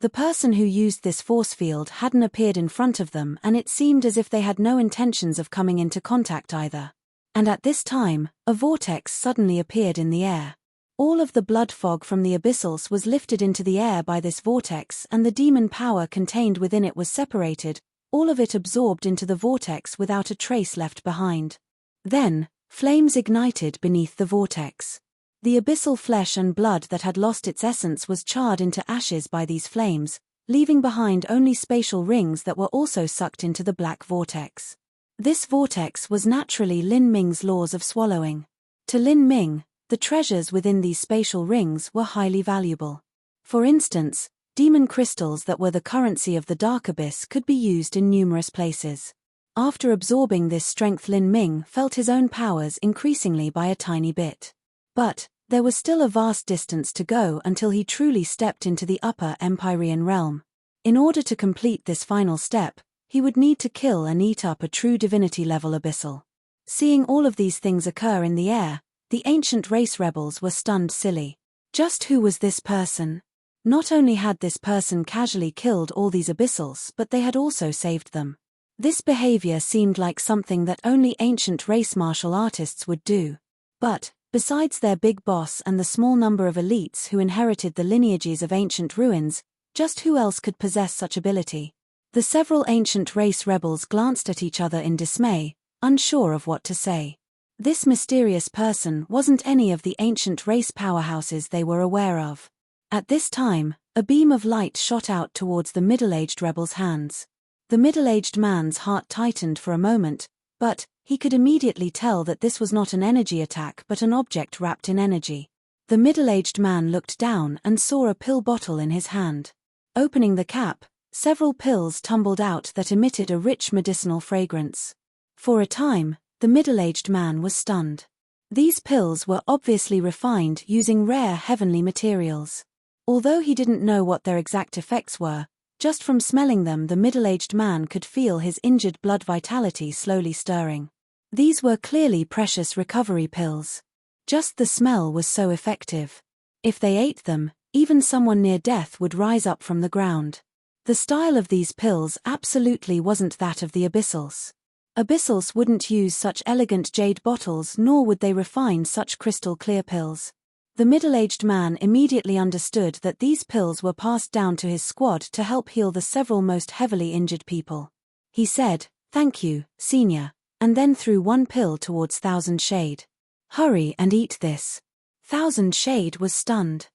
Speaker 1: The person who used this force field hadn't appeared in front of them and it seemed as if they had no intentions of coming into contact either. And at this time, a vortex suddenly appeared in the air. All of the blood fog from the abyssals was lifted into the air by this vortex and the demon power contained within it was separated, all of it absorbed into the vortex without a trace left behind. Then, flames ignited beneath the vortex. The abyssal flesh and blood that had lost its essence was charred into ashes by these flames, leaving behind only spatial rings that were also sucked into the black vortex. This vortex was naturally Lin Ming's laws of swallowing. To Lin Ming, the treasures within these spatial rings were highly valuable. For instance, demon crystals that were the currency of the Dark Abyss could be used in numerous places. After absorbing this strength, Lin Ming felt his own powers increasingly by a tiny bit. But there was still a vast distance to go until he truly stepped into the upper Empyrean realm. In order to complete this final step, he would need to kill and eat up a true divinity-level abyssal. Seeing all of these things occur in the air, the ancient race rebels were stunned silly. Just who was this person? Not only had this person casually killed all these abyssals, but they had also saved them. This behavior seemed like something that only ancient race martial artists would do. But, besides their big boss and the small number of elites who inherited the lineages of ancient ruins, just who else could possess such ability? The several ancient race rebels glanced at each other in dismay, unsure of what to say. This mysterious person wasn't any of the ancient race powerhouses they were aware of. At this time, a beam of light shot out towards the middle-aged rebel's hands. The middle-aged man's heart tightened for a moment, but he could immediately tell that this was not an energy attack but an object wrapped in energy. The middle-aged man looked down and saw a pill bottle in his hand. Opening the cap, Several pills tumbled out that emitted a rich medicinal fragrance. For a time, the middle-aged man was stunned. These pills were obviously refined using rare heavenly materials. Although he didn't know what their exact effects were, just from smelling them the middle-aged man could feel his injured blood vitality slowly stirring. These were clearly precious recovery pills. Just the smell was so effective. If they ate them, even someone near death would rise up from the ground. The style of these pills absolutely wasn't that of the Abyssals. Abyssals wouldn't use such elegant jade bottles, nor would they refine such crystal-clear pills. The middle-aged man immediately understood that these pills were passed down to his squad to help heal the several most heavily injured people. He said, "Thank you, Senior," and then threw one pill towards Thousand Shade. "Hurry and eat this." Thousand Shade was stunned.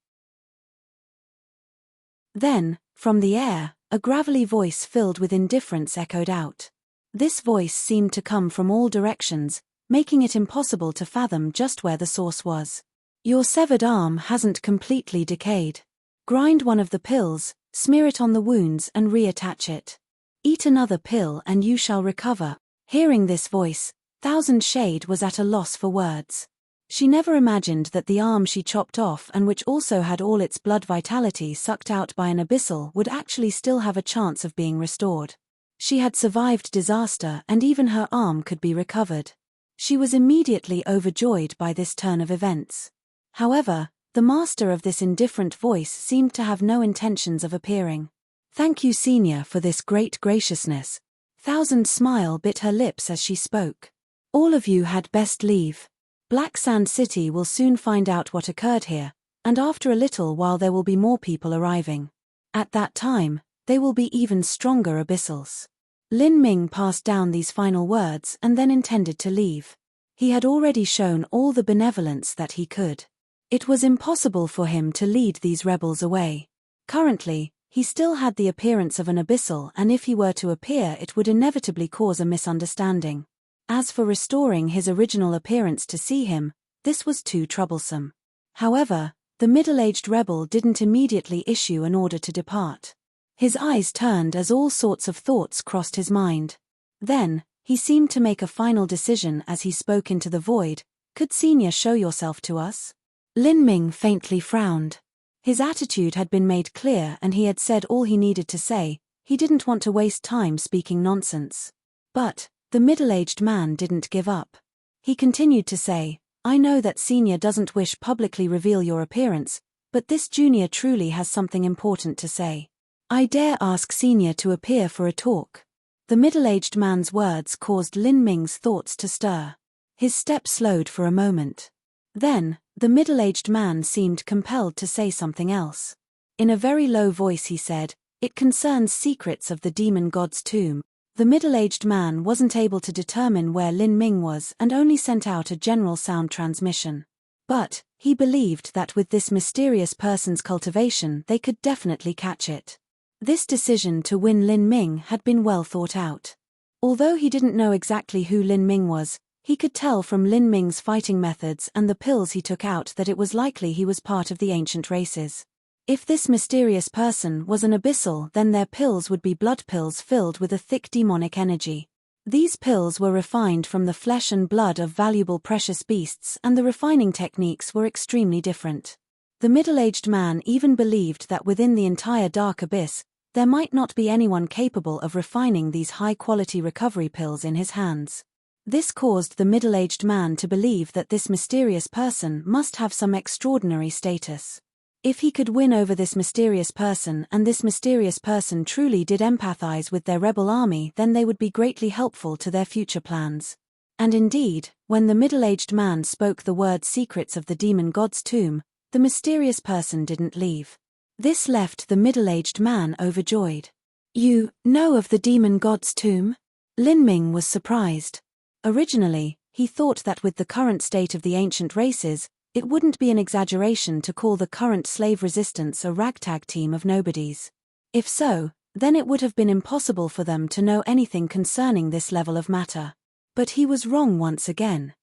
Speaker 1: Then, from the air, a gravelly voice filled with indifference echoed out. This voice seemed to come from all directions, making it impossible to fathom just where the source was. "Your severed arm hasn't completely decayed. Grind one of the pills, smear it on the wounds and reattach it. Eat another pill and you shall recover." Hearing this voice, Thousand Shade was at a loss for words. She never imagined that the arm she chopped off and which also had all its blood vitality sucked out by an abyssal would actually still have a chance of being restored. She had survived disaster and even her arm could be recovered. She was immediately overjoyed by this turn of events. However, the master of this indifferent voice seemed to have no intentions of appearing. "Thank you, Senior, for this great graciousness." Thousand Smile bit her lips as she spoke. "All of you had best leave. Black Sand City will soon find out what occurred here, and after a little while there will be more people arriving. At that time, they will be even stronger abyssals." Lin Ming passed down these final words and then intended to leave. He had already shown all the benevolence that he could. It was impossible for him to lead these rebels away. Currently, he still had the appearance of an abyssal, and if he were to appear it would inevitably cause a misunderstanding. As for restoring his original appearance to see him, this was too troublesome. However, the middle-aged rebel didn't immediately issue an order to depart. His eyes turned as all sorts of thoughts crossed his mind. Then, he seemed to make a final decision as he spoke into the void. "Could Senior show yourself to us?" Lin Ming faintly frowned. His attitude had been made clear and he had said all he needed to say. He didn't want to waste time speaking nonsense. But the middle-aged man didn't give up. He continued to say, "I know that Senior doesn't wish publicly reveal your appearance, but this junior truly has something important to say. I dare ask Senior to appear for a talk." The middle-aged man's words caused Lin Ming's thoughts to stir. His step slowed for a moment. Then, the middle-aged man seemed compelled to say something else. In a very low voice he said, "It concerns secrets of the demon god's tomb." The middle-aged man wasn't able to determine where Lin Ming was and only sent out a general sound transmission. But, he believed that with this mysterious person's cultivation they could definitely catch it. This decision to win Lin Ming had been well thought out. Although he didn't know exactly who Lin Ming was, he could tell from Lin Ming's fighting methods and the pills he took out that it was likely he was part of the ancient races. If this mysterious person was an abyssal, then their pills would be blood pills filled with a thick demonic energy. These pills were refined from the flesh and blood of valuable precious beasts, and the refining techniques were extremely different. The middle-aged man even believed that within the entire dark abyss, there might not be anyone capable of refining these high-quality recovery pills in his hands. This caused the middle-aged man to believe that this mysterious person must have some extraordinary status. If he could win over this mysterious person and this mysterious person truly did empathize with their rebel army, then they would be greatly helpful to their future plans. And indeed, when the middle-aged man spoke the word "secrets of the demon god's tomb," the mysterious person didn't leave. This left the middle-aged man overjoyed. "You know of the demon god's tomb?" Lin Ming was surprised. Originally, he thought that with the current state of the ancient races, it wouldn't be an exaggeration to call the current slave resistance a ragtag team of nobodies. If so, then it would have been impossible for them to know anything concerning this level of matter. But he was wrong once again.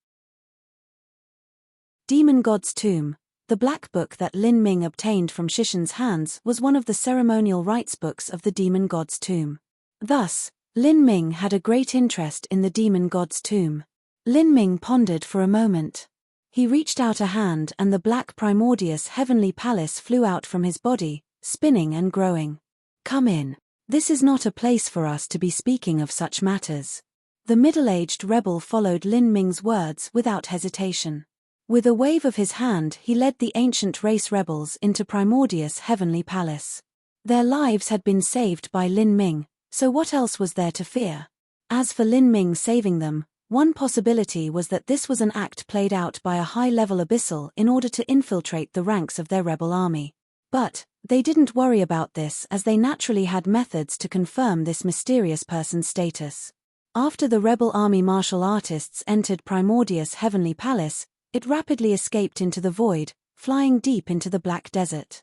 Speaker 1: Demon God's Tomb. The black book that Lin Ming obtained from Shishan's hands was one of the ceremonial rites books of the demon god's tomb. Thus, Lin Ming had a great interest in the demon god's tomb. Lin Ming pondered for a moment. He reached out a hand and the black primordious heavenly palace flew out from his body, spinning and growing. "Come in. This is not a place for us to be speaking of such matters." The middle-aged rebel followed Lin Ming's words without hesitation. With a wave of his hand he led the ancient race rebels into Primordius' heavenly palace. Their lives had been saved by Lin Ming, so what else was there to fear? As for Lin Ming saving them, one possibility was that this was an act played out by a high-level abyssal in order to infiltrate the ranks of their rebel army. But they didn't worry about this as they naturally had methods to confirm this mysterious person's status. After the rebel army martial artists entered Primordius' heavenly palace, it rapidly escaped into the void, flying deep into the black desert.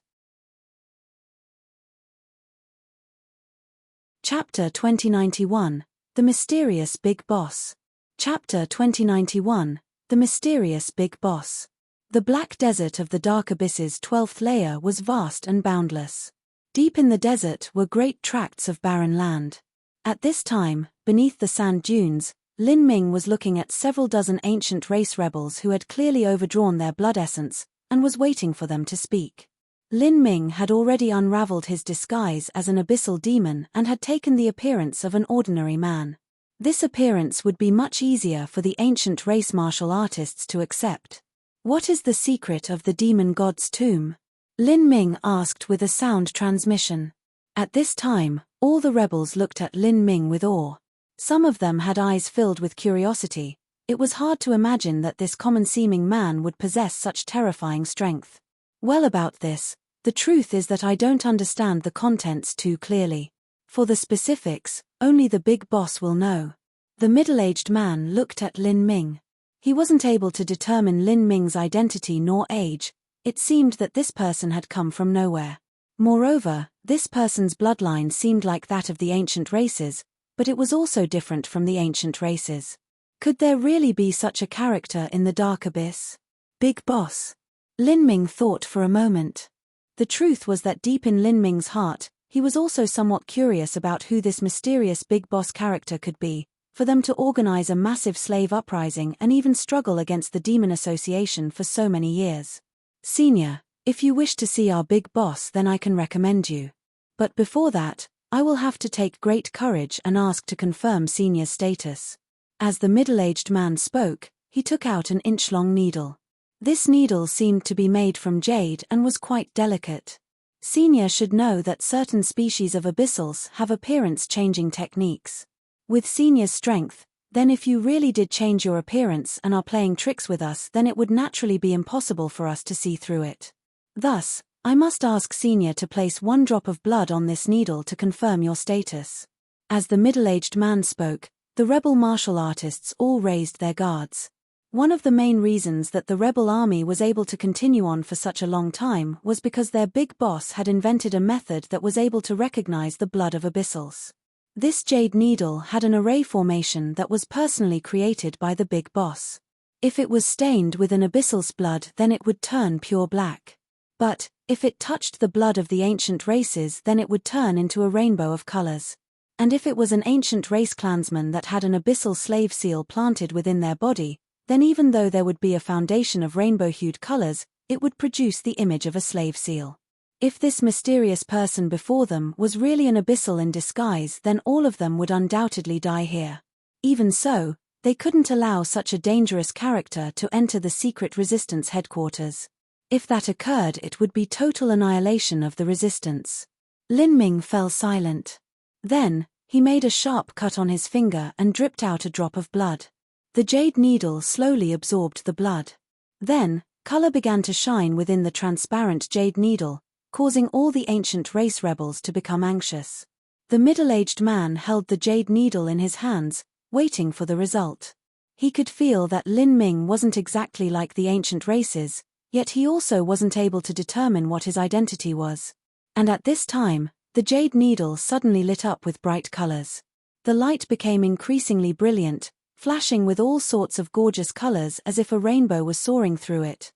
Speaker 1: Chapter 2091, The Mysterious Big Boss. Chapter 2091, The Mysterious Big Boss. The black desert of the dark abyss's 12th layer was vast and boundless. Deep in the desert were great tracts of barren land. At this time, beneath the sand dunes, Lin Ming was looking at several dozen ancient race rebels who had clearly overdrawn their blood essence, and was waiting for them to speak. Lin Ming had already unraveled his disguise as an abyssal demon and had taken the appearance of an ordinary man. This appearance would be much easier for the ancient race martial artists to accept. "What is the secret of the demon god's tomb?" Lin Ming asked with a sound transmission. At this time, all the rebels looked at Lin Ming with awe. Some of them had eyes filled with curiosity. It was hard to imagine that this common-seeming man would possess such terrifying strength. "Well, about this, the truth is that I don't understand the contents too clearly. For the specifics, only the big boss will know." The middle-aged man looked at Lin Ming. He wasn't able to determine Lin Ming's identity nor age. It seemed that this person had come from nowhere. Moreover, this person's bloodline seemed like that of the ancient races, but it was also different from the ancient races. Could there really be such a character in the dark abyss? Big boss. Lin Ming thought for a moment. The truth was that deep in Lin Ming's heart, he was also somewhat curious about who this mysterious big boss character could be, for them to organize a massive slave uprising and even struggle against the Demon Association for so many years. "Senior, if you wish to see our big boss, then I can recommend you. But before that, I will have to take great courage and ask to confirm Senior's status." As the middle-aged man spoke, he took out an inch-long needle. This needle seemed to be made from jade and was quite delicate. Senior should know that certain species of abyssals have appearance-changing techniques. With Senior's strength, then if you really did change your appearance and are playing tricks with us, then it would naturally be impossible for us to see through it. Thus, I must ask Senior to place one drop of blood on this needle to confirm your status. As the middle-aged man spoke, the rebel martial artists all raised their guards. One of the main reasons that the rebel army was able to continue on for such a long time was because their big boss had invented a method that was able to recognize the blood of abyssals. This jade needle had an array formation that was personally created by the big boss. If it was stained with an abyssal's blood, then it would turn pure black. But if it touched the blood of the ancient races, then it would turn into a rainbow of colors. And if it was an ancient race clansman that had an abyssal slave seal planted within their body, then even though there would be a foundation of rainbow-hued colors, it would produce the image of a slave seal. If this mysterious person before them was really an abyssal in disguise, then all of them would undoubtedly die here. Even so, they couldn't allow such a dangerous character to enter the secret resistance headquarters. If that occurred, it would be total annihilation of the resistance. Lin Ming fell silent. Then, he made a sharp cut on his finger and dripped out a drop of blood. The jade needle slowly absorbed the blood. Then, color began to shine within the transparent jade needle, causing all the ancient race rebels to become anxious. The middle-aged man held the jade needle in his hands, waiting for the result. He could feel that Lin Ming wasn't exactly like the ancient races, yet he also wasn't able to determine what his identity was. And at this time, the jade needle suddenly lit up with bright colors. The light became increasingly brilliant, flashing with all sorts of gorgeous colors as if a rainbow was soaring through it.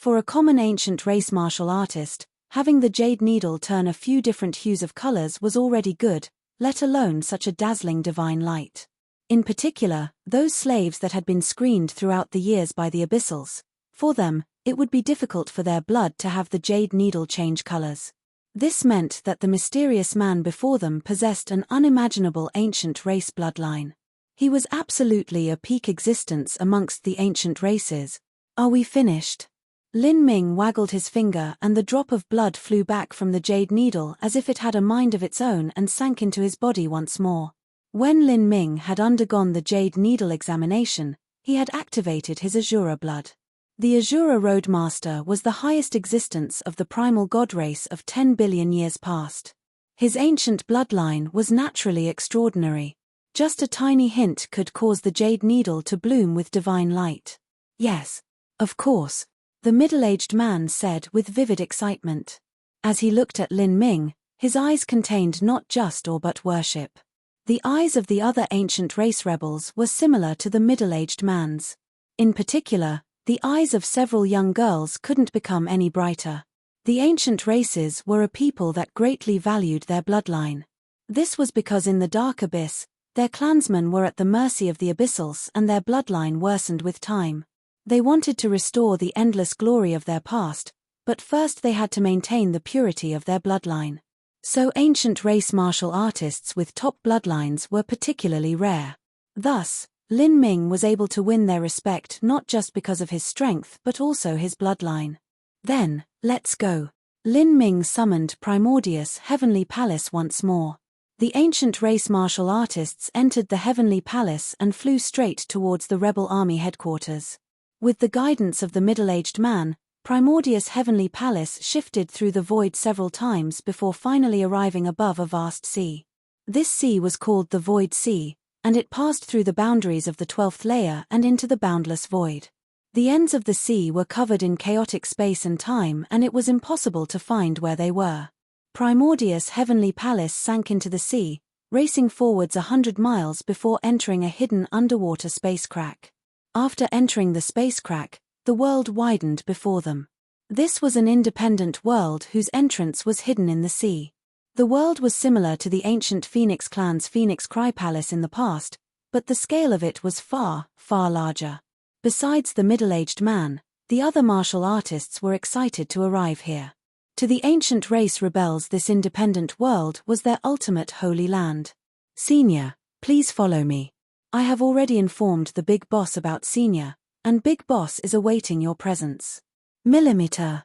Speaker 1: For a common ancient race martial artist, having the jade needle turn a few different hues of colors was already good, let alone such a dazzling divine light. In particular, those slaves that had been screened throughout the years by the abyssals. For them, it would be difficult for their blood to have the jade needle change colors. This meant that the mysterious man before them possessed an unimaginable ancient race bloodline. He was absolutely a peak existence amongst the ancient races. Are we finished? Lin Ming waggled his finger and the drop of blood flew back from the jade needle as if it had a mind of its own and sank into his body once more. When Lin Ming had undergone the jade needle examination, he had activated his Azura blood. The Azura Roadmaster was the highest existence of the primal god race of 10 billion years past. His ancient bloodline was naturally extraordinary. Just a tiny hint could cause the jade needle to bloom with divine light. Yes, of course, the middle-aged man said with vivid excitement. As he looked at Lin Ming, his eyes contained not just awe but worship. The eyes of the other ancient race rebels were similar to the middle-aged man's. In particular, the eyes of several young girls couldn't become any brighter. The ancient races were a people that greatly valued their bloodline. This was because in the Dark Abyss, their clansmen were at the mercy of the abyssals and their bloodline worsened with time. They wanted to restore the endless glory of their past, but first they had to maintain the purity of their bloodline. So ancient race martial artists with top bloodlines were particularly rare. Thus, Lin Ming was able to win their respect not just because of his strength but also his bloodline. Then, let's go. Lin Ming summoned Primordius' Heavenly Palace once more. The ancient race martial artists entered the Heavenly Palace and flew straight towards the rebel army headquarters. With the guidance of the middle-aged man, Primordius' Heavenly Palace shifted through the void several times before finally arriving above a vast sea. This sea was called the Void Sea, and it passed through the boundaries of the 12th layer and into the boundless void. The ends of the sea were covered in chaotic space and time and it was impossible to find where they were. Primordius' Heavenly Palace sank into the sea, racing forwards 100 miles before entering a hidden underwater space crack. After entering the space crack, the world widened before them. This was an independent world whose entrance was hidden in the sea. The world was similar to the ancient Phoenix clan's Phoenix Cry Palace in the past, but the scale of it was far, far larger. Besides the middle-aged man, the other martial artists were excited to arrive here. To the ancient race rebels, this independent world was their ultimate holy land. Senior, please follow me. I have already informed the Big Boss about Senior, and Big Boss is awaiting your presence. Millimeter.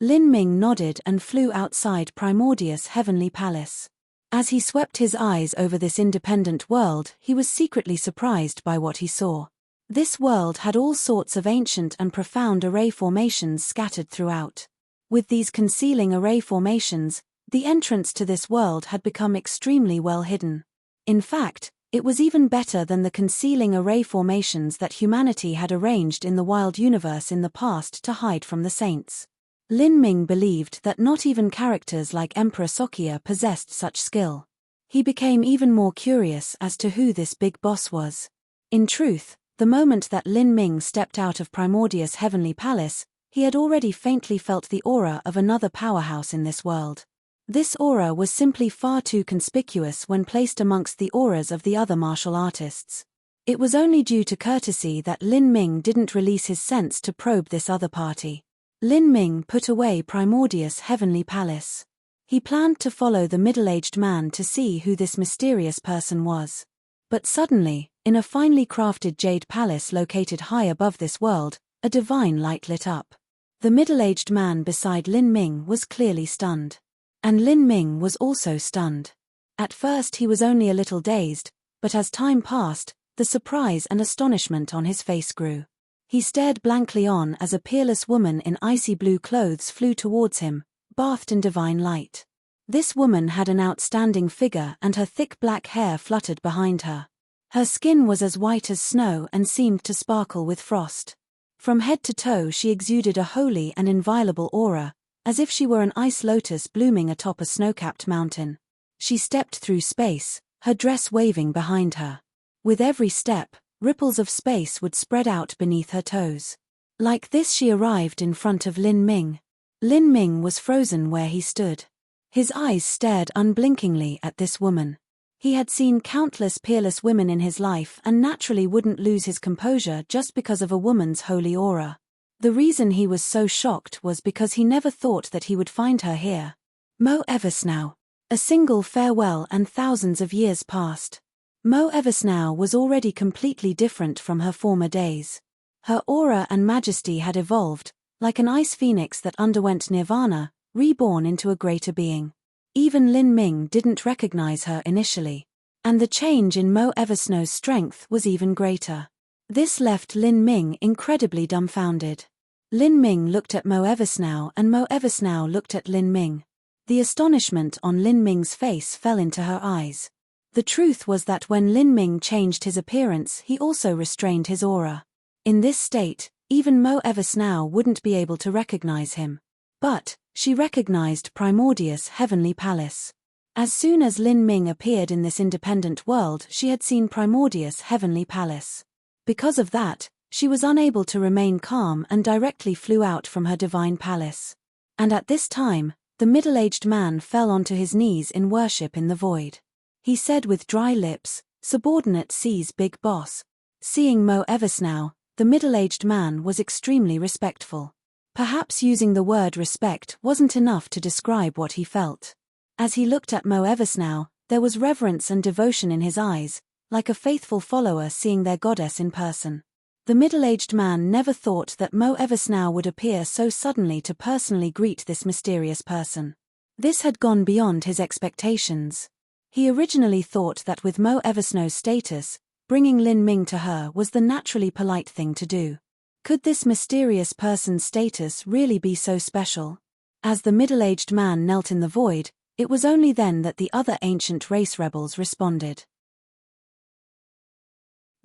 Speaker 1: Lin Ming nodded and flew outside Primordius' Heavenly Palace. As he swept his eyes over this independent world, he was secretly surprised by what he saw. This world had all sorts of ancient and profound array formations scattered throughout. With these concealing array formations, the entrance to this world had become extremely well hidden. In fact, it was even better than the concealing array formations that humanity had arranged in the wild universe in the past to hide from the saints. Lin Ming believed that not even characters like Emperor Sokia possessed such skill. He became even more curious as to who this big boss was. In truth, the moment that Lin Ming stepped out of Primordius' Heavenly Palace, he had already faintly felt the aura of another powerhouse in this world. This aura was simply far too conspicuous when placed amongst the auras of the other martial artists. It was only due to courtesy that Lin Ming didn't release his sense to probe this other party. Lin Ming put away Primordius' Heavenly Palace. He planned to follow the middle-aged man to see who this mysterious person was. But suddenly, in a finely crafted jade palace located high above this world, a divine light lit up. The middle-aged man beside Lin Ming was clearly stunned. And Lin Ming was also stunned. At first he was only a little dazed, but as time passed, the surprise and astonishment on his face grew. He stared blankly on as a peerless woman in icy blue clothes flew towards him, bathed in divine light. This woman had an outstanding figure and her thick black hair fluttered behind her. Her skin was as white as snow and seemed to sparkle with frost. From head to toe she exuded a holy and inviolable aura, as if she were an ice lotus blooming atop a snow-capped mountain. She stepped through space, her dress waving behind her. With every step, ripples of space would spread out beneath her toes. Like this she arrived in front of Lin Ming. Lin Ming was frozen where he stood. His eyes stared unblinkingly at this woman. He had seen countless peerless women in his life and naturally wouldn't lose his composure just because of a woman's holy aura. The reason he was so shocked was because he never thought that he would find her here. Mo Eversnow. A single farewell and thousands of years passed. Mo Eversnow was already completely different from her former days. Her aura and majesty had evolved, like an ice phoenix that underwent nirvana, reborn into a greater being. Even Lin Ming didn't recognize her initially. And the change in Mo Eversnow's strength was even greater. This left Lin Ming incredibly dumbfounded. Lin Ming looked at Mo Eversnow and Mo Eversnow looked at Lin Ming. The astonishment on Lin Ming's face fell into her eyes. The truth was that when Lin Ming changed his appearance, he also restrained his aura. In this state, even Mo Eversnow wouldn't be able to recognize him. But she recognized Primordius' heavenly palace. As soon as Lin Ming appeared in this independent world, she had seen Primordius' heavenly palace. Because of that, she was unable to remain calm and directly flew out from her divine palace. And at this time, the middle-aged man fell onto his knees in worship in the void. He said with dry lips, "Subordinate sees Big Boss." Seeing Mo Eversnow, the middle-aged man was extremely respectful. Perhaps using the word respect wasn't enough to describe what he felt. As he looked at Mo Eversnow, there was reverence and devotion in his eyes, like a faithful follower seeing their goddess in person. The middle-aged man never thought that Mo Eversnow would appear so suddenly to personally greet this mysterious person. This had gone beyond his expectations. He originally thought that with Mo Eversnow's status, bringing Lin Ming to her was the naturally polite thing to do. Could this mysterious person's status really be so special? As the middle-aged man knelt in the void, it was only then that the other ancient race rebels responded.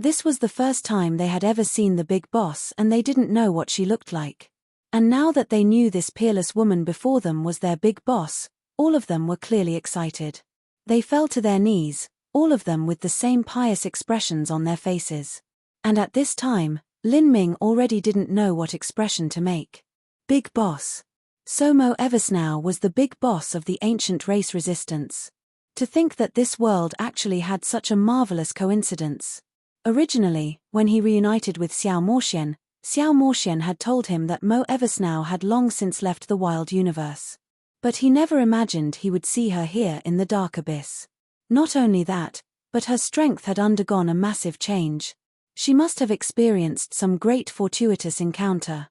Speaker 1: This was the first time they had ever seen the Big Boss and they didn't know what she looked like. And now that they knew this peerless woman before them was their Big Boss, all of them were clearly excited. They fell to their knees, all of them with the same pious expressions on their faces. And at this time, Lin Ming already didn't know what expression to make. Big Boss. So Mo Eversnow was the Big Boss of the ancient race resistance. To think that this world actually had such a marvelous coincidence. Originally, when he reunited with Xiao Moxian had told him that Mo Eversnow had long since left the wild universe. But he never imagined he would see her here in the dark abyss. Not only that, but her strength had undergone a massive change. She must have experienced some great fortuitous encounter.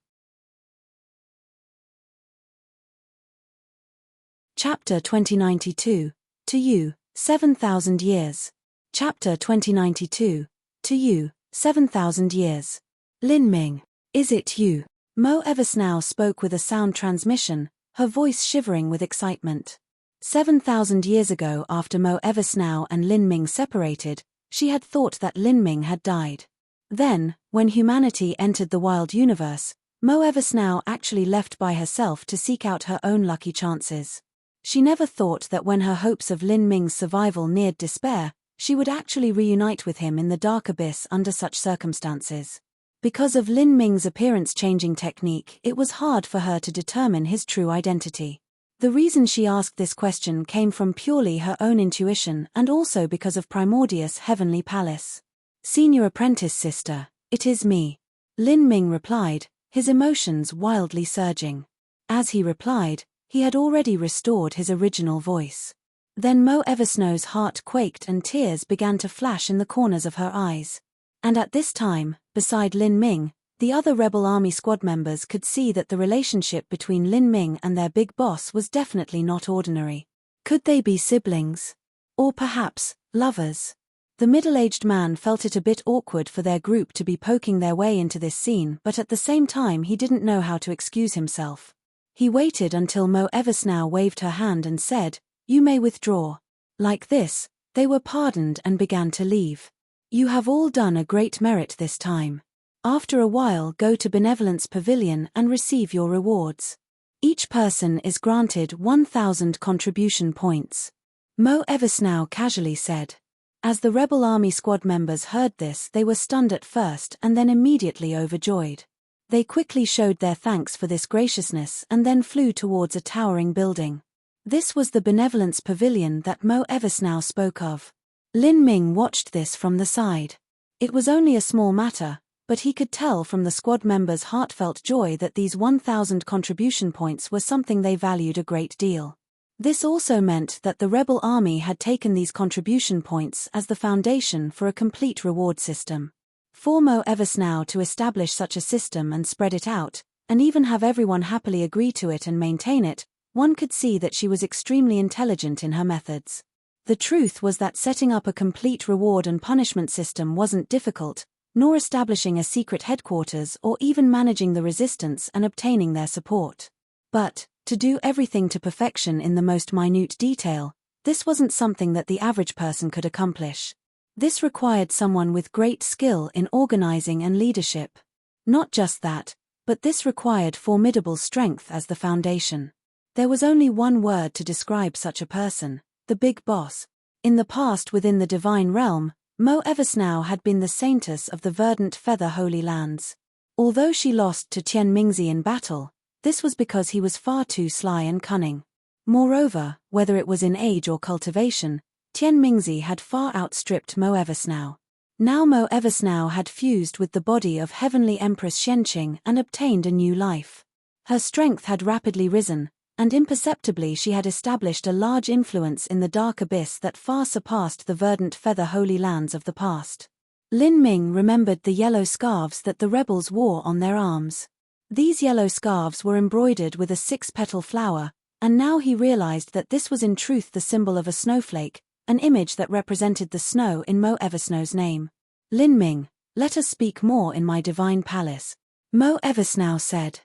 Speaker 1: Chapter 2092. To you, 7,000 years. Chapter 2092. To you, 7,000 years. Lin Ming. Is it you? Mo Eversnow spoke with a sound transmission, her voice shivering with excitement. 7,000 years ago, after Mo Eversnow and Lin Ming separated, she had thought that Lin Ming had died. Then, when humanity entered the wild universe, Mo Eversnow actually left by herself to seek out her own lucky chances. She never thought that when her hopes of Lin Ming's survival neared despair, she would actually reunite with him in the dark abyss under such circumstances. Because of Lin Ming's appearance-changing technique, it was hard for her to determine his true identity. The reason she asked this question came from purely her own intuition and also because of Primordius' heavenly palace. Senior apprentice sister, it is me. Lin Ming replied, his emotions wildly surging. As he replied, he had already restored his original voice. Then Mo Eversnow's heart quaked and tears began to flash in the corners of her eyes. And at this time, beside Lin Ming, the other rebel army squad members could see that the relationship between Lin Ming and their big boss was definitely not ordinary. Could they be siblings? Or perhaps, lovers? The middle-aged man felt it a bit awkward for their group to be poking their way into this scene, but at the same time he didn't know how to excuse himself. He waited until Mo Eversnow waved her hand and said, "You may withdraw." Like this, they were pardoned and began to leave. "You have all done a great merit this time. After a while, go to Benevolence Pavilion and receive your rewards. Each person is granted 1,000 contribution points." Mo Eversnow casually said. As the rebel army squad members heard this, they were stunned at first and then immediately overjoyed. They quickly showed their thanks for this graciousness and then flew towards a towering building. This was the benevolence pavilion that Mo Eversnow spoke of. Lin Ming watched this from the side. It was only a small matter, but he could tell from the squad members' heartfelt joy that these 1,000 contribution points were something they valued a great deal. This also meant that the rebel army had taken these contribution points as the foundation for a complete reward system. For Mo Eversnow to establish such a system and spread it out, and even have everyone happily agree to it and maintain it, one could see that she was extremely intelligent in her methods. The truth was that setting up a complete reward and punishment system wasn't difficult, nor establishing a secret headquarters or even managing the resistance and obtaining their support. But, to do everything to perfection in the most minute detail, this wasn't something that the average person could accomplish. This required someone with great skill in organizing and leadership. Not just that, but this required formidable strength as the foundation. There was only one word to describe such a person: the big boss. In the past within the divine realm, Mo Eversnow had been the saintess of the verdant feather holy lands. Although she lost to Tian Mingzi in battle, this was because he was far too sly and cunning. Moreover, whether it was in age or cultivation, Tian Mingzi had far outstripped Mo Eversnow. Now Mo Eversnow had fused with the body of Heavenly Empress Shenqing and obtained a new life. Her strength had rapidly risen, and imperceptibly she had established a large influence in the dark abyss that far surpassed the verdant feather holy lands of the past. Lin Ming remembered the yellow scarves that the rebels wore on their arms. These yellow scarves were embroidered with a 6-petal flower, and now he realized that this was in truth the symbol of a snowflake, an image that represented the snow in Mo Eversnow's name. Lin Ming, let us speak more in my divine palace, Mo Eversnow said.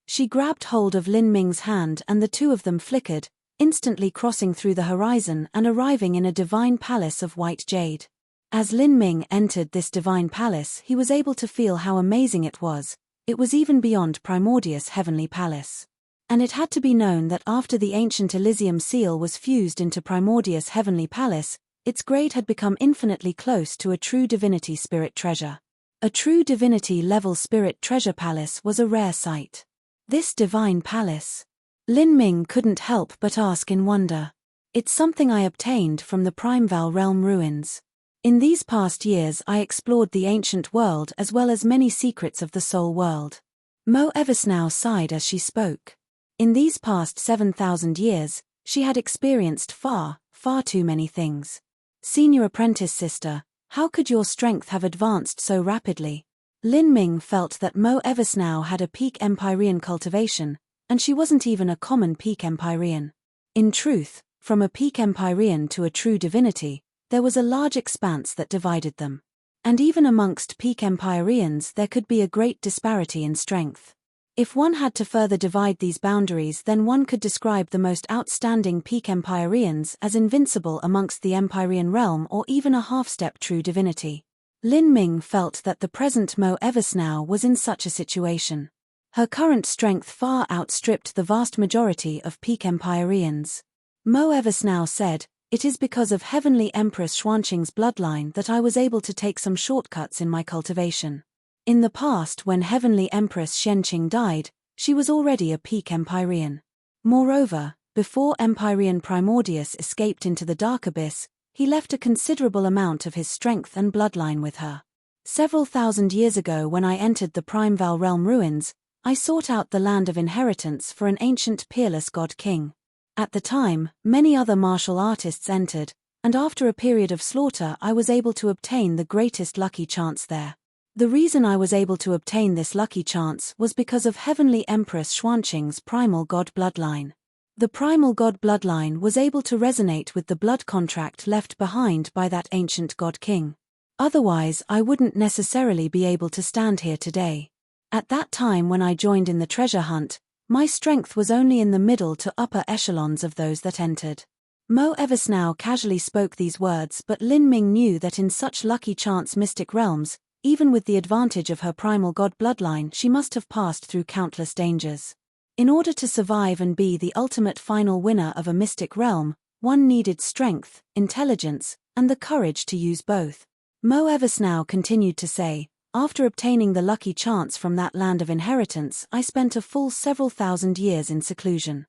Speaker 1: She grabbed hold of Lin Ming's hand and the two of them flickered, instantly crossing through the horizon and arriving in a divine palace of white jade. As Lin Ming entered this divine palace, he was able to feel how amazing it was. It was even beyond Primordius' heavenly palace. And it had to be known that after the ancient Elysium seal was fused into Primordius' heavenly palace, its grade had become infinitely close to a true divinity spirit treasure. A true divinity-level spirit treasure palace was a rare sight. This divine palace? Lin Ming couldn't help but ask in wonder. It's something I obtained from the Primeval Realm ruins. In these past years I explored the ancient world as well as many secrets of the soul world. Mo Eversnow sighed as she spoke. In these past 7,000 years, she had experienced far too many things. Senior apprentice sister, how could your strength have advanced so rapidly? Lin Ming felt that Mo Eversnow had a peak Empyrean cultivation, and she wasn't even a common peak Empyrean. In truth, from a peak Empyrean to a true divinity, there was a large expanse that divided them. And even amongst peak Empyreans there could be a great disparity in strength. If one had to further divide these boundaries, then one could describe the most outstanding peak Empyreans as invincible amongst the Empyrean realm or even a half-step true divinity. Lin Ming felt that the present Mo Eversnow was in such a situation. Her current strength far outstripped the vast majority of peak Empyreans. Mo Eversnow said, "It is because of Heavenly Empress Xuanqing's bloodline that I was able to take some shortcuts in my cultivation. In the past, when Heavenly Empress Xuanqing died, she was already a peak Empyrean. Moreover, before Empyrean Primordius escaped into the dark abyss, he left a considerable amount of his strength and bloodline with her. Several thousand years ago when I entered the Primeval Realm ruins, I sought out the land of inheritance for an ancient peerless god king. At the time, many other martial artists entered, and after a period of slaughter I was able to obtain the greatest lucky chance there. The reason I was able to obtain this lucky chance was because of Heavenly Empress Xuanqing's primal god bloodline. The primal god bloodline was able to resonate with the blood contract left behind by that ancient god king. Otherwise I wouldn't necessarily be able to stand here today. At that time when I joined in the treasure hunt, my strength was only in the middle to upper echelons of those that entered." Mo Eversnow casually spoke these words, but Lin Ming knew that in such lucky chance mystic realms, even with the advantage of her primal god bloodline, she must have passed through countless dangers. In order to survive and be the ultimate final winner of a mystic realm, one needed strength, intelligence, and the courage to use both. Mo Eversnow continued to say, After obtaining the lucky chance from that land of inheritance, I spent a full several thousand years in seclusion.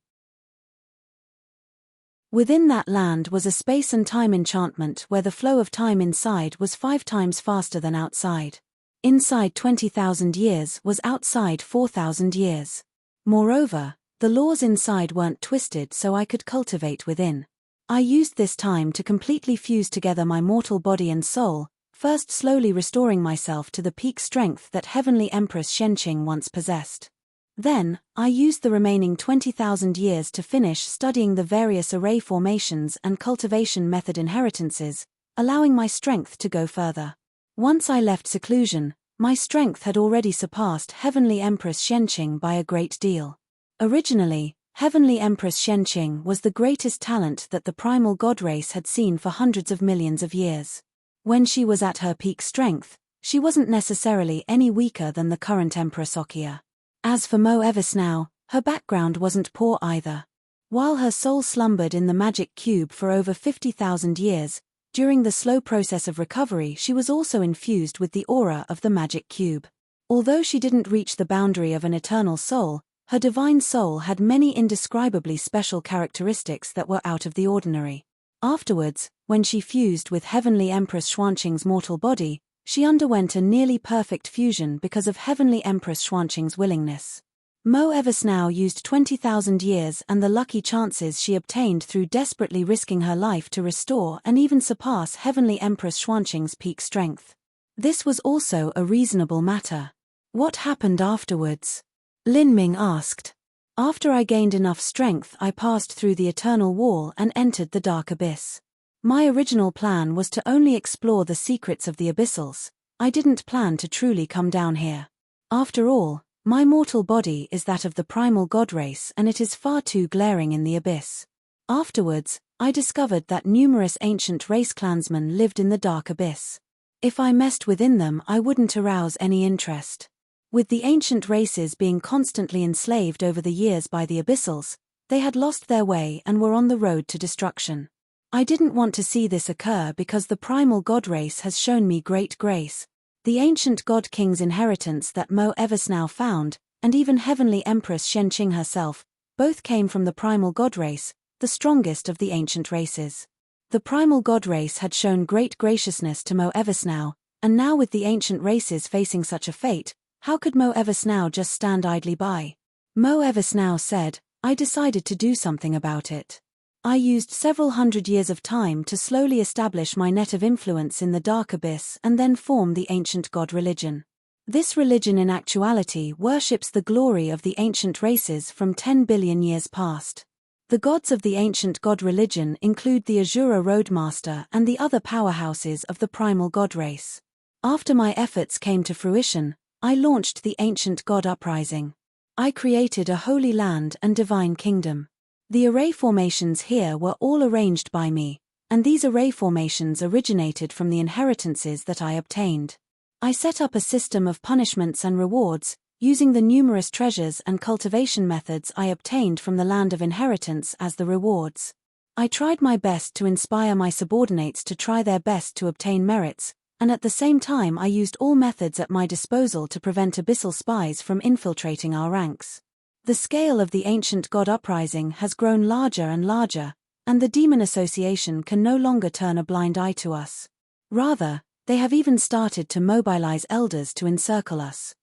Speaker 1: Within that land was a space and time enchantment where the flow of time inside was 5 times faster than outside. Inside 20,000 years was outside 4,000 years. Moreover, the laws inside weren't twisted so I could cultivate within. I used this time to completely fuse together my mortal body and soul, first slowly restoring myself to the peak strength that Heavenly Empress Shenqing once possessed. Then, I used the remaining 20,000 years to finish studying the various array formations and cultivation method inheritances, allowing my strength to go further. Once I left seclusion, my strength had already surpassed Heavenly Empress Shenqing by a great deal. Originally, Heavenly Empress Shenqing was the greatest talent that the primal god race had seen for hundreds of millions of years. When she was at her peak strength, she wasn't necessarily any weaker than the current Empress Okia. As for Mo Eversnow, her background wasn't poor either. While her soul slumbered in the magic cube for over 50,000 years, during the slow process of recovery she was also infused with the aura of the magic cube. Although she didn't reach the boundary of an eternal soul, her divine soul had many indescribably special characteristics that were out of the ordinary. Afterwards, when she fused with Heavenly Empress Xuanqing's mortal body, she underwent a nearly perfect fusion because of Heavenly Empress Xuanqing's willingness. Mo Eversnow used 20,000 years and the lucky chances she obtained through desperately risking her life to restore and even surpass Heavenly Empress Xuanqing's peak strength. This was also a reasonable matter. What happened afterwards? Lin Ming asked. After I gained enough strength, I passed through the Eternal Wall and entered the Dark Abyss. My original plan was to only explore the secrets of the abyssals. I didn't plan to truly come down here. After all, my mortal body is that of the primal god race and it is far too glaring in the abyss. Afterwards, I discovered that numerous ancient race clansmen lived in the Dark Abyss. If I messed within them, I wouldn't arouse any interest. With the ancient races being constantly enslaved over the years by the abyssals, they had lost their way and were on the road to destruction. I didn't want to see this occur because the primal god race has shown me great grace. The ancient god king's inheritance that Mo Eversnow found, and even Heavenly Empress Shenqing herself, both came from the primal god race, the strongest of the ancient races. The primal god race had shown great graciousness to Mo Eversnow, and now with the ancient races facing such a fate, how could Mo Eversnow just stand idly by? Mo Eversnow said, I decided to do something about it. I used several hundred years of time to slowly establish my net of influence in the Dark Abyss and then form the ancient god religion. This religion in actuality worships the glory of the ancient races from 10 billion years past. The gods of the ancient god religion include the Azura Roadmaster and the other powerhouses of the primal god race. After my efforts came to fruition, I launched the ancient god uprising. I created a holy land and divine kingdom. The array formations here were all arranged by me, and these array formations originated from the inheritances that I obtained. I set up a system of punishments and rewards, using the numerous treasures and cultivation methods I obtained from the land of inheritance as the rewards. I tried my best to inspire my subordinates to try their best to obtain merits, and at the same time I used all methods at my disposal to prevent abyssal spies from infiltrating our ranks. The scale of the ancient god uprising has grown larger and larger, and the Demon Association can no longer turn a blind eye to us. Rather, they have even started to mobilize elders to encircle us.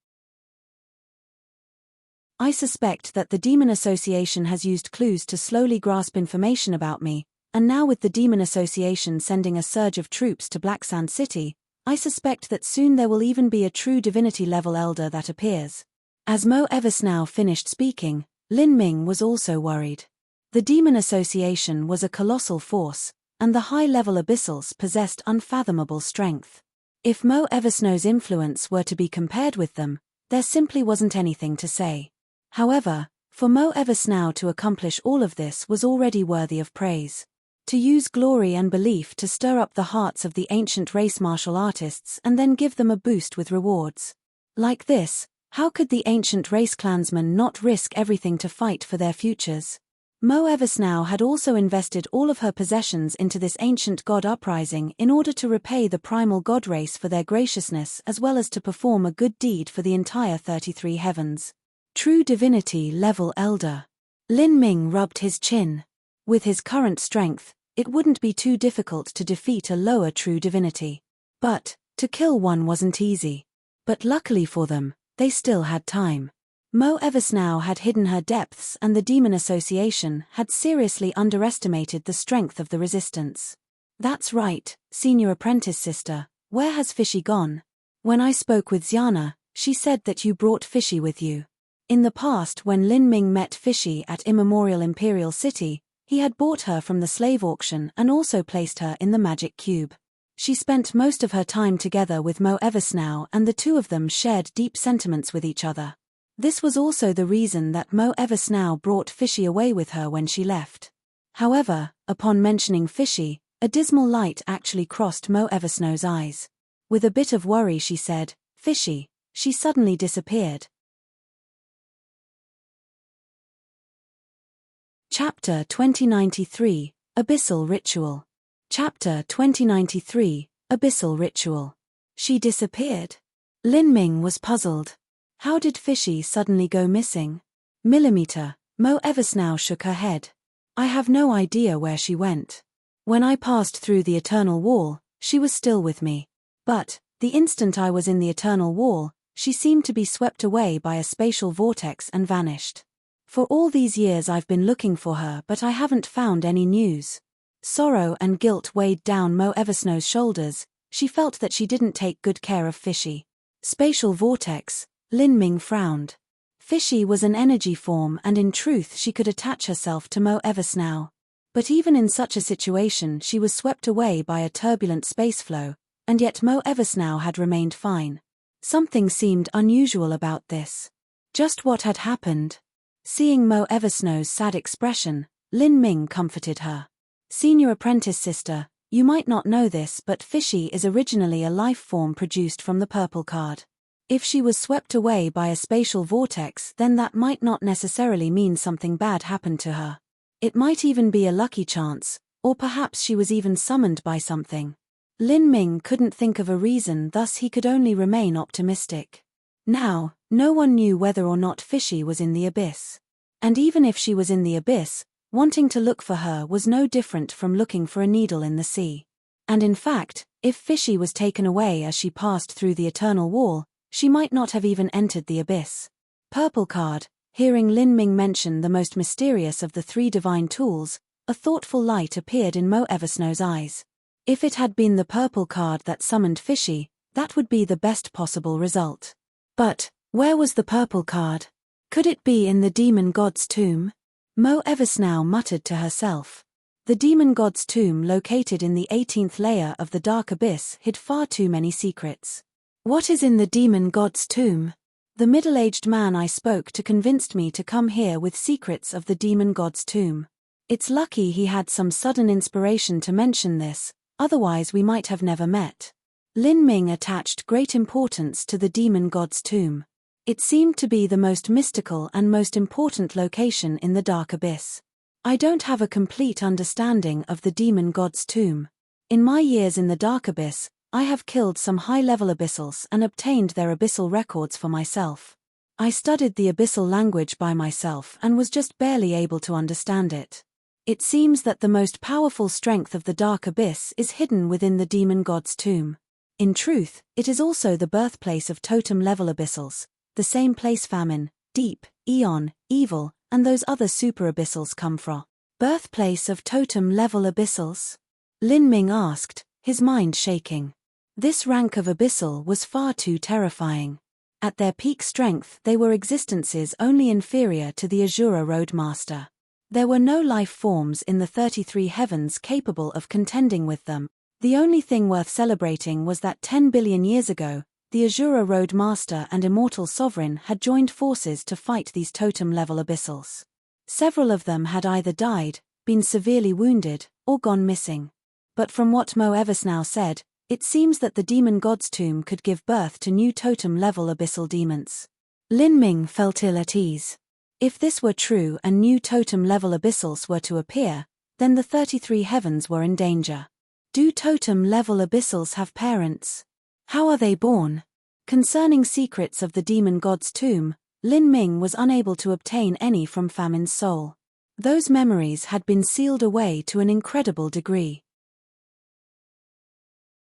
Speaker 1: I suspect that the Demon Association has used clues to slowly grasp information about me, and now with the Demon Association sending a surge of troops to Black Sand City, I suspect that soon there will even be a true divinity-level elder that appears. As Mo Eversnow finished speaking, Lin Ming was also worried. The Demon Association was a colossal force, and the high-level abyssals possessed unfathomable strength. If Mo Eversnow's influence were to be compared with them, there simply wasn't anything to say. However, for Mo Eversnow to accomplish all of this was already worthy of praise. To use glory and belief to stir up the hearts of the ancient race martial artists and then give them a boost with rewards. Like this, how could the ancient race clansmen not risk everything to fight for their futures? Mo Eversnow had also invested all of her possessions into this ancient god uprising in order to repay the primal god race for their graciousness as well as to perform a good deed for the entire 33 heavens. True divinity level elder. Lin Ming rubbed his chin. With his current strength, it wouldn't be too difficult to defeat a lower true divinity. But, to kill one wasn't easy. But luckily for them, they still had time. Mo Eversnow had hidden her depths and the Demon Association had seriously underestimated the strength of the resistance. That's right, senior apprentice sister, where has Fishy gone? When I spoke with Xiana, she said that you brought Fishy with you. In the past when Lin Ming met Fishy at Immemorial Imperial City, he had bought her from the slave auction and also placed her in the magic cube. She spent most of her time together with Mo Eversnow and the two of them shared deep sentiments with each other. This was also the reason that Mo Eversnow brought Fishy away with her when she left. However, upon mentioning Fishy, a dismal light actually crossed Mo Eversnow's eyes. With a bit of worry she said, "Fishy." She suddenly disappeared. Chapter 2093, Abyssal Ritual. Chapter 2093, Abyssal Ritual. She disappeared. Lin Ming was puzzled. How did Fishy suddenly go missing? Millimeter, Mo Eversnow shook her head. I have no idea where she went. When I passed through the Eternal Wall, she was still with me. But, the instant I was in the Eternal Wall, she seemed to be swept away by a spatial vortex and vanished. For all these years I've been looking for her but I haven't found any news. Sorrow and guilt weighed down Mo Eversnow's shoulders. She felt that she didn't take good care of Fishy. Spatial vortex, Lin Ming frowned. Fishy was an energy form and in truth she could attach herself to Mo Eversnow. But even in such a situation she was swept away by a turbulent space flow, and yet Mo Eversnow had remained fine. Something seemed unusual about this. Just what had happened? Seeing Mo Eversnow's sad expression, Lin Ming comforted her. Senior apprentice sister, you might not know this but Fishy is originally a life form produced from the purple card. If she was swept away by a spatial vortex then that might not necessarily mean something bad happened to her. It might even be a lucky chance, or perhaps she was even summoned by something. Lin Ming couldn't think of a reason, thus he could only remain optimistic. Now, no one knew whether or not Fishy was in the abyss. And even if she was in the abyss, wanting to look for her was no different from looking for a needle in the sea. And in fact, if Fishy was taken away as she passed through the Eternal Wall, she might not have even entered the abyss. Purple card, hearing Lin Ming mention the most mysterious of the three divine tools, a thoughtful light appeared in Mo Eversnow's eyes. If it had been the purple card that summoned Fishy, that would be the best possible result. But, where was the purple card? Could it be in the demon god's tomb? Mo Eversnow muttered to herself. The demon god's tomb located in the 18th layer of the dark abyss hid far too many secrets. What is in the demon god's tomb? The middle-aged man I spoke to convinced me to come here with secrets of the demon god's tomb. It's lucky he had some sudden inspiration to mention this, otherwise we might have never met. Lin Ming attached great importance to the demon god's tomb. It seemed to be the most mystical and most important location in the dark abyss. I don't have a complete understanding of the demon god's tomb. In my years in the dark abyss, I have killed some high-level abyssals and obtained their abyssal records for myself. I studied the abyssal language by myself and was just barely able to understand it. It seems that the most powerful strength of the dark abyss is hidden within the demon god's tomb. In truth, it is also the birthplace of totem-level abyssals, the same place famine, deep, eon, evil, and those other super-abyssals come from. Birthplace of totem-level abyssals? Lin Ming asked, his mind shaking. This rank of abyssal was far too terrifying. At their peak strength they were existences only inferior to the Azura Roadmaster. There were no life forms in the 33 heavens capable of contending with them. The only thing worth celebrating was that 10 billion years ago, the Azura Roadmaster and Immortal Sovereign had joined forces to fight these totem-level abyssals. Several of them had either died, been severely wounded, or gone missing. But from what Mo Eversnow said, it seems that the demon god's tomb could give birth to new totem-level abyssal demons. Lin Ming felt ill at ease. If this were true and new totem-level abyssals were to appear, then the 33 heavens were in danger. Do totem-level abyssals have parents? How are they born? Concerning secrets of the demon god's tomb, Lin Ming was unable to obtain any from Famine's soul. Those memories had been sealed away to an incredible degree.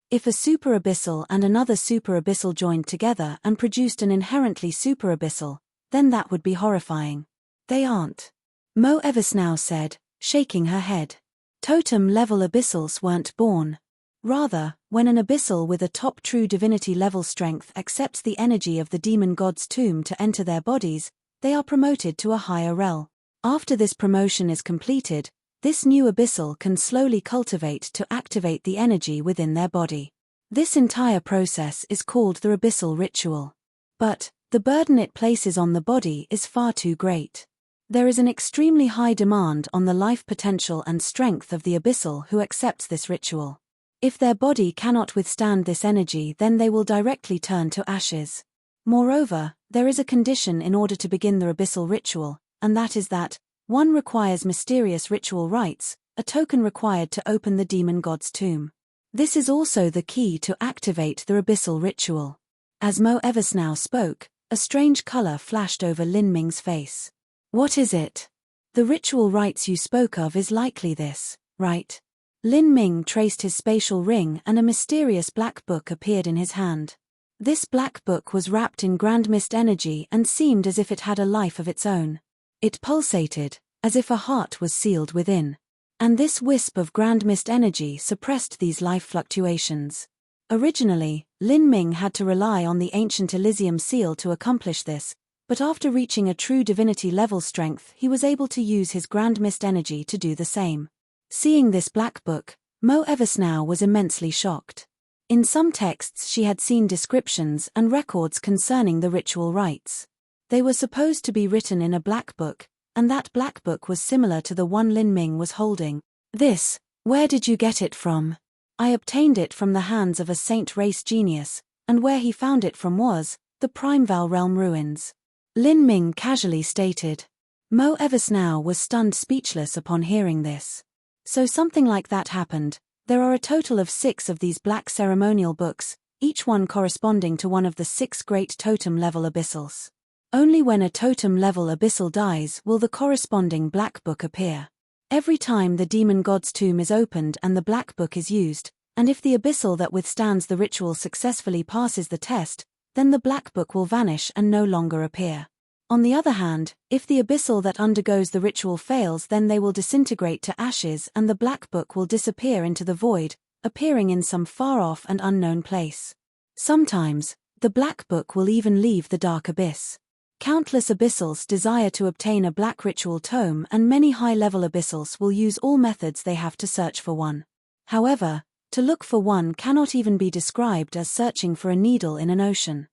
Speaker 1: If a superabyssal and another superabyssal joined together and produced an inherently superabyssal, then that would be horrifying. They aren't. Mo Eversnow said, shaking her head. Totem-level abyssals weren't born. Rather, when an abyssal with a top true divinity level strength accepts the energy of the demon god's tomb to enter their bodies, they are promoted to a higher realm. After this promotion is completed, this new abyssal can slowly cultivate to activate the energy within their body. This entire process is called the abyssal ritual. But the burden it places on the body is far too great. There is an extremely high demand on the life potential and strength of the abyssal who accepts this ritual. If their body cannot withstand this energy, then they will directly turn to ashes. Moreover, there is a condition in order to begin the abyssal ritual, and that is that one requires mysterious ritual rites, a token required to open the demon god's tomb. This is also the key to activate the abyssal ritual. As Mo Eversnow spoke, a strange color flashed over Lin Ming's face. What is it? The ritual rites you spoke of is likely this, right? Lin Ming traced his spatial ring and a mysterious black book appeared in his hand. This black book was wrapped in grand mist energy and seemed as if it had a life of its own. It pulsated, as if a heart was sealed within. And this wisp of grand mist energy suppressed these life fluctuations. Originally, Lin Ming had to rely on the ancient Elysium seal to accomplish this, but after reaching a true divinity level strength he was able to use his grand mist energy to do the same. Seeing this black book, Mo Eversnow was immensely shocked. In some texts she had seen descriptions and records concerning the ritual rites. They were supposed to be written in a black book, and that black book was similar to the one Lin Ming was holding. This, where did you get it from? I obtained it from the hands of a saint race genius, and where he found it from was the Primeval Realm ruins. Lin Ming casually stated. Mo Eversnow was stunned speechless upon hearing this. So something like that happened. There are a total of 6 of these black ceremonial books, each one corresponding to one of the 6 great totem-level abyssals. Only when a totem-level abyssal dies will the corresponding black book appear. Every time the demon god's tomb is opened and the black book is used, and if the abyssal that withstands the ritual successfully passes the test, then the black book will vanish and no longer appear. On the other hand, if the abyssal that undergoes the ritual fails, then they will disintegrate to ashes and the black book will disappear into the void, appearing in some far-off and unknown place. Sometimes, the black book will even leave the dark abyss. Countless abyssals desire to obtain a black ritual tome, and many high-level abyssals will use all methods they have to search for one. However, to look for one cannot even be described as searching for a needle in an ocean.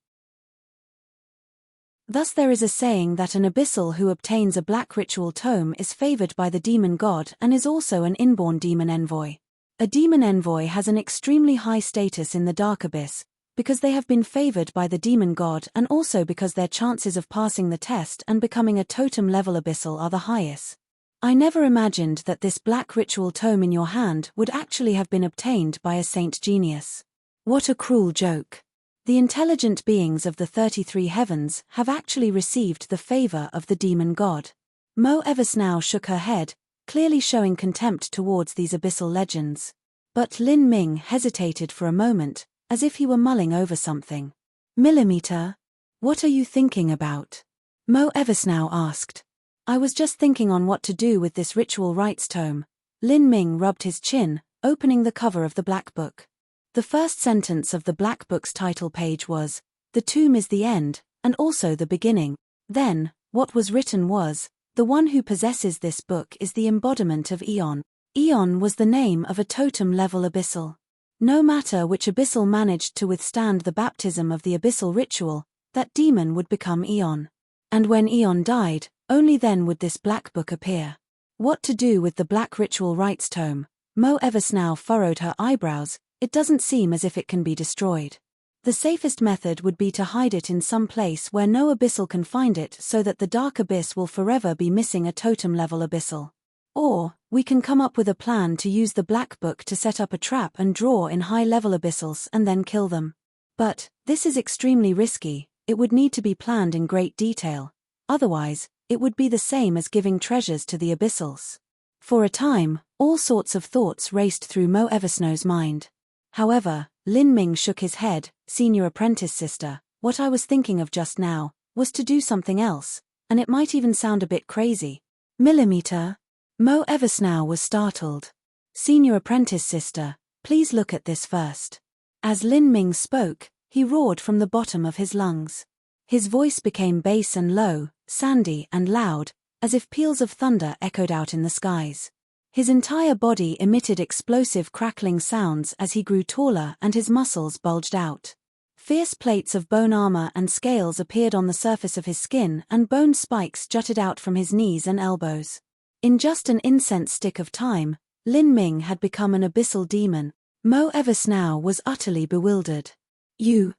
Speaker 1: Thus there is a saying that an abyssal who obtains a black ritual tome is favored by the demon god and is also an inborn demon envoy. A demon envoy has an extremely high status in the dark abyss, because they have been favored by the demon god and also because their chances of passing the test and becoming a totem-level abyssal are the highest. I never imagined that this black ritual tome in your hand would actually have been obtained by a saint genius. What a cruel joke. The intelligent beings of the 33 heavens have actually received the favor of the demon god. Mo Eversnow shook her head, clearly showing contempt towards these abyssal legends. But Lin Ming hesitated for a moment, as if he were mulling over something. Millimeter? What are you thinking about? Mo Eversnow asked. I was just thinking on what to do with this ritual rites tome. Lin Ming rubbed his chin, opening the cover of the black book. The first sentence of the black book's title page was, "The tomb is the end, and also the beginning." Then, what was written was, "The one who possesses this book is the embodiment of Eon." Eon was the name of a totem-level abyssal. No matter which abyssal managed to withstand the baptism of the abyssal ritual, that demon would become Eon. And when Eon died, only then would this black book appear. What to do with the black ritual rites tome? Mo Eversnow furrowed her eyebrows. It doesn't seem as if it can be destroyed. The safest method would be to hide it in some place where no abyssal can find it, so that the dark abyss will forever be missing a totem-level abyssal. Or, we can come up with a plan to use the Black Book to set up a trap and draw in high-level abyssals and then kill them. But, this is extremely risky. It would need to be planned in great detail. Otherwise, it would be the same as giving treasures to the abyssals. For a time, all sorts of thoughts raced through Mo Eversnow's mind. However, Lin Ming shook his head. Senior apprentice sister, what I was thinking of just now was to do something else, and it might even sound a bit crazy. Millimeter? Mo Eversnow was startled. Senior apprentice sister, please look at this first. As Lin Ming spoke, he roared from the bottom of his lungs. His voice became bass and low, sandy and loud, as if peals of thunder echoed out in the skies. His entire body emitted explosive crackling sounds as he grew taller and his muscles bulged out. Fierce plates of bone armor and scales appeared on the surface of his skin, and bone spikes jutted out from his knees and elbows. In just an incense stick of time, Lin Ming had become an abyssal demon. Mo Eversnow was utterly bewildered.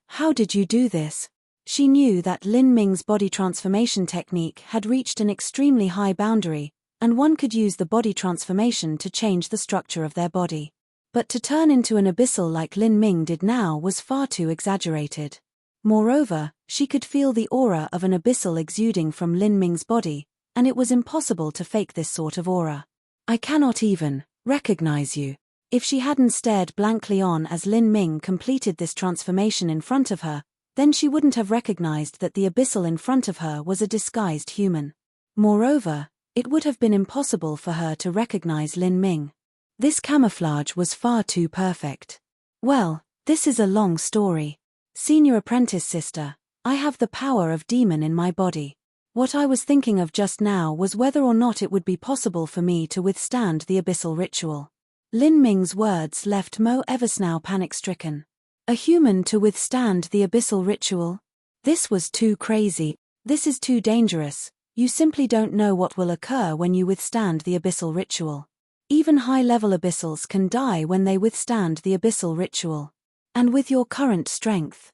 Speaker 1: How did you do this? She knew that Lin Ming's body transformation technique had reached an extremely high boundary, and one could use the body transformation to change the structure of their body. But to turn into an abyssal like Lin Ming did now was far too exaggerated. Moreover, she could feel the aura of an abyssal exuding from Lin Ming's body, and it was impossible to fake this sort of aura. I cannot even recognize you. If she hadn't stared blankly on as Lin Ming completed this transformation in front of her, then she wouldn't have recognized that the abyssal in front of her was a disguised human. Moreover, it would have been impossible for her to recognize Lin Ming. This camouflage was far too perfect. Well, this is a long story. Senior apprentice sister, I have the power of demon in my body. What I was thinking of just now was whether or not it would be possible for me to withstand the abyssal ritual. Lin Ming's words left Mo Eversnow panic-stricken. A human to withstand the abyssal ritual? This was too crazy. This is too dangerous. You simply don't know what will occur when you withstand the abyssal ritual. Even high-level abyssals can die when they withstand the abyssal ritual. And with your current strength.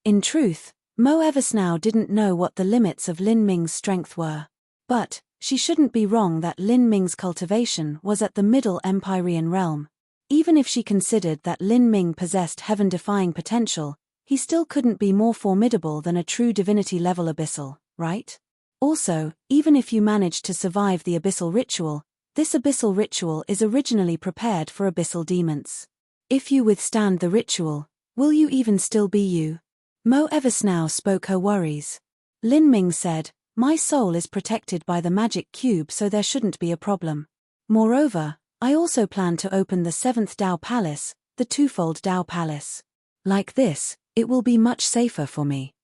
Speaker 1: In truth, Mo Eversnow didn't know what the limits of Lin Ming's strength were. But, she shouldn't be wrong that Lin Ming's cultivation was at the Middle Empyrean realm. Even if she considered that Lin Ming possessed heaven-defying potential, he still couldn't be more formidable than a true divinity-level abyssal, right? Also, even if you managed to survive the abyssal ritual, this abyssal ritual is originally prepared for abyssal demons. If you withstand the ritual, will you even still be you? Mo Eversnow spoke her worries. Lin Ming said, my soul is protected by the magic cube, so there shouldn't be a problem. Moreover, I also plan to open the 7th Dao Palace, the twofold Dao Palace. Like this, it will be much safer for me.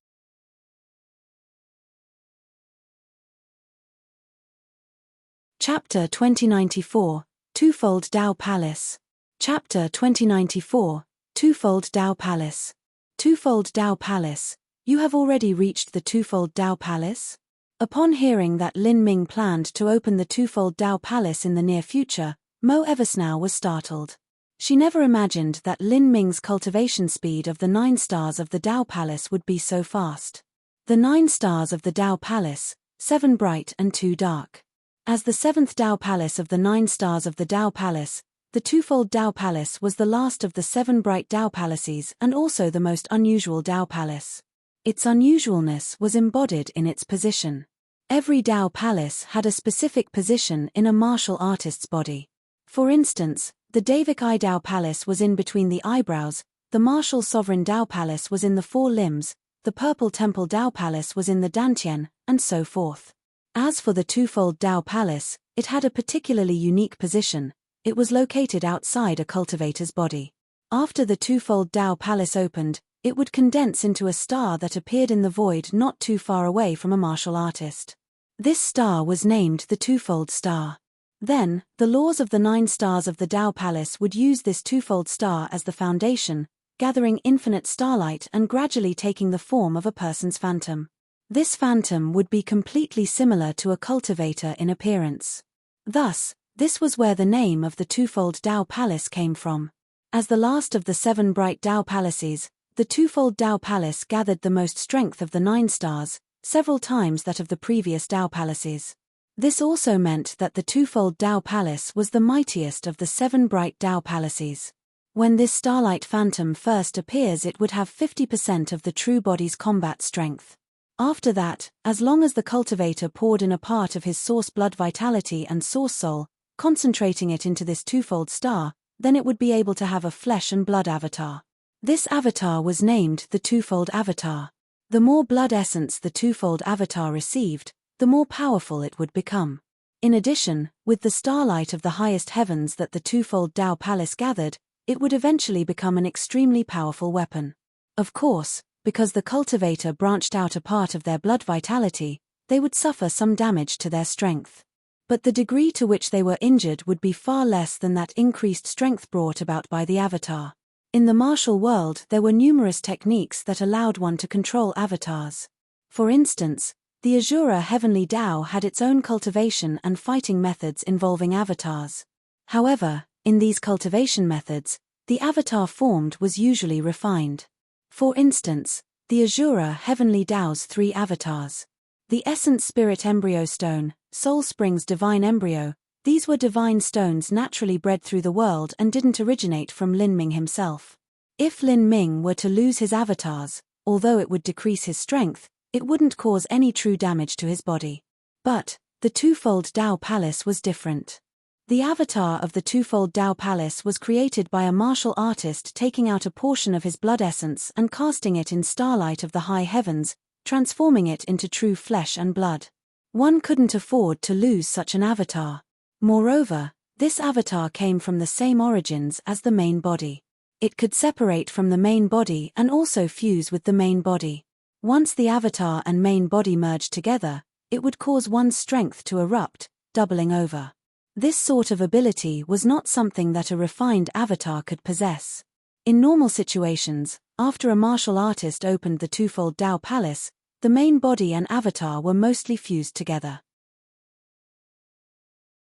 Speaker 1: Chapter 2094, Twofold Dao Palace. Chapter 2094, Twofold Dao Palace. Twofold Dao Palace. You have already reached the Twofold Dao Palace? Upon hearing that Lin Ming planned to open the Twofold Dao Palace in the near future, Mo Eversnow was startled. She never imagined that Lin Ming's cultivation speed of the 9 stars of the Dao Palace would be so fast. The 9 stars of the Dao Palace, 7 bright and 2 dark. As the 7th Dao Palace of the 9 stars of the Dao Palace, the Twofold Dao Palace was the last of the 7 bright Dao Palaces and also the most unusual Dao Palace. Its unusualness was embodied in its position. Every Dao Palace had a specific position in a martial artist's body. For instance, the Davic Eye Dao Palace was in between the eyebrows, the Martial Sovereign Dao Palace was in the 4 limbs, the Purple Temple Dao Palace was in the Dantian, and so forth. As for the Twofold Dao Palace, it had a particularly unique position. It was located outside a cultivator's body. After the Twofold Dao Palace opened, it would condense into a star that appeared in the void not too far away from a martial artist. This star was named the Twofold Star. Then, the laws of the 9 stars of the Dao Palace would use this twofold star as the foundation, gathering infinite starlight and gradually taking the form of a person's phantom. This phantom would be completely similar to a cultivator in appearance. Thus, this was where the name of the Twofold Dao Palace came from. As the last of the 7 bright Tao palaces, the twofold Tao palace gathered the most strength of the 9 stars, several times that of the previous Tao palaces. This also meant that the twofold Tao palace was the mightiest of the 7 bright Tao palaces. When this starlight phantom first appears, it would have 50% of the true body's combat strength. After that, as long as the cultivator poured in a part of his source blood vitality and source soul, concentrating it into this twofold star, then it would be able to have a flesh and blood avatar. This avatar was named the twofold avatar. The more blood essence the twofold avatar received, the more powerful it would become. In addition, with the starlight of the highest heavens that the twofold Tao palace gathered, it would eventually become an extremely powerful weapon. Of course, because the cultivator branched out a part of their blood vitality, they would suffer some damage to their strength. But the degree to which they were injured would be far less than that increased strength brought about by the avatar. In the martial world, there were numerous techniques that allowed one to control avatars. For instance, the Azura Heavenly Tao had its own cultivation and fighting methods involving avatars. However, in these cultivation methods, the avatar formed was usually refined. For instance, the Azura Heavenly Tao's 3 avatars. The Essence Spirit Embryo Stone, Soul Springs Divine Embryo, these were divine stones naturally bred through the world and didn't originate from Lin Ming himself. If Lin Ming were to lose his avatars, although it would decrease his strength, it wouldn't cause any true damage to his body. But the twofold Tao Palace was different. The avatar of the twofold Tao Palace was created by a martial artist taking out a portion of his blood essence and casting it in starlight of the high heavens, transforming it into true flesh and blood. One couldn't afford to lose such an avatar. Moreover, this avatar came from the same origins as the main body. It could separate from the main body and also fuse with the main body. Once the avatar and main body merged together, it would cause one's strength to erupt, doubling over. This sort of ability was not something that a refined avatar could possess. In normal situations, after a martial artist opened the twofold Tao Palace, the main body and avatar were mostly fused together.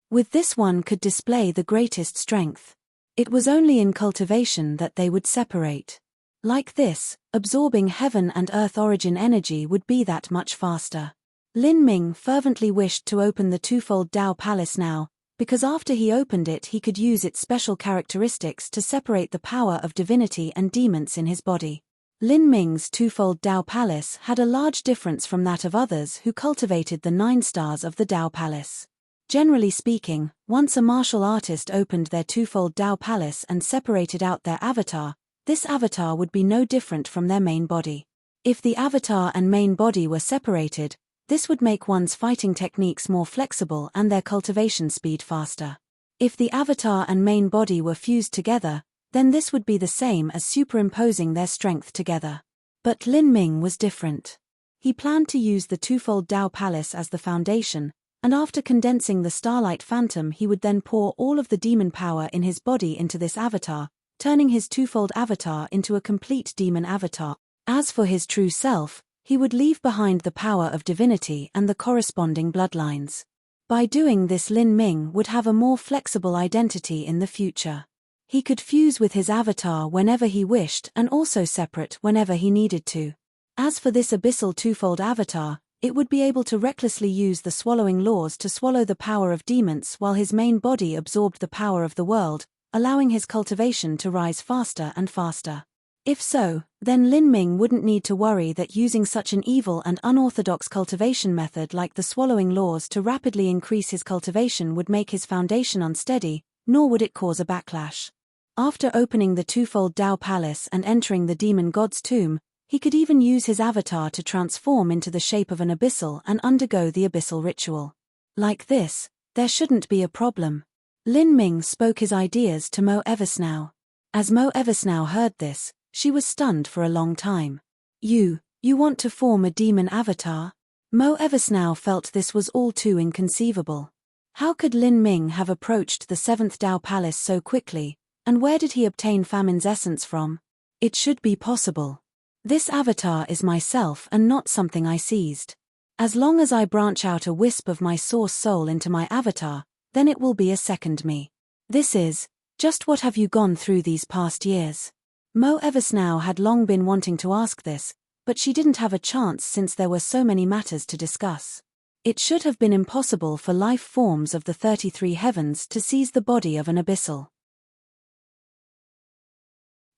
Speaker 1: With this, one could display the greatest strength. It was only in cultivation that they would separate. Like this, absorbing heaven and earth origin energy would be that much faster. Lin Ming fervently wished to open the twofold Tao Palace now, because after he opened it he could use its special characteristics to separate the power of divinity and demons in his body. Lin Ming's twofold Tao Palace had a large difference from that of others who cultivated the 9 stars of the Tao Palace. Generally speaking, once a martial artist opened their twofold Tao Palace and separated out their avatar, this avatar would be no different from their main body. If the avatar and main body were separated, this would make one's fighting techniques more flexible and their cultivation speed faster. If the avatar and main body were fused together, then this would be the same as superimposing their strength together. But Lin Ming was different. He planned to use the twofold Tao Palace as the foundation, and after condensing the Starlight Phantom he would then pour all of the demon power in his body into this avatar, turning his twofold avatar into a complete demon avatar. As for his true self, he would leave behind the power of divinity and the corresponding bloodlines. By doing this, Lin Ming would have a more flexible identity in the future. He could fuse with his avatar whenever he wished and also separate whenever he needed to. As for this abyssal twofold avatar, it would be able to recklessly use the swallowing laws to swallow the power of demons while his main body absorbed the power of the world, allowing his cultivation to rise faster and faster. If so, then Lin Ming wouldn't need to worry that using such an evil and unorthodox cultivation method like the swallowing laws to rapidly increase his cultivation would make his foundation unsteady, nor would it cause a backlash. After opening the twofold Tao Palace and entering the demon god's tomb, he could even use his avatar to transform into the shape of an abyssal and undergo the abyssal ritual. Like this, there shouldn't be a problem. Lin Ming spoke his ideas to Mo Eversnow. As Mo Eversnow heard this, she was stunned for a long time. You want to form a demon avatar? Mo Eversnow felt this was all too inconceivable. How could Lin Ming have approached the 7th Tao Palace so quickly, and where did he obtain Famine's essence from? It should be possible. This avatar is myself and not something I seized. As long as I branch out a wisp of my source soul into my avatar, then it will be a second me. This is Just what have you gone through these past years? Mo Eversnow had long been wanting to ask this, but she didn't have a chance since there were so many matters to discuss. It should have been impossible for life forms of the 33 heavens to seize the body of an abyssal.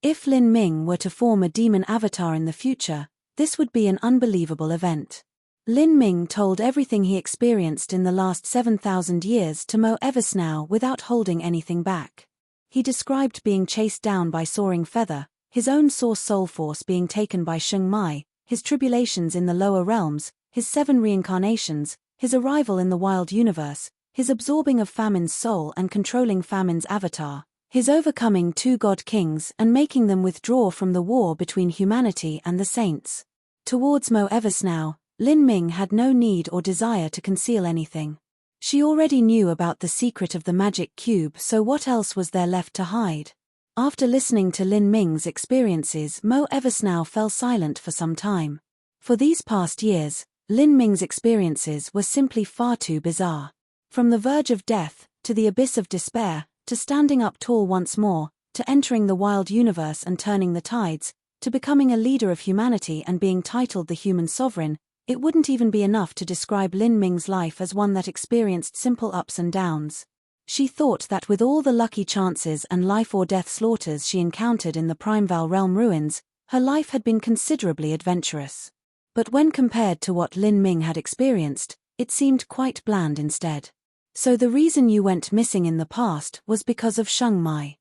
Speaker 1: If Lin Ming were to form a demon avatar in the future, this would be an unbelievable event. Lin Ming told everything he experienced in the last 7,000 years to Mo Eversnow without holding anything back. He described being chased down by Soaring Feather, his own source soul force being taken by Sheng Mai, his tribulations in the lower realms, his 7 reincarnations, his arrival in the wild universe, his absorbing of Famine's soul and controlling Famine's avatar, his overcoming 2 god kings and making them withdraw from the war between humanity and the saints. Towards Mo Eversnow, Lin Ming had no need or desire to conceal anything. She already knew about the secret of the magic cube, so what else was there left to hide? After listening to Lin Ming's experiences, Mo Eversnow fell silent for some time. For these past years, Lin Ming's experiences were simply far too bizarre. From the verge of death, to the abyss of despair, to standing up tall once more, to entering the wild universe and turning the tides, to becoming a leader of humanity and being titled the human sovereign, it wouldn't even be enough to describe Lin Ming's life as one that experienced simple ups and downs. She thought that with all the lucky chances and life-or-death slaughters she encountered in the Primeval Realm ruins, her life had been considerably adventurous. But when compared to what Lin Ming had experienced, it seemed quite bland instead. So the reason you went missing in the past was because of Sheng Mai.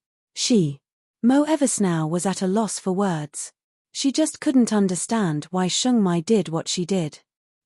Speaker 1: Mo Eversnow was at a loss for words. She just couldn't understand why Sheng Mai did what she did.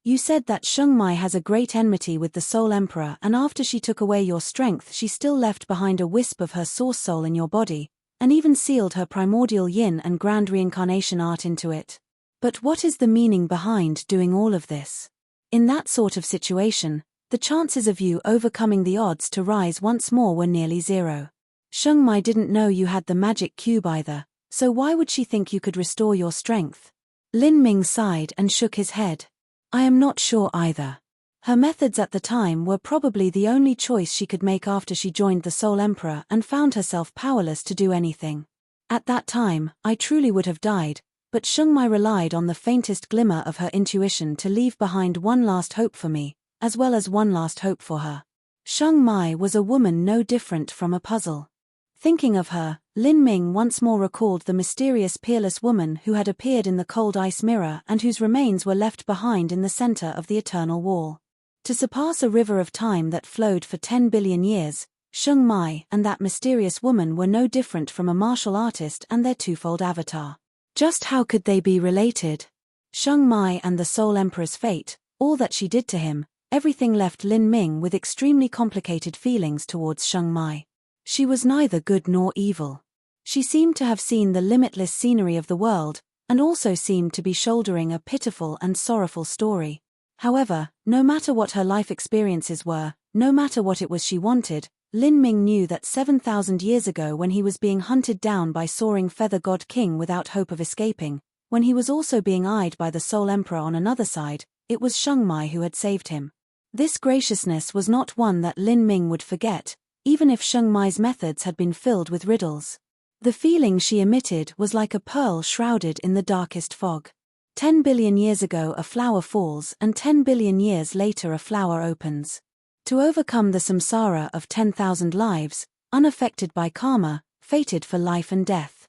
Speaker 1: You said that Sheng Mai has a great enmity with the Soul Emperor, and after she took away your strength she still left behind a wisp of her source soul in your body, and even sealed her primordial yin and grand reincarnation art into it. But what is the meaning behind doing all of this? In that sort of situation, the chances of you overcoming the odds to rise once more were nearly zero. Sheng Mai didn't know you had the magic cube either, so why would she think you could restore your strength? Lin Ming sighed and shook his head. I am not sure either. Her methods at the time were probably the only choice she could make after she joined the Soul Emperor and found herself powerless to do anything. At that time, I truly would have died, but Sheng Mai relied on the faintest glimmer of her intuition to leave behind one last hope for me, as well as one last hope for her. Sheng Mai was a woman no different from a puzzle. Thinking of her, Lin Ming once more recalled the mysterious peerless woman who had appeared in the cold ice mirror and whose remains were left behind in the center of the eternal wall. To surpass a river of time that flowed for 10 billion years, Sheng Mai and that mysterious woman were no different from a martial artist and their twofold avatar. Just how could they be related? Sheng Mai and the Soul Emperor's fate, all that she did to him, everything left Lin Ming with extremely complicated feelings towards Sheng Mai. She was neither good nor evil. She seemed to have seen the limitless scenery of the world, and also seemed to be shouldering a pitiful and sorrowful story. However, no matter what her life experiences were, no matter what it was she wanted, Lin Ming knew that 7,000 years ago when he was being hunted down by Soaring Feather God King without hope of escaping, when he was also being eyed by the Soul Emperor on another side, it was Sheng Mai who had saved him. This graciousness was not one that Lin Ming would forget, even if Sheng Mai's methods had been filled with riddles. The feeling she emitted was like a pearl shrouded in the darkest fog. 10 billion years ago a flower falls and 10 billion years later a flower opens. To overcome the samsara of 10,000 lives, unaffected by karma, fated for life and death.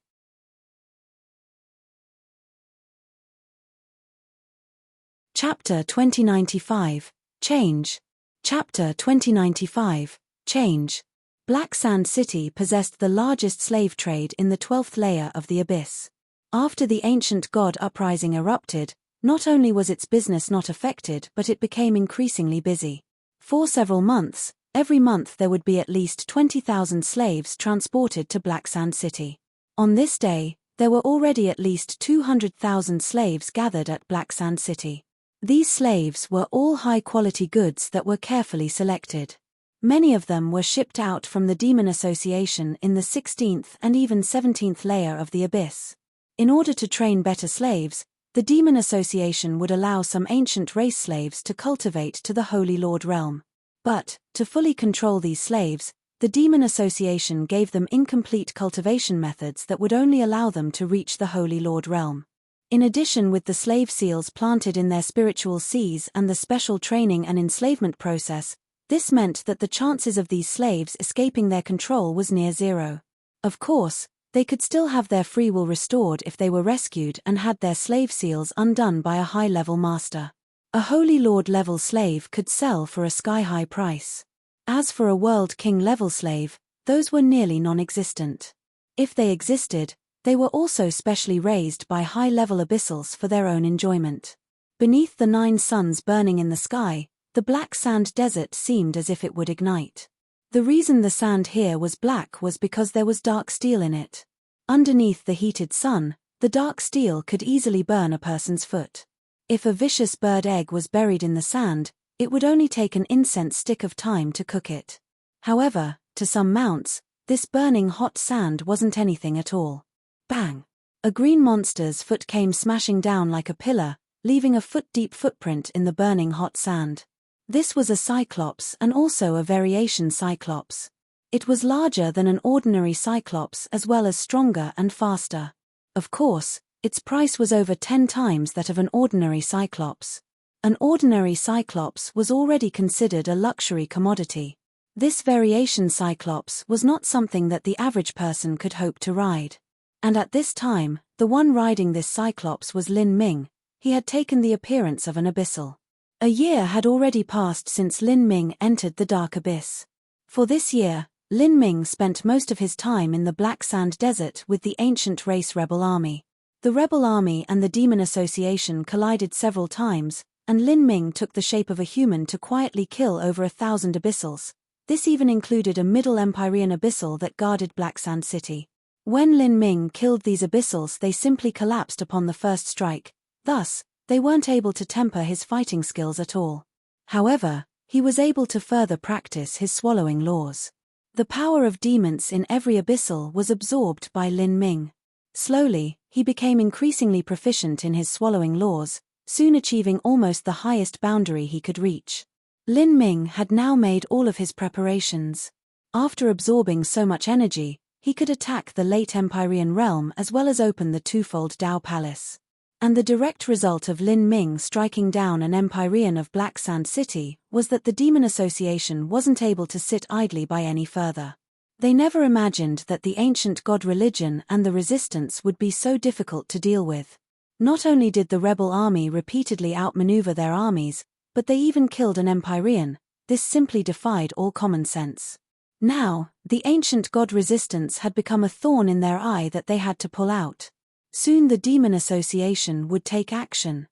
Speaker 1: Chapter 2095, Change. Chapter 2095, Change. Black Sand City possessed the largest slave trade in the 12th layer of the abyss. After the ancient god uprising erupted, not only was its business not affected but it became increasingly busy. For several months, every month there would be at least 20,000 slaves transported to Black Sand City. On this day, there were already at least 200,000 slaves gathered at Black Sand City. These slaves were all high-quality goods that were carefully selected. Many of them were shipped out from the Demon Association in the 16th and even 17th layer of the abyss. In order to train better slaves, the Demon Association would allow some ancient race slaves to cultivate to the Holy Lord realm. But, to fully control these slaves, The Demon Association gave them incomplete cultivation methods that would only allow them to reach the Holy Lord realm. In addition, with the slave seals planted in their spiritual seas and the special training and enslavement process, this meant that the chances of these slaves escaping their control was near zero. Of course, they could still have their free will restored if they were rescued and had their slave seals undone by a high-level master. A Holy Lord-level slave could sell for a sky-high price. As for a World King-level slave, those were nearly non-existent. If they existed, they were also specially raised by high-level abyssals for their own enjoyment. Beneath the 9 suns burning in the sky, the black sand desert seemed as if it would ignite. The reason the sand here was black was because there was dark steel in it. Underneath the heated sun, the dark steel could easily burn a person's foot. If a vicious bird egg was buried in the sand, it would only take an incense stick of time to cook it. However, to some mounts, this burning hot sand wasn't anything at all. Bang! A green monster's foot came smashing down like a pillar, leaving a foot-deep footprint in the burning hot sand. This was a cyclops and also a variation cyclops. It was larger than an ordinary cyclops as well as stronger and faster. Of course, its price was over 10 times that of an ordinary cyclops. An ordinary cyclops was already considered a luxury commodity. This variation cyclops was not something that the average person could hope to ride. And at this time, the one riding this cyclops was Lin Ming. He had taken the appearance of an abyssal. A year had already passed since Lin Ming entered the dark abyss. For this year, Lin Ming spent most of his time in the Black Sand Desert with the ancient race rebel army. The rebel army and the Demon Association collided several times, and Lin Ming took the shape of a human to quietly kill over 1,000 abyssals. This even included a Middle Empyrean abyssal that guarded Black Sand City. When Lin Ming killed these abyssals, they simply collapsed upon the first strike. Thus, they weren't able to temper his fighting skills at all. However, he was able to further practice his swallowing laws. The power of demons in every abyssal was absorbed by Lin Ming. Slowly, he became increasingly proficient in his swallowing laws, soon achieving almost the highest boundary he could reach. Lin Ming had now made all of his preparations. After absorbing so much energy, he could attack the late Empyrean realm as well as open the twofold Dao Palace. And the direct result of Lin Ming striking down an Empyrean of Black Sand City was that the Demon Association wasn't able to sit idly by any further. They never imagined that the ancient god religion and the resistance would be so difficult to deal with. Not only did the rebel army repeatedly outmaneuver their armies, but they even killed an Empyrean. This simply defied all common sense. Now, the ancient god resistance had become a thorn in their eye that they had to pull out. Soon the Demon Association would take action.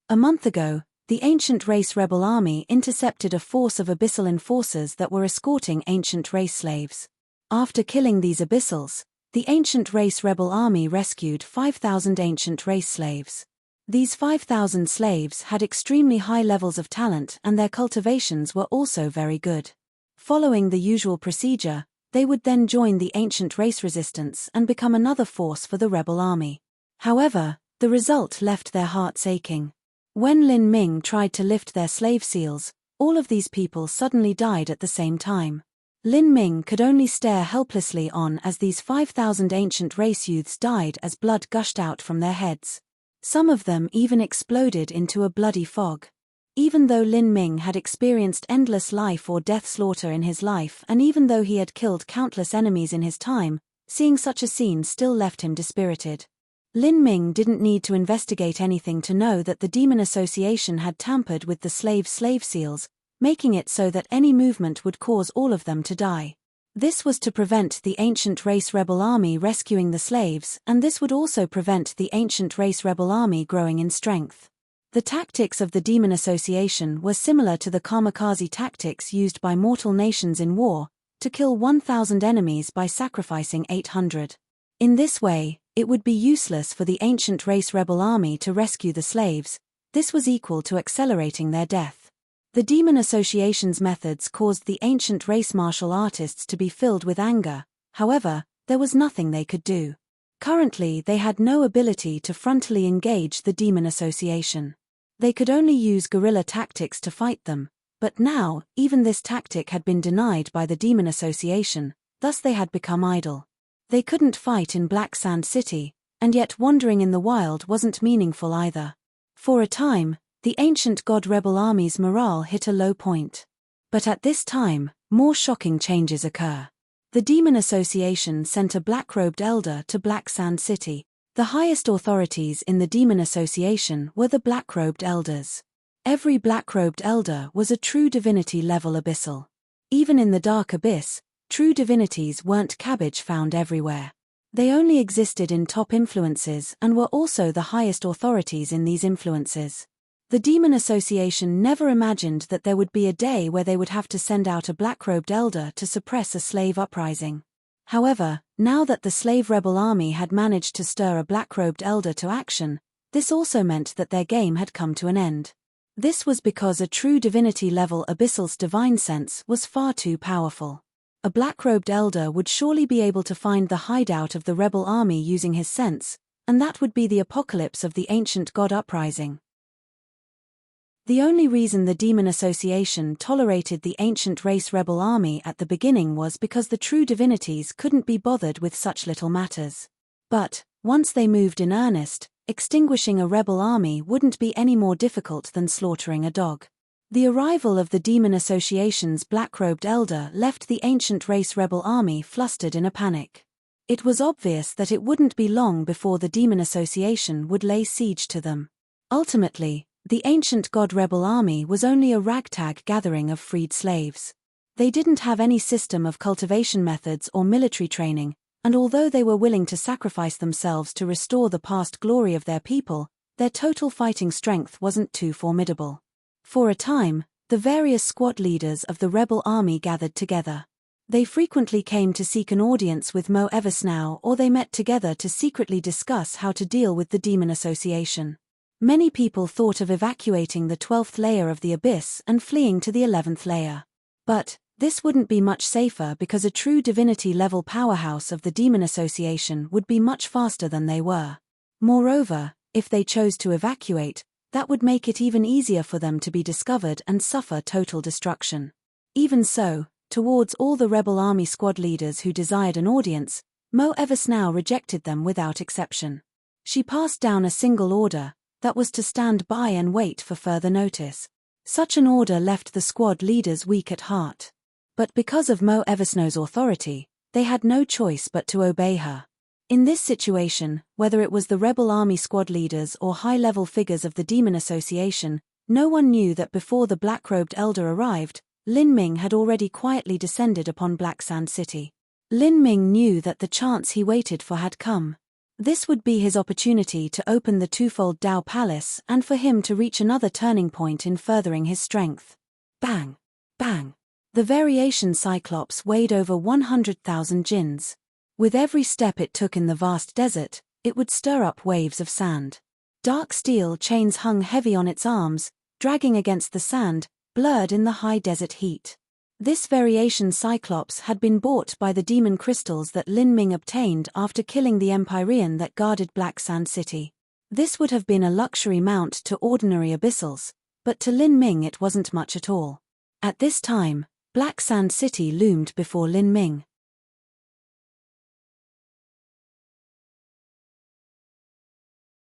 Speaker 1: A month ago, the ancient race rebel army intercepted a force of abyssal enforcers that were escorting ancient race slaves. After killing these abyssals, the ancient race rebel army rescued 5,000 ancient race slaves. These 5,000 slaves had extremely high levels of talent and their cultivations were also very good. Following the usual procedure, they would then join the ancient race resistance and become another force for the rebel army. However, the result left their hearts aching. When Lin Ming tried to lift their slave seals, all of these people suddenly died at the same time. Lin Ming could only stare helplessly on as these 5,000 ancient race youths died as blood gushed out from their heads. Some of them even exploded into a bloody fog. Even though Lin Ming had experienced endless life or death slaughter in his life and even though he had killed countless enemies in his time, seeing such a scene still left him dispirited. Lin Ming didn't need to investigate anything to know that the Demon Association had tampered with the slave seals, making it so that any movement would cause all of them to die. This was to prevent the ancient race rebel army rescuing the slaves, and this would also prevent the ancient race rebel army growing in strength. The tactics of the Demon Association were similar to the kamikaze tactics used by mortal nations in war, to kill 1,000 enemies by sacrificing 800. In this way, it would be useless for the ancient race rebel army to rescue the slaves. This was equal to accelerating their death. The Demon Association's methods caused the ancient race martial artists to be filled with anger. However, there was nothing they could do. Currently, they had no ability to frontally engage the Demon Association. They could only use guerrilla tactics to fight them, But now, even this tactic had been denied by the Demon Association, thus they had become idle. They couldn't fight in Black Sand City, and yet wandering in the wild wasn't meaningful either. For a time, the ancient god rebel army's morale hit a low point. But at this time, more shocking changes occur. The Demon Association sent a black-robed elder to Black Sand City. The highest authorities in the Demon Association were the black-robed elders. Every black-robed elder was a true divinity-level abyssal. Even in the dark abyss, true divinities weren't cabbage found everywhere. They only existed in top influences and were also the highest authorities in these influences. The Demon Association never imagined that there would be a day where they would have to send out a black-robed elder to suppress a slave uprising. However, now that the slave rebel army had managed to stir a black-robed elder to action, this also meant that their game had come to an end. This was because a true divinity-level abyssal's divine sense was far too powerful. A black-robed elder would surely be able to find the hideout of the rebel army using his sense, and that would be the apocalypse of the ancient god uprising. The only reason the Demon Association tolerated the ancient race rebel army at the beginning was because the true divinities couldn't be bothered with such little matters. But, once they moved in earnest, extinguishing a rebel army wouldn't be any more difficult than slaughtering a dog. The arrival of the Demon Association's black-robed elder left the ancient race rebel army flustered in a panic. It was obvious that it wouldn't be long before the Demon Association would lay siege to them. Ultimately, the ancient god rebel army was only a ragtag gathering of freed slaves. They didn't have any system of cultivation methods or military training, and although they were willing to sacrifice themselves to restore the past glory of their people, their total fighting strength wasn't too formidable. For a time, the various squad leaders of the rebel army gathered together. They frequently came to seek an audience with Mo Eversnow, or they met together to secretly discuss how to deal with the Demon Association. Many people thought of evacuating the 12th layer of the abyss and fleeing to the 11th layer. But this wouldn't be much safer because a true divinity-level powerhouse of the Demon Association would be much faster than they were. Moreover, if they chose to evacuate, that would make it even easier for them to be discovered and suffer total destruction. Even so, towards all the rebel army squad leaders who desired an audience, Mo Eversnow rejected them without exception. She passed down a single order, that was to stand by and wait for further notice. Such an order left the squad leaders weak at heart. But because of Mo Eversnow's authority, they had no choice but to obey her. In this situation, whether it was the rebel army squad leaders or high-level figures of the Demon Association, no one knew that before the black-robed elder arrived, Lin Ming had already quietly descended upon Black Sand City. Lin Ming knew that the chance he waited for had come. This would be his opportunity to open the twofold Dao Palace and for him to reach another turning point in furthering his strength. Bang! Bang! The variation Cyclops weighed over 100,000 jinns. With every step it took in the vast desert, it would stir up waves of sand. Dark steel chains hung heavy on its arms, dragging against the sand, blurred in the high desert heat. This variation Cyclops had been bought by the demon crystals that Lin Ming obtained after killing the Empyrean that guarded Black Sand City. This would have been a luxury mount to ordinary abyssals, but to Lin Ming it wasn't much at all. At this time, Black Sand City loomed before Lin Ming.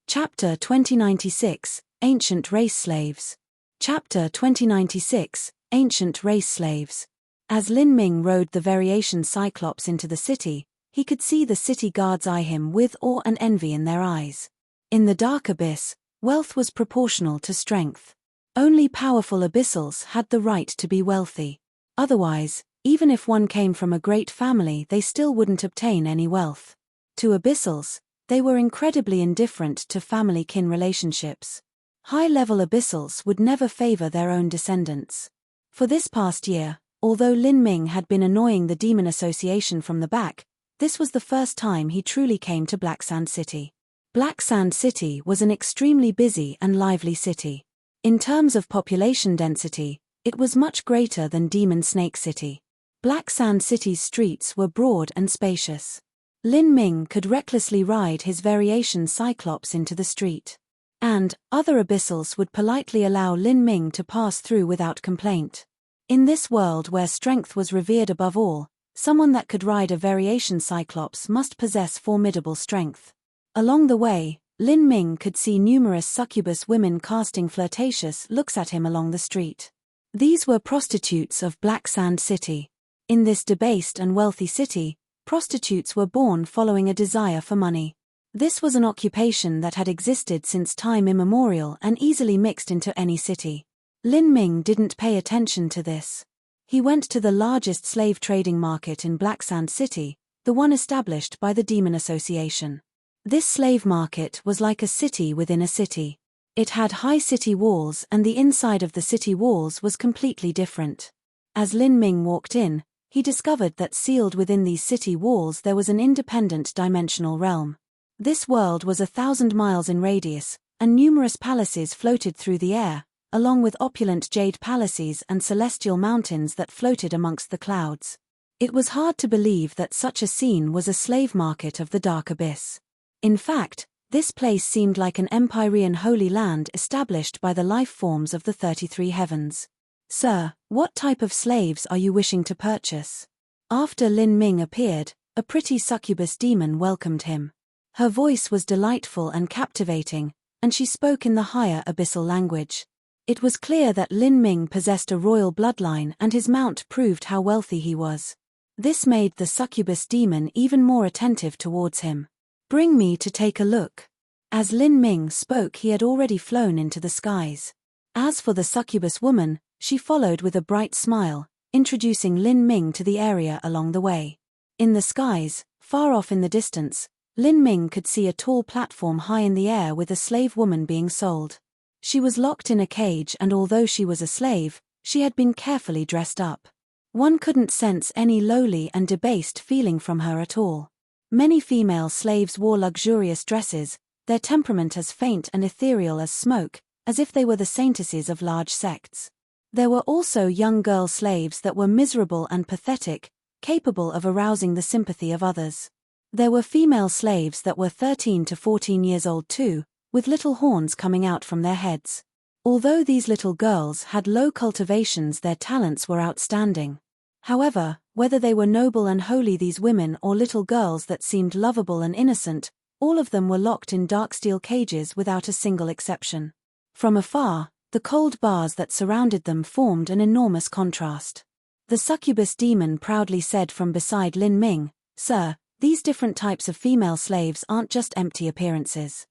Speaker 1: Chapter 2096, Ancient Race Slaves. Chapter 2096, Ancient Race Slaves. As Lin Ming rode the variation Cyclops into the city, he could see the city guards eye him with awe and envy in their eyes. In the dark abyss, wealth was proportional to strength. Only powerful abyssals had the right to be wealthy. Otherwise, even if one came from a great family, they still wouldn't obtain any wealth. To abyssals, they were incredibly indifferent to family-kin relationships. High-level abyssals would never favor their own descendants. For this past year, although Lin Ming had been annoying the Demon Association from the back, this was the first time he truly came to Black Sand City. Black Sand City was an extremely busy and lively city. In terms of population density, it was much greater than Demon Snake City. Black Sand City's streets were broad and spacious. Lin Ming could recklessly ride his variation Cyclops into the street. And other abyssals would politely allow Lin Ming to pass through without complaint. In this world where strength was revered above all, someone that could ride a variation cyclops must possess formidable strength. Along the way, Lin Ming could see numerous succubus women casting flirtatious looks at him along the street. These were prostitutes of Black Sand City. In this debased and wealthy city, prostitutes were born following a desire for money. This was an occupation that had existed since time immemorial and easily mixed into any city. Lin Ming didn't pay attention to this. He went to the largest slave trading market in Black Sand City, the one established by the Demon Association. This slave market was like a city within a city. It had high city walls, and the inside of the city walls was completely different. As Lin Ming walked in, he discovered that sealed within these city walls there was an independent dimensional realm. This world was 1,000 miles in radius, and numerous palaces floated through the air, along with opulent jade palaces and celestial mountains that floated amongst the clouds. It was hard to believe that such a scene was a slave market of the dark abyss. In fact, this place seemed like an Empyrean holy land established by the life forms of the 33 heavens. "Sir, what type of slaves are you wishing to purchase?" After Lin Ming appeared, a pretty succubus demon welcomed him. Her voice was delightful and captivating, and she spoke in the higher abyssal language. It was clear that Lin Ming possessed a royal bloodline, and his mount proved how wealthy he was. This made the succubus demon even more attentive towards him. "Bring me to take a look." As Lin Ming spoke, he had already flown into the skies. As for the succubus woman, she followed with a bright smile, introducing Lin Ming to the area along the way. In the skies, far off in the distance, Lin Ming could see a tall platform high in the air with a slave woman being sold. She was locked in a cage, and although she was a slave, she had been carefully dressed up. One couldn't sense any lowly and debased feeling from her at all. Many female slaves wore luxurious dresses, their temperament as faint and ethereal as smoke, as if they were the saintesses of large sects. There were also young girl slaves that were miserable and pathetic, capable of arousing the sympathy of others. There were female slaves that were 13 to 14 years old too, with little horns coming out from their heads. Although these little girls had low cultivations, their talents were outstanding. However, whether they were noble and holy, these women, or little girls that seemed lovable and innocent, all of them were locked in dark steel cages without a single exception. From afar, the cold bars that surrounded them formed an enormous contrast. The succubus demon proudly said from beside Lin Ming, "Sir, these different types of female slaves aren't just empty appearances.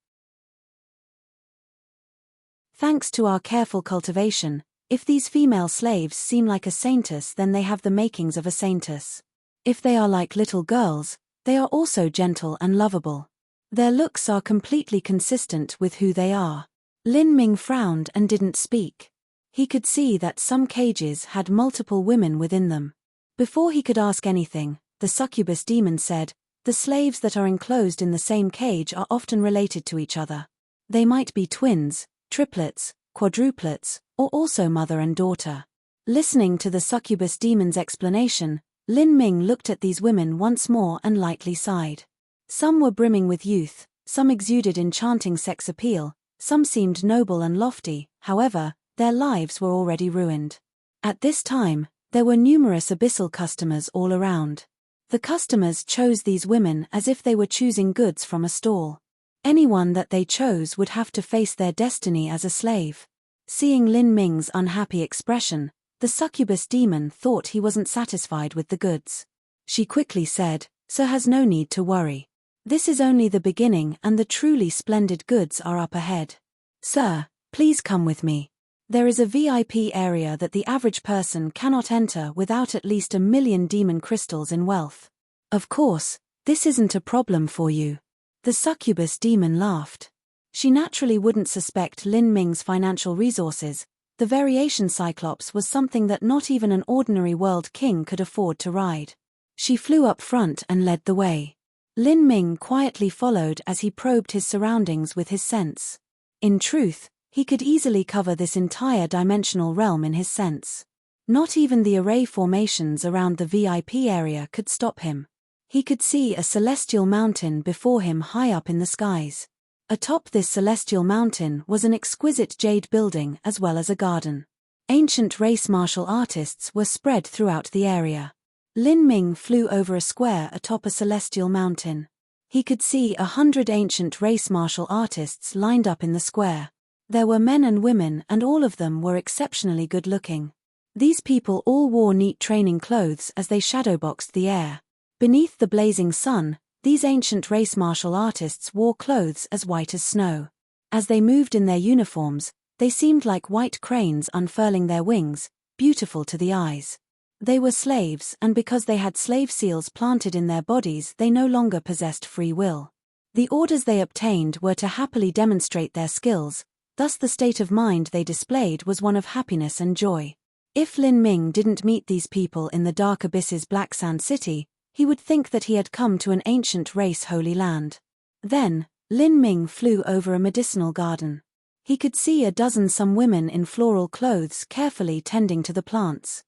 Speaker 1: Thanks to our careful cultivation, if these female slaves seem like a saintess, then they have the makings of a saintess. If they are like little girls, they are also gentle and lovable. Their looks are completely consistent with who they are." Lin Ming frowned and didn't speak. He could see that some cages had multiple women within them. Before he could ask anything, the succubus demon said, "The slaves that are enclosed in the same cage are often related to each other. They might be twins, triplets, quadruplets, or also mother and daughter." Listening to the succubus demon's explanation, Lin Ming looked at these women once more and lightly sighed. Some were brimming with youth, some exuded enchanting sex appeal, some seemed noble and lofty, however, their lives were already ruined. At this time, there were numerous abyssal customers all around. The customers chose these women as if they were choosing goods from a stall. Anyone that they chose would have to face their destiny as a slave. Seeing Lin Ming's unhappy expression, the succubus demon thought he wasn't satisfied with the goods. She quickly said, "Sir has no need to worry. This is only the beginning, and the truly splendid goods are up ahead. Sir, please come with me. There is a VIP area that the average person cannot enter without at least 1,000,000 demon crystals in wealth. Of course, this isn't a problem for you." The succubus demon laughed. She naturally wouldn't suspect Lin Ming's financial resources. The variation cyclops was something that not even an ordinary world king could afford to ride. She flew up front and led the way. Lin Ming quietly followed as he probed his surroundings with his sense. In truth, he could easily cover this entire dimensional realm in his sense. Not even the array formations around the VIP area could stop him. He could see a celestial mountain before him high up in the skies. Atop this celestial mountain was an exquisite jade building as well as a garden. Ancient race martial artists were spread throughout the area. Lin Ming flew over a square atop a celestial mountain. He could see 100 ancient race martial artists lined up in the square. There were men and women, and all of them were exceptionally good-looking. These people all wore neat training clothes as they shadowboxed the air. Beneath the blazing sun, these ancient race martial artists wore clothes as white as snow. As they moved in their uniforms, they seemed like white cranes unfurling their wings, beautiful to the eyes. They were slaves, and because they had slave seals planted in their bodies, they no longer possessed free will. The orders they obtained were to happily demonstrate their skills, thus the state of mind they displayed was one of happiness and joy. If Lin Ming didn't meet these people in the dark abysses Black Sand City, he would think that he had come to an ancient race holy land. Then, Lin Ming flew over a medicinal garden. He could see a dozen some women in floral clothes carefully tending to the plants.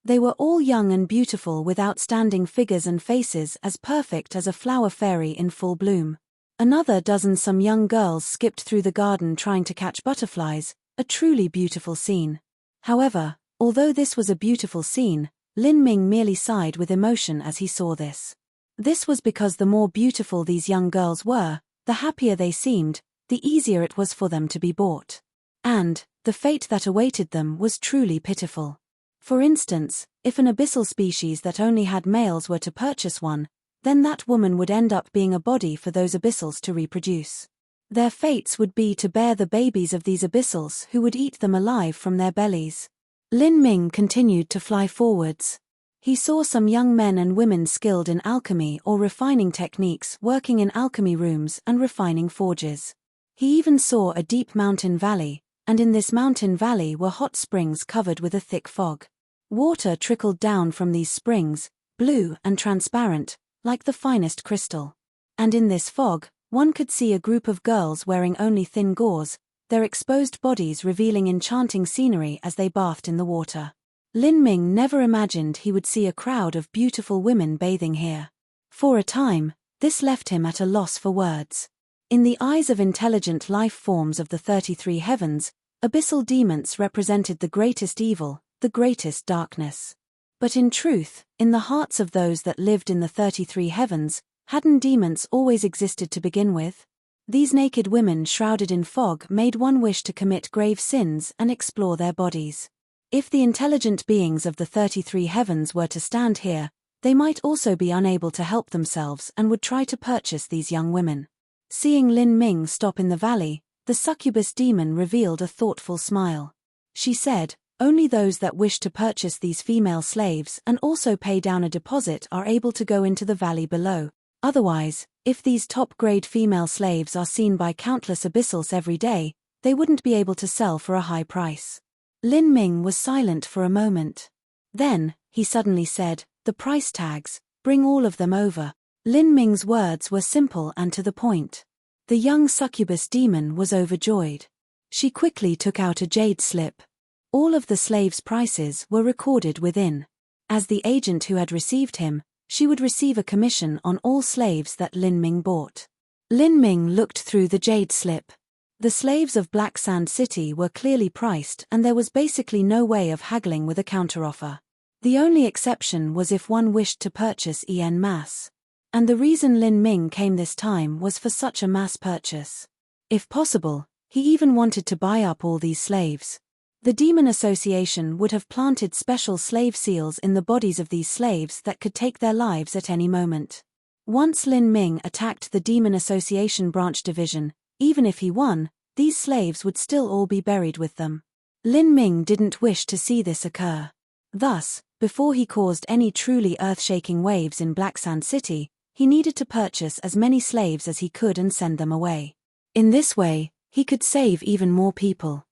Speaker 1: They were all young and beautiful with outstanding figures and faces as perfect as a flower fairy in full bloom. Another dozen some young girls skipped through the garden trying to catch butterflies, a truly beautiful scene. However, although this was a beautiful scene, Lin Ming merely sighed with emotion as he saw this. This was because the more beautiful these young girls were, the happier they seemed, the easier it was for them to be bought. And, the fate that awaited them was truly pitiful. For instance, if an abyssal species that only had males were to purchase one, then that woman would end up being a body for those abyssals to reproduce. Their fates would be to bear the babies of these abyssals who would eat them alive from their bellies. Lin Ming continued to fly forwards. He saw some young men and women skilled in alchemy or refining techniques working in alchemy rooms and refining forges. He even saw a deep mountain valley, and in this mountain valley were hot springs covered with a thick fog. Water trickled down from these springs, blue and transparent, like the finest crystal. And in this fog, one could see a group of girls wearing only thin gauze, their exposed bodies revealing enchanting scenery as they bathed in the water. Lin Ming never imagined he would see a crowd of beautiful women bathing here. For a time, this left him at a loss for words. In the eyes of intelligent life forms of the 33 heavens, abyssal demons represented the greatest evil, the greatest darkness. But in truth, in the hearts of those that lived in the 33 heavens, hadn't demons always existed to begin with? These naked women shrouded in fog made one wish to commit grave sins and explore their bodies. If the intelligent beings of the 33 heavens were to stand here, they might also be unable to help themselves and would try to purchase these young women. Seeing Lin Ming stop in the valley, the succubus demon revealed a thoughtful smile. She said, "Only those that wish to purchase these female slaves and also pay down a deposit are able to go into the valley below. Otherwise, if these top-grade female slaves are seen by countless abyssals every day, they wouldn't be able to sell for a high price." Lin Ming was silent for a moment. Then, he suddenly said, "The price tags, bring all of them over." Lin Ming's words were simple and to the point. The young succubus demon was overjoyed. She quickly took out a jade slip. All of the slaves' prices were recorded within. As the agent who had received him, she would receive a commission on all slaves that Lin Ming bought. Lin Ming looked through the jade slip. The slaves of Black Sand City were clearly priced and there was basically no way of haggling with a counteroffer. The only exception was if one wished to purchase en masse. And the reason Lin Ming came this time was for such a mass purchase. If possible, he even wanted to buy up all these slaves. The Demon Association would have planted special slave seals in the bodies of these slaves that could take their lives at any moment. Once Lin Ming attacked the Demon Association branch division, even if he won, these slaves would still all be buried with them. Lin Ming didn't wish to see this occur. Thus, before he caused any truly earth-shaking waves in Black Sand City, he needed to purchase as many slaves as he could and send them away. In this way, he could save even more people.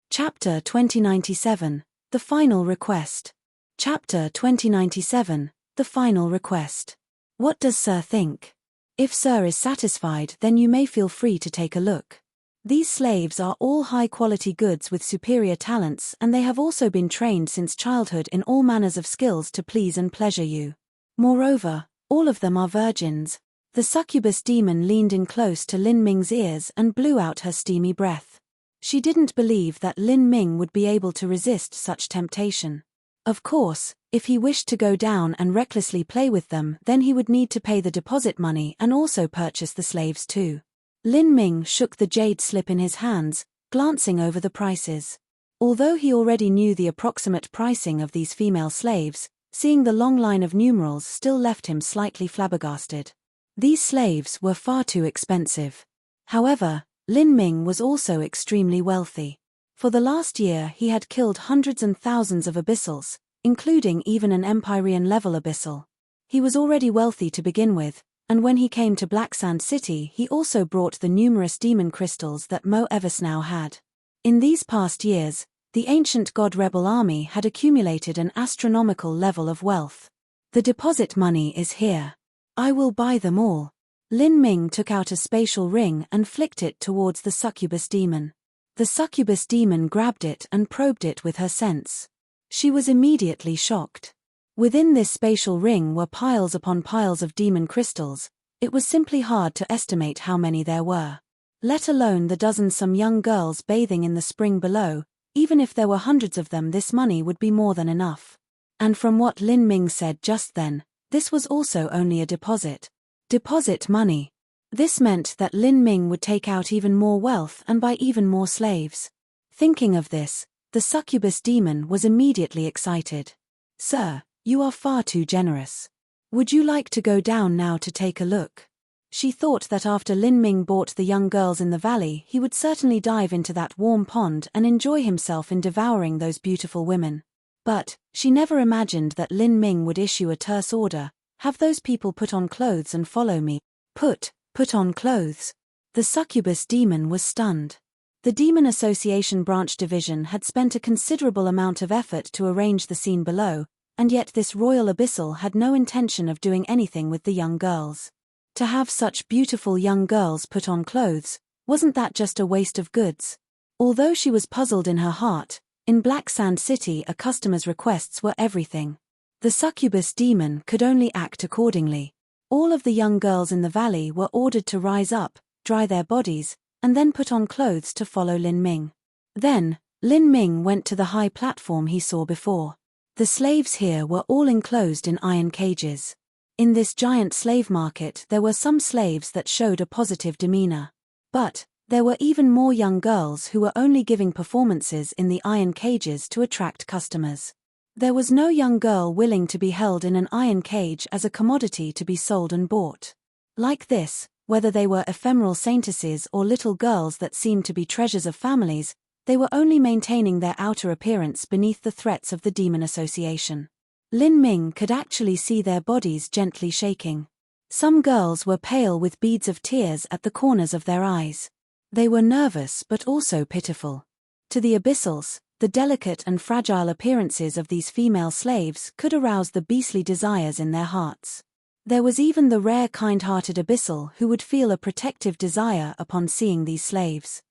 Speaker 1: Chapter 2097, The Final Request. Chapter 2097, The Final Request. What does Sir think? If Sir is satisfied, then you may feel free to take a look. These slaves are all high-quality goods with superior talents, and they have also been trained since childhood in all manners of skills to please and pleasure you. Moreover, all of them are virgins. The succubus demon leaned in close to Lin Ming's ears and blew out her steamy breath. She didn't believe that Lin Ming would be able to resist such temptation. Of course, if he wished to go down and recklessly play with them, then he would need to pay the deposit money and also purchase the slaves too. Lin Ming shook the jade slip in his hands, glancing over the prices. Although he already knew the approximate pricing of these female slaves, seeing the long line of numerals still left him slightly flabbergasted. These slaves were far too expensive. However, Lin Ming was also extremely wealthy. For the last year he had killed hundreds and thousands of abyssals, including even an Empyrean-level abyssal. He was already wealthy to begin with, and when he came to Black Sand City he also brought the numerous demon crystals that Mo Eversnow had. In these past years, the ancient god rebel army had accumulated an astronomical level of wealth. The deposit money is here. I will buy them all. Lin Ming took out a spatial ring and flicked it towards the succubus demon. The succubus demon grabbed it and probed it with her sense. She was immediately shocked. Within this spatial ring were piles upon piles of demon crystals. It was simply hard to estimate how many there were. Let alone the some young girls bathing in the spring below. Even if there were hundreds of them, this money would be more than enough. And from what Lin Ming said just then, this was also only a deposit. Deposit money. This meant that Lin Ming would take out even more wealth and buy even more slaves. Thinking of this, the succubus demon was immediately excited. Sir, you are far too generous. Would you like to go down now to take a look? She thought that after Lin Ming bought the young girls in the valley, he would certainly dive into that warm pond and enjoy himself in devouring those beautiful women. But she never imagined that Lin Ming would issue a terse order, have those people put on clothes and follow me. Put on clothes. The succubus demon was stunned. The Demon Association Branch Division had spent a considerable amount of effort to arrange the scene below, and yet this royal abyssal had no intention of doing anything with the young girls. To have such beautiful young girls put on clothes, wasn't that just a waste of goods? Although she was puzzled in her heart, in Black Sand City a customer's requests were everything. The succubus demon could only act accordingly. All of the young girls in the valley were ordered to rise up, dry their bodies, and then put on clothes to follow Lin Ming. Then, Lin Ming went to the high platform he saw before. The slaves here were all enclosed in iron cages. In this giant slave market there were some slaves that showed a positive demeanor. But there were even more young girls who were only giving performances in the iron cages to attract customers. There was no young girl willing to be held in an iron cage as a commodity to be sold and bought. Like this, whether they were ephemeral saintesses or little girls that seemed to be treasures of families, they were only maintaining their outer appearance beneath the threats of the Demon Association. Lin Ming could actually see their bodies gently shaking. Some girls were pale with beads of tears at the corners of their eyes. They were nervous but also pitiful. To the abyssals, the delicate and fragile appearances of these female slaves could arouse the beastly desires in their hearts. There was even the rare kind-hearted abyssal who would feel a protective desire upon seeing these slaves.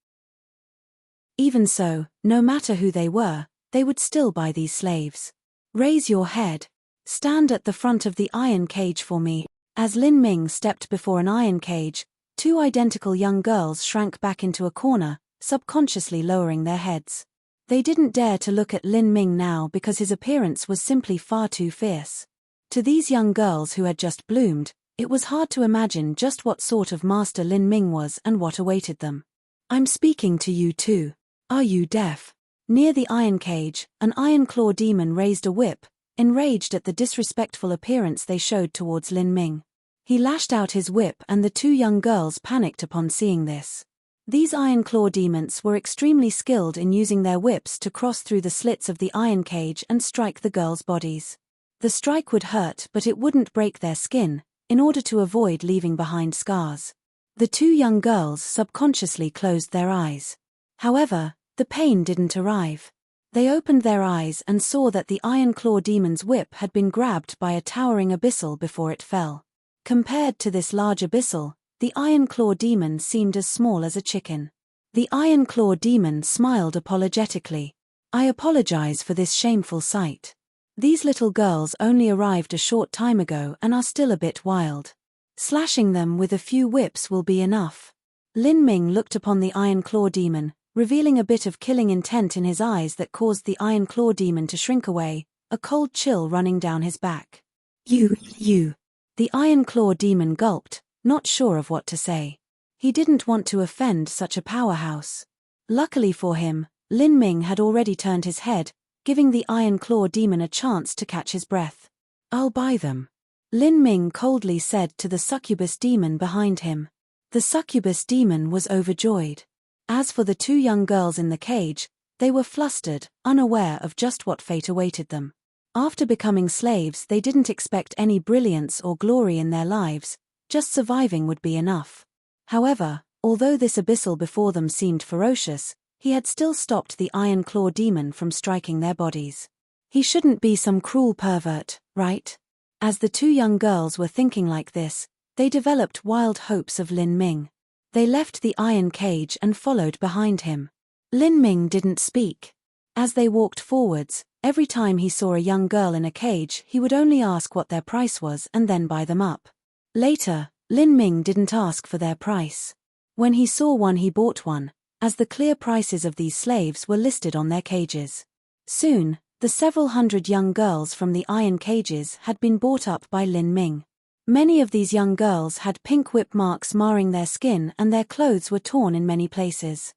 Speaker 1: Even so, no matter who they were, they would still buy these slaves. Raise your head. Stand at the front of the iron cage for me. As Lin Ming stepped before an iron cage, two identical young girls shrank back into a corner, subconsciously lowering their heads. They didn't dare to look at Lin Ming now because his appearance was simply far too fierce. To these young girls who had just bloomed, it was hard to imagine just what sort of master Lin Ming was and what awaited them. I'm speaking to you too. Are you deaf? Near the iron cage, an iron claw demon raised a whip, enraged at the disrespectful appearance they showed towards Lin Ming. He lashed out his whip and the two young girls panicked upon seeing this. These iron claw demons were extremely skilled in using their whips to cross through the slits of the iron cage and strike the girls' bodies. The strike would hurt but it wouldn't break their skin, in order to avoid leaving behind scars. The two young girls subconsciously closed their eyes. However, the pain didn't arrive. They opened their eyes and saw that the iron claw demon's whip had been grabbed by a towering abyssal before it fell. Compared to this large abyssal, the iron claw demon seemed as small as a chicken. The iron claw demon smiled apologetically. I apologize for this shameful sight. These little girls only arrived a short time ago and are still a bit wild. Slashing them with a few whips will be enough. Lin Ming looked upon the Iron Claw Demon, revealing a bit of killing intent in his eyes that caused the Iron Claw Demon to shrink away, a cold chill running down his back. You. The Iron Claw Demon gulped, not sure of what to say. He didn't want to offend such a powerhouse. Luckily for him, Lin Ming had already turned his head, giving the Iron Claw Demon a chance to catch his breath. I'll buy them, Lin Ming coldly said to the succubus demon behind him. The succubus demon was overjoyed. As for the two young girls in the cage, they were flustered, unaware of just what fate awaited them. After becoming slaves, they didn't expect any brilliance or glory in their lives, just surviving would be enough. However, although this abyssal before them seemed ferocious, he had still stopped the Iron Claw Demon from striking their bodies. He shouldn't be some cruel pervert, right? As the two young girls were thinking like this, they developed wild hopes of Lin Ming. They left the iron cage and followed behind him. Lin Ming didn't speak. As they walked forwards, every time he saw a young girl in a cage, he would only ask what their price was and then buy them up. Later, Lin Ming didn't ask for their price. When he saw one, he bought one, as the clear prices of these slaves were listed on their cages. Soon, the several hundred young girls from the iron cages had been bought up by Lin Ming. Many of these young girls had pink whip marks marring their skin and their clothes were torn in many places.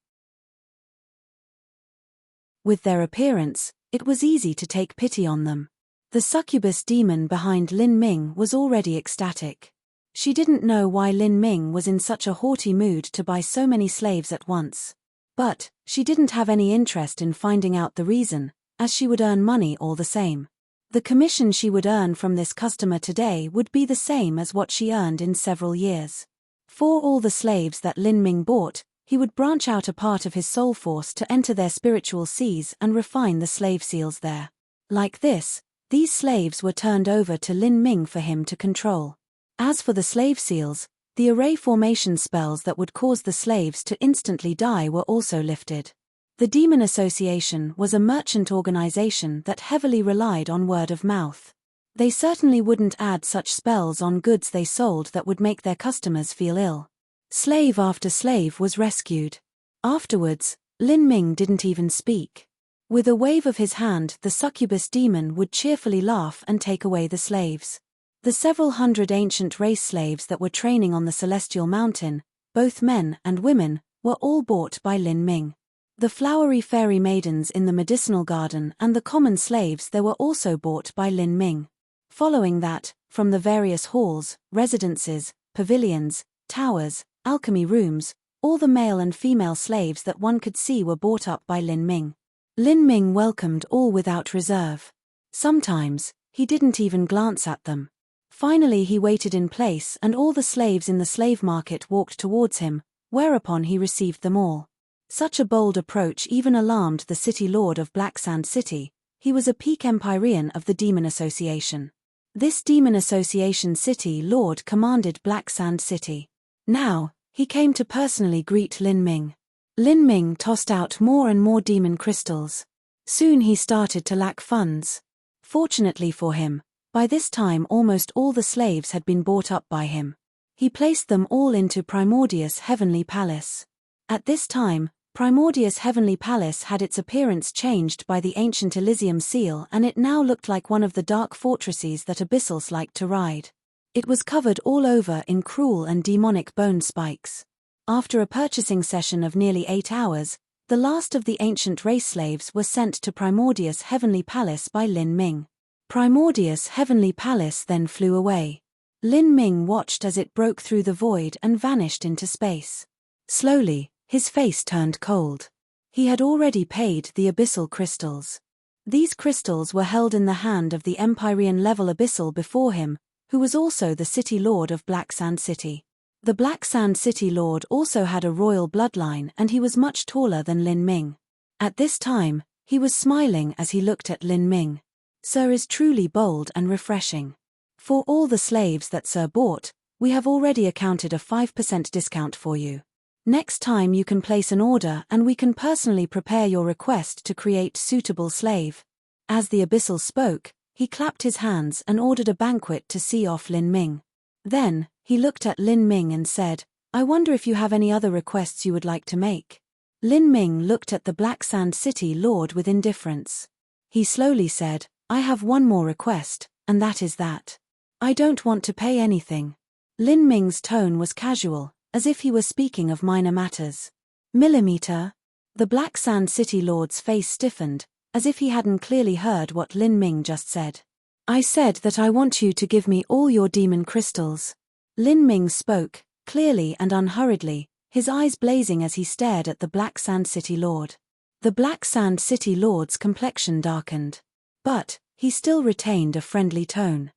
Speaker 1: With their appearance, it was easy to take pity on them. The succubus demon behind Lin Ming was already ecstatic. She didn't know why Lin Ming was in such a haughty mood to buy so many slaves at once. But, she didn't have any interest in finding out the reason, as she would earn money all the same. The commission she would earn from this customer today would be the same as what she earned in several years. For all the slaves that Lin Ming bought, he would branch out a part of his soul force to enter their spiritual seas and refine the slave seals there. Like this, these slaves were turned over to Lin Ming for him to control. As for the slave seals, the array formation spells that would cause the slaves to instantly die were also lifted. The Demon Association was a merchant organization that heavily relied on word of mouth. They certainly wouldn't add such spells on goods they sold that would make their customers feel ill. Slave after slave was rescued. Afterwards, Lin Ming didn't even speak. With a wave of his hand, the succubus demon would cheerfully laugh and take away the slaves. The several hundred ancient race slaves that were training on the Celestial Mountain, both men and women, were all bought by Lin Ming. The flowery fairy maidens in the medicinal garden and the common slaves there were also bought by Lin Ming. Following that, from the various halls, residences, pavilions, towers, alchemy rooms, all the male and female slaves that one could see were bought up by Lin Ming. Lin Ming welcomed all without reserve. Sometimes, he didn't even glance at them. Finally he waited in place and all the slaves in the slave market walked towards him, whereupon he received them all. Such a bold approach even alarmed the city lord of Black Sand City. He was a peak Empyrean of the Demon Association. This Demon Association city lord commanded Black Sand City. Now, he came to personally greet Lin Ming. Lin Ming tossed out more and more demon crystals. Soon he started to lack funds. Fortunately for him, by this time almost all the slaves had been bought up by him. He placed them all into Primordius' heavenly palace. At this time, Primordius' heavenly palace had its appearance changed by the ancient Elysium seal and it now looked like one of the dark fortresses that abyssals like to ride. It was covered all over in cruel and demonic bone spikes. After a purchasing session of nearly 8 hours, the last of the ancient race slaves were sent to Primordius' heavenly palace by Lin Ming. Primordius' heavenly palace then flew away. Lin Ming watched as it broke through the void and vanished into space. Slowly, his face turned cold. He had already paid the abyssal crystals. These crystals were held in the hand of the Empyrean level abyssal before him, who was also the city lord of Black Sand City. The Black Sand City lord also had a royal bloodline and he was much taller than Lin Ming. At this time, he was smiling as he looked at Lin Ming. Sir is truly bold and refreshing. For all the slaves that Sir bought, we have already accounted a 5% discount for you. Next time you can place an order and we can personally prepare your request to create suitable slave. As the abyssal spoke, He clapped his hands and ordered a banquet to see off Lin Ming. Then, he looked at Lin Ming and said, "I wonder if you have any other requests you would like to make?" Lin Ming looked at the Black Sand City Lord with indifference. He slowly said, "I have one more request, and that is that I don't want to pay anything." Lin Ming's tone was casual, as if he were speaking of minor matters. Millimeter? The Black Sand City Lord's face stiffened, as if he hadn't clearly heard what Lin Ming just said. "I said that I want you to give me all your demon crystals." Lin Ming spoke, clearly and unhurriedly, his eyes blazing as he stared at the Black Sand City Lord. The Black Sand City Lord's complexion darkened. But, he still retained a friendly tone.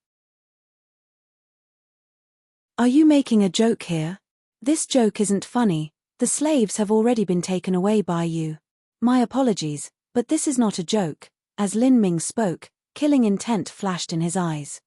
Speaker 1: "Are you making a joke here? This joke isn't funny. The slaves have already been taken away by you. My apologies, but this is not a joke." As Lin Ming spoke, killing intent flashed in his eyes.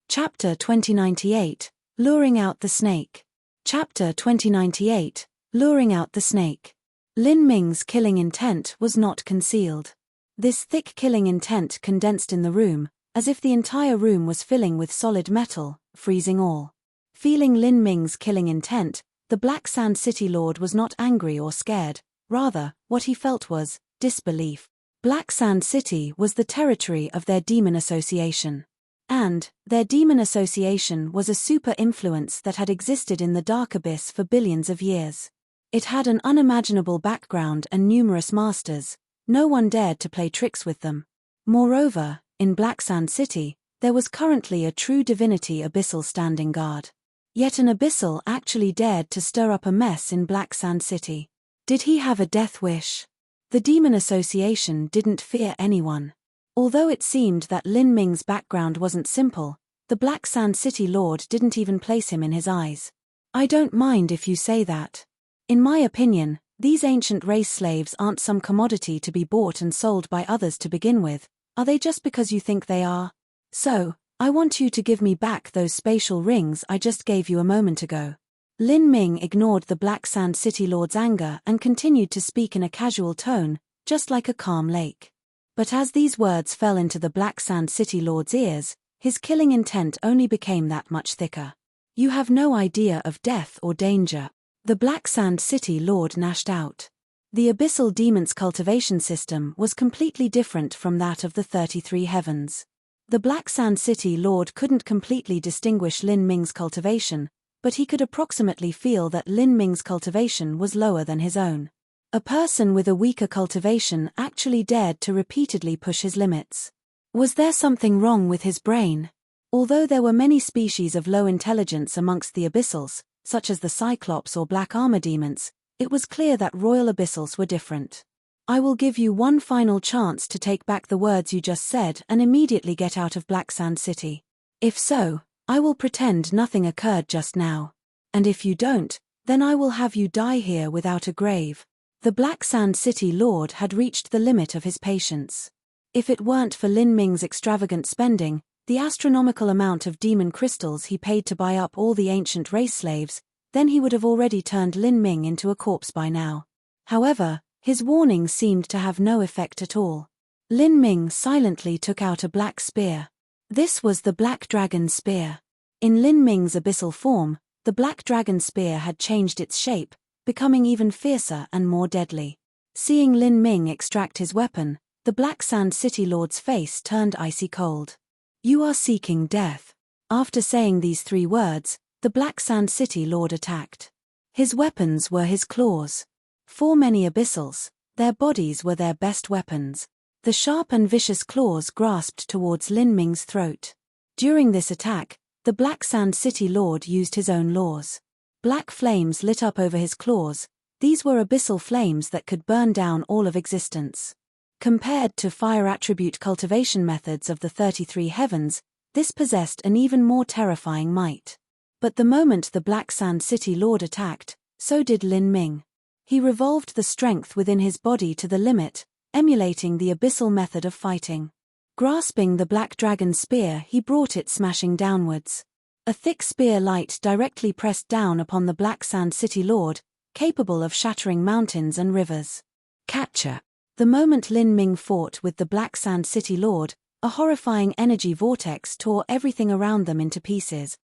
Speaker 1: Chapter 2098, Luring Out the Snake. Chapter 2098, Luring Out the Snake. Lin Ming's killing intent was not concealed. This thick killing intent condensed in the room, as if the entire room was filling with solid metal, freezing all. Feeling Lin Ming's killing intent, the Black Sand City Lord was not angry or scared, rather, what he felt was disbelief. Black Sand City was the territory of their demon association. And, their demon association was a super influence that had existed in the dark abyss for billions of years. It had an unimaginable background and numerous masters. No one dared to play tricks with them. Moreover, in Black Sand City, there was currently a true divinity abyssal standing guard. Yet an abyssal actually dared to stir up a mess in Black Sand City. Did he have a death wish? The Demon Association didn't fear anyone. Although it seemed that Lin Ming's background wasn't simple, the Black Sand City Lord didn't even place him in his eyes. "I don't mind if you say that. In my opinion, these ancient race slaves aren't some commodity to be bought and sold by others to begin with. Are they just because you think they are? So, I want you to give me back those spatial rings I just gave you a moment ago." Lin Ming ignored the Black Sand City Lord's anger and continued to speak in a casual tone, just like a calm lake. But as these words fell into the Black Sand City Lord's ears, his killing intent only became that much thicker. "You have no idea of death or danger," the Black Sand City Lord gnashed out. The Abyssal Demon's cultivation system was completely different from that of the 33 Heavens. The Black Sand City Lord couldn't completely distinguish Lin Ming's cultivation, but he could approximately feel that Lin Ming's cultivation was lower than his own. A person with a weaker cultivation actually dared to repeatedly push his limits. Was there something wrong with his brain? Although there were many species of low intelligence amongst the Abyssals, such as the Cyclops or Black Armor Demons, it was clear that Royal Abyssals were different. "I will give you one final chance to take back the words you just said and immediately get out of Black Sand City. If so, I will pretend nothing occurred just now. And if you don't, then I will have you die here without a grave." The Black Sand City Lord had reached the limit of his patience. If it weren't for Lin Ming's extravagant spending, the astronomical amount of demon crystals he paid to buy up all the ancient race slaves, then he would have already turned Lin Ming into a corpse by now. However, his warning seemed to have no effect at all. Lin Ming silently took out a black spear. This was the Black Dragon Spear. In Lin Ming's abyssal form, the Black Dragon Spear had changed its shape, becoming even fiercer and more deadly. Seeing Lin Ming extract his weapon, the Black Sand City Lord's face turned icy cold. "You are seeking death." After saying these 3 words, the Black Sand City Lord attacked. His weapons were his claws. For many Abyssals, their bodies were their best weapons. The sharp and vicious claws grasped towards Lin Ming's throat. During this attack, the Black Sand City Lord used his own laws. Black flames lit up over his claws. These were abyssal flames that could burn down all of existence. Compared to fire attribute cultivation methods of the 33 Heavens, this possessed an even more terrifying might. But the moment the Black Sand City Lord attacked, so did Lin Ming. He revolved the strength within his body to the limit, emulating the abyssal method of fighting. Grasping the Black Dragon Spear, he brought it smashing downwards. A thick spear light directly pressed down upon the Black Sand City Lord, capable of shattering mountains and rivers. Capture. The moment Lin Ming fought with the Black Sand City Lord, a horrifying energy vortex tore everything around them into pieces.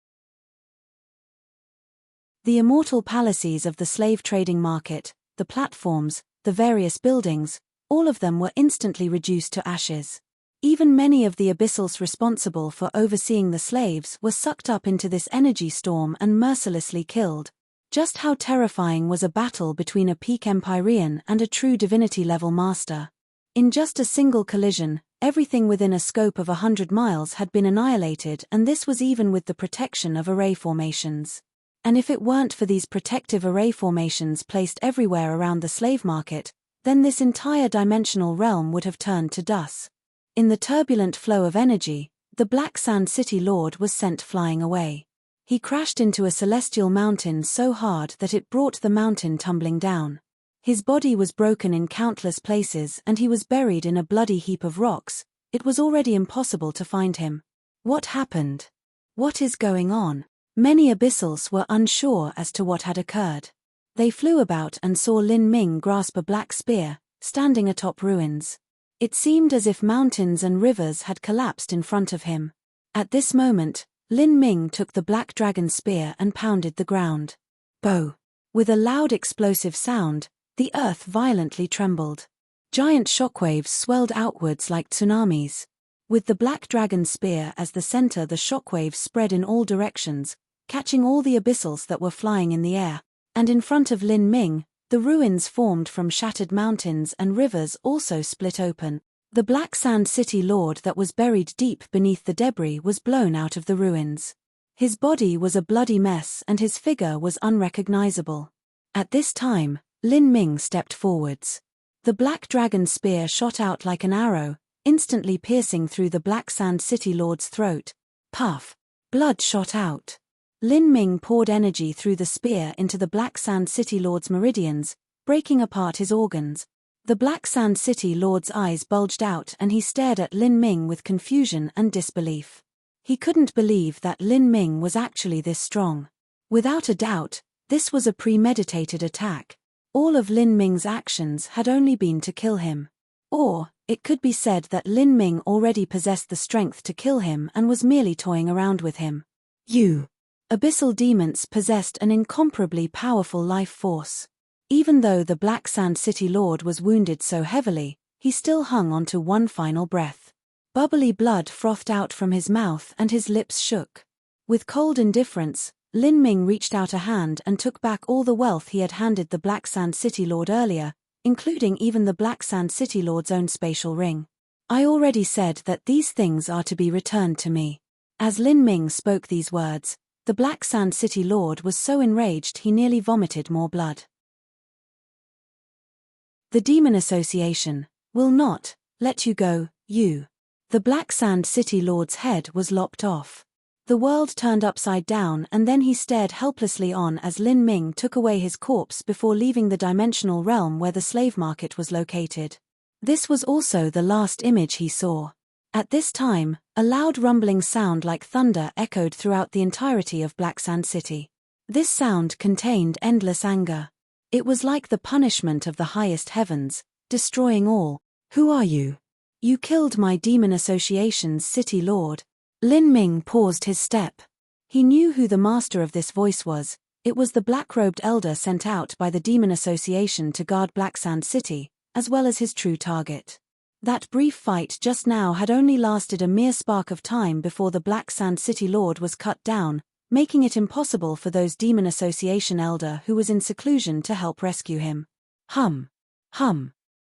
Speaker 1: The immortal palaces of the slave trading market, the platforms, the various buildings, all of them were instantly reduced to ashes. Even many of the abyssals responsible for overseeing the slaves were sucked up into this energy storm and mercilessly killed. Just how terrifying was a battle between a peak Empyrean and a true divinity-level master? In just a single collision, everything within a scope of 100 miles had been annihilated, and this was even with the protection of array formations. And if it weren't for these protective array formations placed everywhere around the slave market, then this entire dimensional realm would have turned to dust. In the turbulent flow of energy, the Black Sand City Lord was sent flying away. He crashed into a celestial mountain so hard that it brought the mountain tumbling down. His body was broken in countless places and he was buried in a bloody heap of rocks. It was already impossible to find him. What happened? What is going on? Many abyssals were unsure as to what had occurred. They flew about and saw Lin Ming grasp a black spear, standing atop ruins. It seemed as if mountains and rivers had collapsed in front of him. At this moment, Lin Ming took the black dragon spear and pounded the ground. Bow! With a loud explosive sound, the earth violently trembled. Giant shockwaves swelled outwards like tsunamis. With the black dragon spear as the center, the shockwaves spread in all directions, catching all the abyssals that were flying in the air. And in front of Lin Ming, the ruins formed from shattered mountains and rivers also split open. The Black Sand City Lord that was buried deep beneath the debris was blown out of the ruins. His body was a bloody mess and his figure was unrecognizable. At this time, Lin Ming stepped forwards. The black dragon spear shot out like an arrow, instantly piercing through the Black Sand City Lord's throat. Puff! Blood shot out. Lin Ming poured energy through the spear into the Black Sand City Lord's meridians, breaking apart his organs. The Black Sand City Lord's eyes bulged out and he stared at Lin Ming with confusion and disbelief. He couldn't believe that Lin Ming was actually this strong. Without a doubt, this was a premeditated attack. All of Lin Ming's actions had only been to kill him. Or, it could be said that Lin Ming already possessed the strength to kill him and was merely toying around with him. Abyssal demons possessed an incomparably powerful life force. Even though the Black Sand City Lord was wounded so heavily, he still hung on to one final breath. Bubbly blood frothed out from his mouth and his lips shook. With cold indifference, Lin Ming reached out a hand and took back all the wealth he had handed the Black Sand City Lord earlier, including even the Black Sand City Lord's own spatial ring. I already said that these things are to be returned to me. As Lin Ming spoke these words, the Black Sand City Lord was so enraged he nearly vomited more blood. The Demon Association will not let you go, you. The Black Sand City Lord's head was lopped off. The world turned upside down and then he stared helplessly on as Lin Ming took away his corpse before leaving the dimensional realm where the slave market was located. This was also the last image he saw. At this time, a loud rumbling sound like thunder echoed throughout the entirety of Black Sand City. This sound contained endless anger. It was like the punishment of the highest heavens, destroying all. Who are you? You killed my Demon Association's City Lord. Lin Ming paused his step. He knew who the master of this voice was. It was the black-robed elder sent out by the Demon Association to guard Black Sand City, as well as his true target. That brief fight just now had only lasted a mere spark of time before the Black Sand City Lord was cut down, making it impossible for those Demon Association elder who was in seclusion to help rescue him. Hum.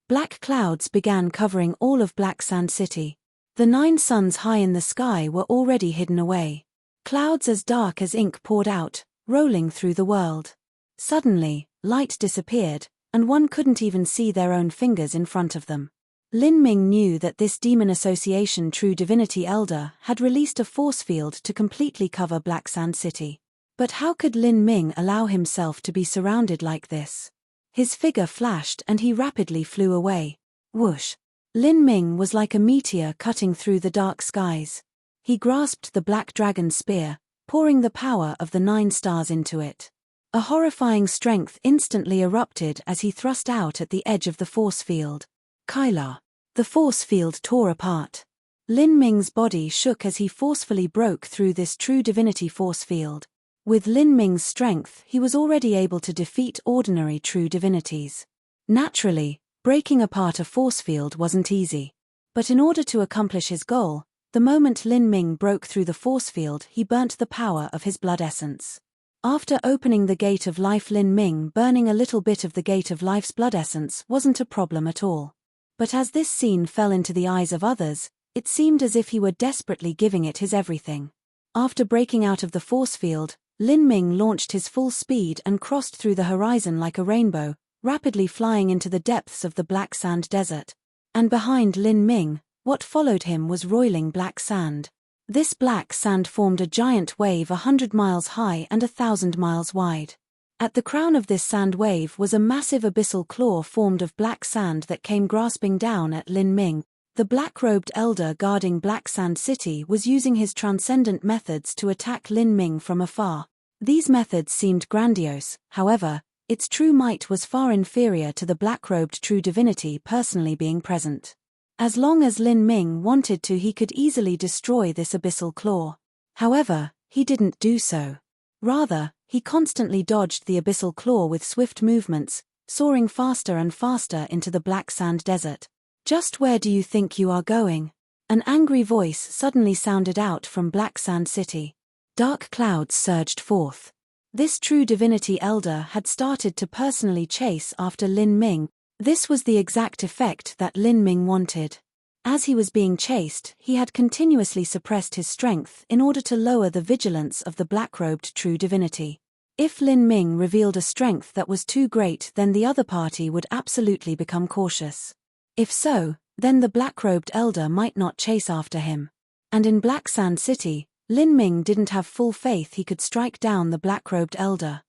Speaker 1: Black clouds began covering all of Black Sand City. The 9 suns high in the sky were already hidden away. Clouds as dark as ink poured out, rolling through the world. Suddenly, light disappeared, and one couldn't even see their own fingers in front of them. Lin Ming knew that this Demon Association True Divinity Elder had released a force field to completely cover Black Sand City. But how could Lin Ming allow himself to be surrounded like this? His figure flashed and he rapidly flew away. Whoosh! Lin Ming was like a meteor cutting through the dark skies. He grasped the black dragon spear, pouring the power of the 9 stars into it. A horrifying strength instantly erupted as he thrust out at the edge of the force field. Kyla. The force field tore apart. Lin Ming's body shook as he forcefully broke through this true divinity force field. With Lin Ming's strength, he was already able to defeat ordinary true divinities. Naturally, breaking apart a force field wasn't easy. But in order to accomplish his goal, the moment Lin Ming broke through the force field, he burnt the power of his blood essence. After opening the gate of life, Lin Ming burning a little bit of the gate of life's blood essence wasn't a problem at all. But as this scene fell into the eyes of others, it seemed as if he were desperately giving it his everything. After breaking out of the force field, Lin Ming launched his full speed and crossed through the horizon like a rainbow, rapidly flying into the depths of the black sand desert. And behind Lin Ming, what followed him was roiling black sand. This black sand formed a giant wave 100 miles high and 1,000 miles wide. At the crown of this sand wave was a massive abyssal claw formed of black sand that came grasping down at Lin Ming. The black-robed elder guarding Black Sand City was using his transcendent methods to attack Lin Ming from afar. These methods seemed grandiose, however, its true might was far inferior to the black-robed true divinity personally being present. As long as Lin Ming wanted to, he could easily destroy this abyssal claw. However, he didn't do so. Rather, he constantly dodged the abyssal claw with swift movements, soaring faster and faster into the black sand desert. "Just where do you think you are going?" An angry voice suddenly sounded out from Black Sand City. Dark clouds surged forth. This true divinity elder had started to personally chase after Lin Ming. This was the exact effect that Lin Ming wanted. As he was being chased, he had continuously suppressed his strength in order to lower the vigilance of the black-robed true divinity. If Lin Ming revealed a strength that was too great, then the other party would absolutely become cautious. If so, then the black-robed elder might not chase after him. And in Black Sand City, Lin Ming didn't have full faith he could strike down the black-robed elder.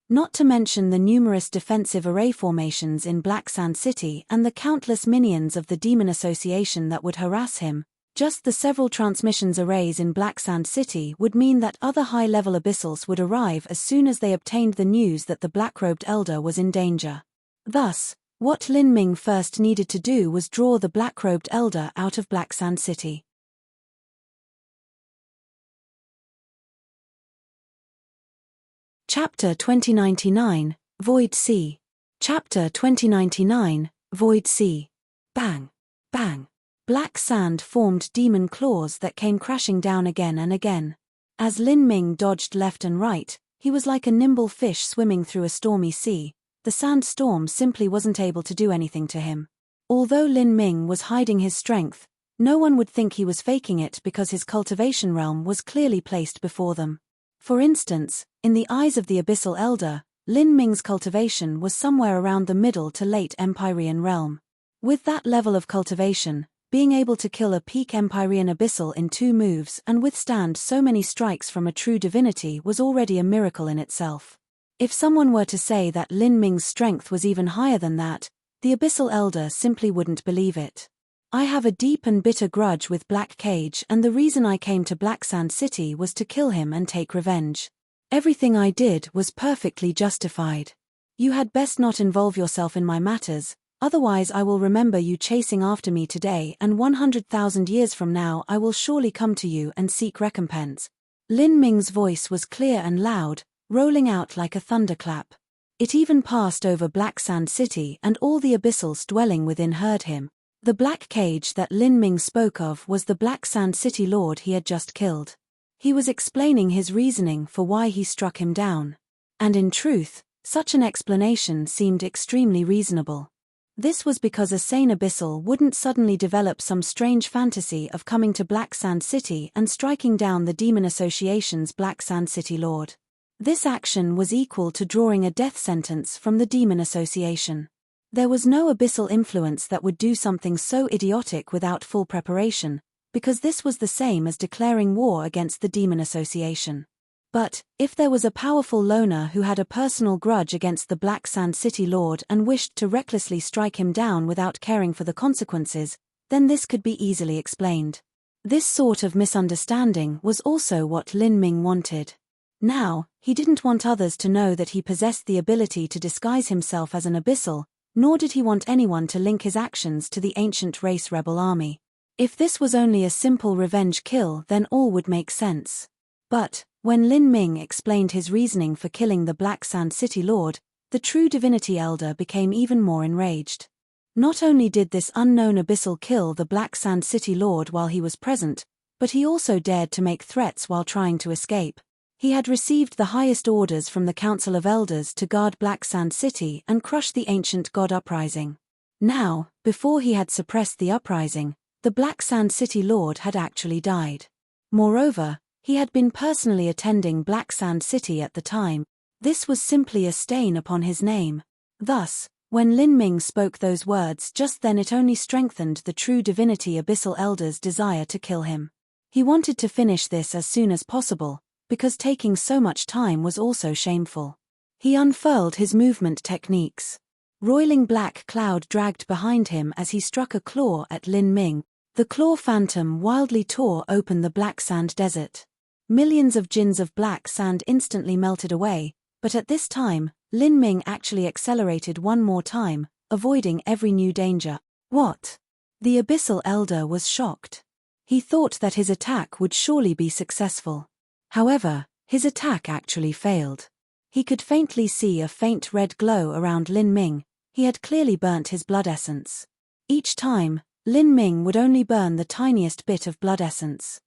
Speaker 1: Not to mention the numerous defensive array formations in Black Sand City and the countless minions of the Demon Association that would harass him, just the several transmissions arrays in Black Sand City would mean that other high-level abyssals would arrive as soon as they obtained the news that the black-robed elder was in danger. Thus, what Lin Ming first needed to do was draw the black-robed elder out of Black Sand City. Chapter 2099, Void Sea. Chapter 2099, Void Sea. Bang! Bang! Black sand formed demon claws that came crashing down again and again. As Lin Ming dodged left and right, he was like a nimble fish swimming through a stormy sea. The sandstorm simply wasn't able to do anything to him. Although Lin Ming was hiding his strength, no one would think he was faking it because his cultivation realm was clearly placed before them. For instance, in the eyes of the Abyssal Elder, Lin Ming's cultivation was somewhere around the middle to late Empyrean realm. With that level of cultivation, being able to kill a peak Empyrean Abyssal in 2 moves and withstand so many strikes from a true divinity was already a miracle in itself. If someone were to say that Lin Ming's strength was even higher than that, the Abyssal Elder simply wouldn't believe it. "I have a deep and bitter grudge with Black Cage, and the reason I came to Black Sand City was to kill him and take revenge. Everything I did was perfectly justified. You had best not involve yourself in my matters, otherwise I will remember you chasing after me today, and 100,000 years from now I will surely come to you and seek recompense." Lin Ming's voice was clear and loud, rolling out like a thunderclap. It even passed over Black Sand City, and all the abyssals dwelling within heard him. The Black Cage that Lin Ming spoke of was the Black Sand City Lord he had just killed. He was explaining his reasoning for why he struck him down. And in truth, such an explanation seemed extremely reasonable. This was because a sane abyssal wouldn't suddenly develop some strange fantasy of coming to Black Sand City and striking down the Demon Association's Black Sand City Lord. This action was equal to drawing a death sentence from the Demon Association. There was no abyssal influence that would do something so idiotic without full preparation, because this was the same as declaring war against the Demon Association. But, if there was a powerful loner who had a personal grudge against the Black Sand City Lord and wished to recklessly strike him down without caring for the consequences, then this could be easily explained. This sort of misunderstanding was also what Lin Ming wanted. Now, he didn't want others to know that he possessed the ability to disguise himself as an abyssal, nor did he want anyone to link his actions to the ancient race rebel army. If this was only a simple revenge kill, then all would make sense. But, when Lin Ming explained his reasoning for killing the Black Sand City Lord, the true divinity elder became even more enraged. Not only did this unknown abyssal kill the Black Sand City Lord while he was present, but he also dared to make threats while trying to escape. He had received the highest orders from the Council of Elders to guard Black Sand City and crush the ancient god uprising. Now, before he had suppressed the uprising, the Black Sand City Lord had actually died. Moreover, he had been personally attending Black Sand City at the time. This was simply a stain upon his name. Thus, when Lin Ming spoke those words just then, it only strengthened the true divinity abyssal elder's desire to kill him. He wanted to finish this as soon as possible, because taking so much time was also shameful. He unfurled his movement techniques. Roiling black cloud dragged behind him as he struck a claw at Lin Ming. The claw phantom wildly tore open the black sand desert. Millions of jins of black sand instantly melted away, but at this time, Lin Ming actually accelerated one more time, avoiding every new danger. What? The abyssal elder was shocked. He thought that his attack would surely be successful. However, his attack actually failed. He could faintly see a faint red glow around Lin Ming. He had clearly burnt his blood essence. Each time, Lin Ming would only burn the tiniest bit of blood essence.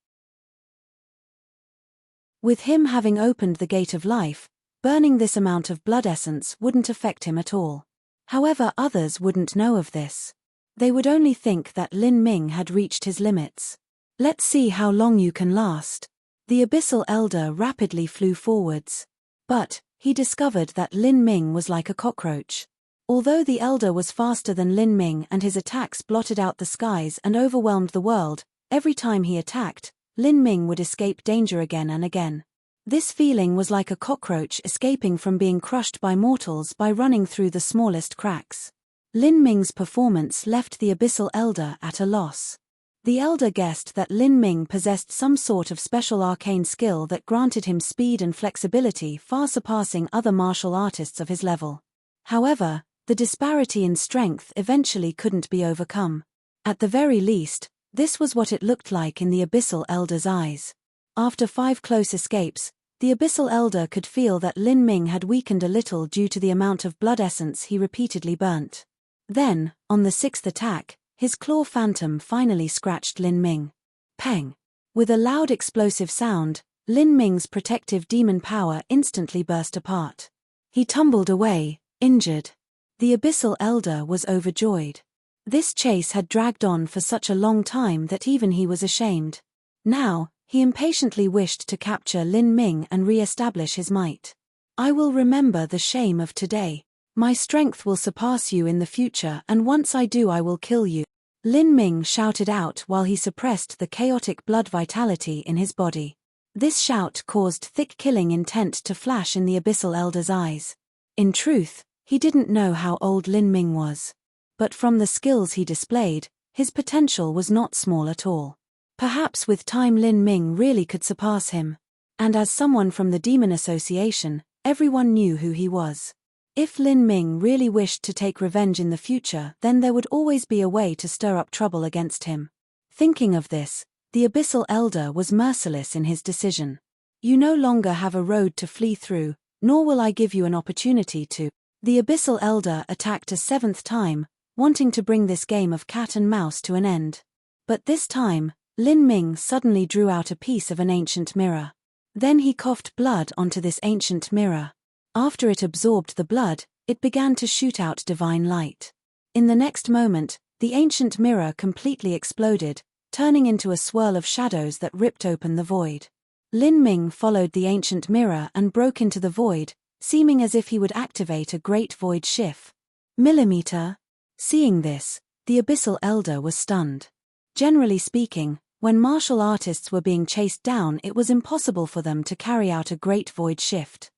Speaker 1: With him having opened the gate of life, burning this amount of blood essence wouldn't affect him at all. However, others wouldn't know of this. They would only think that Lin Ming had reached his limits. Let's see how long you can last. The abyssal elder rapidly flew forwards. But, he discovered that Lin Ming was like a cockroach. Although the elder was faster than Lin Ming and his attacks blotted out the skies and overwhelmed the world, every time he attacked, Lin Ming would escape danger again and again. This feeling was like a cockroach escaping from being crushed by mortals by running through the smallest cracks. Lin Ming's performance left the abyssal elder at a loss. The elder guessed that Lin Ming possessed some sort of special arcane skill that granted him speed and flexibility far surpassing other martial artists of his level. However, the disparity in strength eventually couldn't be overcome. At the very least, this was what it looked like in the abyssal elder's eyes. After 5 close escapes, the abyssal elder could feel that Lin Ming had weakened a little due to the amount of blood essence he repeatedly burnt. Then, on the 6th attack, his claw phantom finally scratched Lin Ming. Peng! With a loud explosive sound, Lin Ming's protective demon power instantly burst apart. He tumbled away, injured. The abyssal elder was overjoyed. This chase had dragged on for such a long time that even he was ashamed. Now, he impatiently wished to capture Lin Ming and re-establish his might. I will remember the shame of today. My strength will surpass you in the future, and once I do I will kill you. Lin Ming shouted out while he suppressed the chaotic blood vitality in his body. This shout caused thick killing intent to flash in the abyssal elder's eyes. In truth, he didn't know how old Lin Ming was. But from the skills he displayed, his potential was not small at all. Perhaps with time Lin Ming really could surpass him. And as someone from the Demon Association, everyone knew who he was. If Lin Ming really wished to take revenge in the future, then there would always be a way to stir up trouble against him. Thinking of this, the abyssal elder was merciless in his decision. You no longer have a road to flee through, nor will I give you an opportunity to. The abyssal elder attacked a 7th time, wanting to bring this game of cat and mouse to an end. But this time, Lin Ming suddenly drew out a piece of an ancient mirror. Then he coughed blood onto this ancient mirror. After it absorbed the blood, it began to shoot out divine light. In the next moment, the ancient mirror completely exploded, turning into a swirl of shadows that ripped open the void. Lin Ming followed the ancient mirror and broke into the void, seeming as if he would activate a great void shift. Millimeter. Seeing this, the abyssal elder was stunned. Generally speaking, when martial artists were being chased down, it was impossible for them to carry out a great void shift.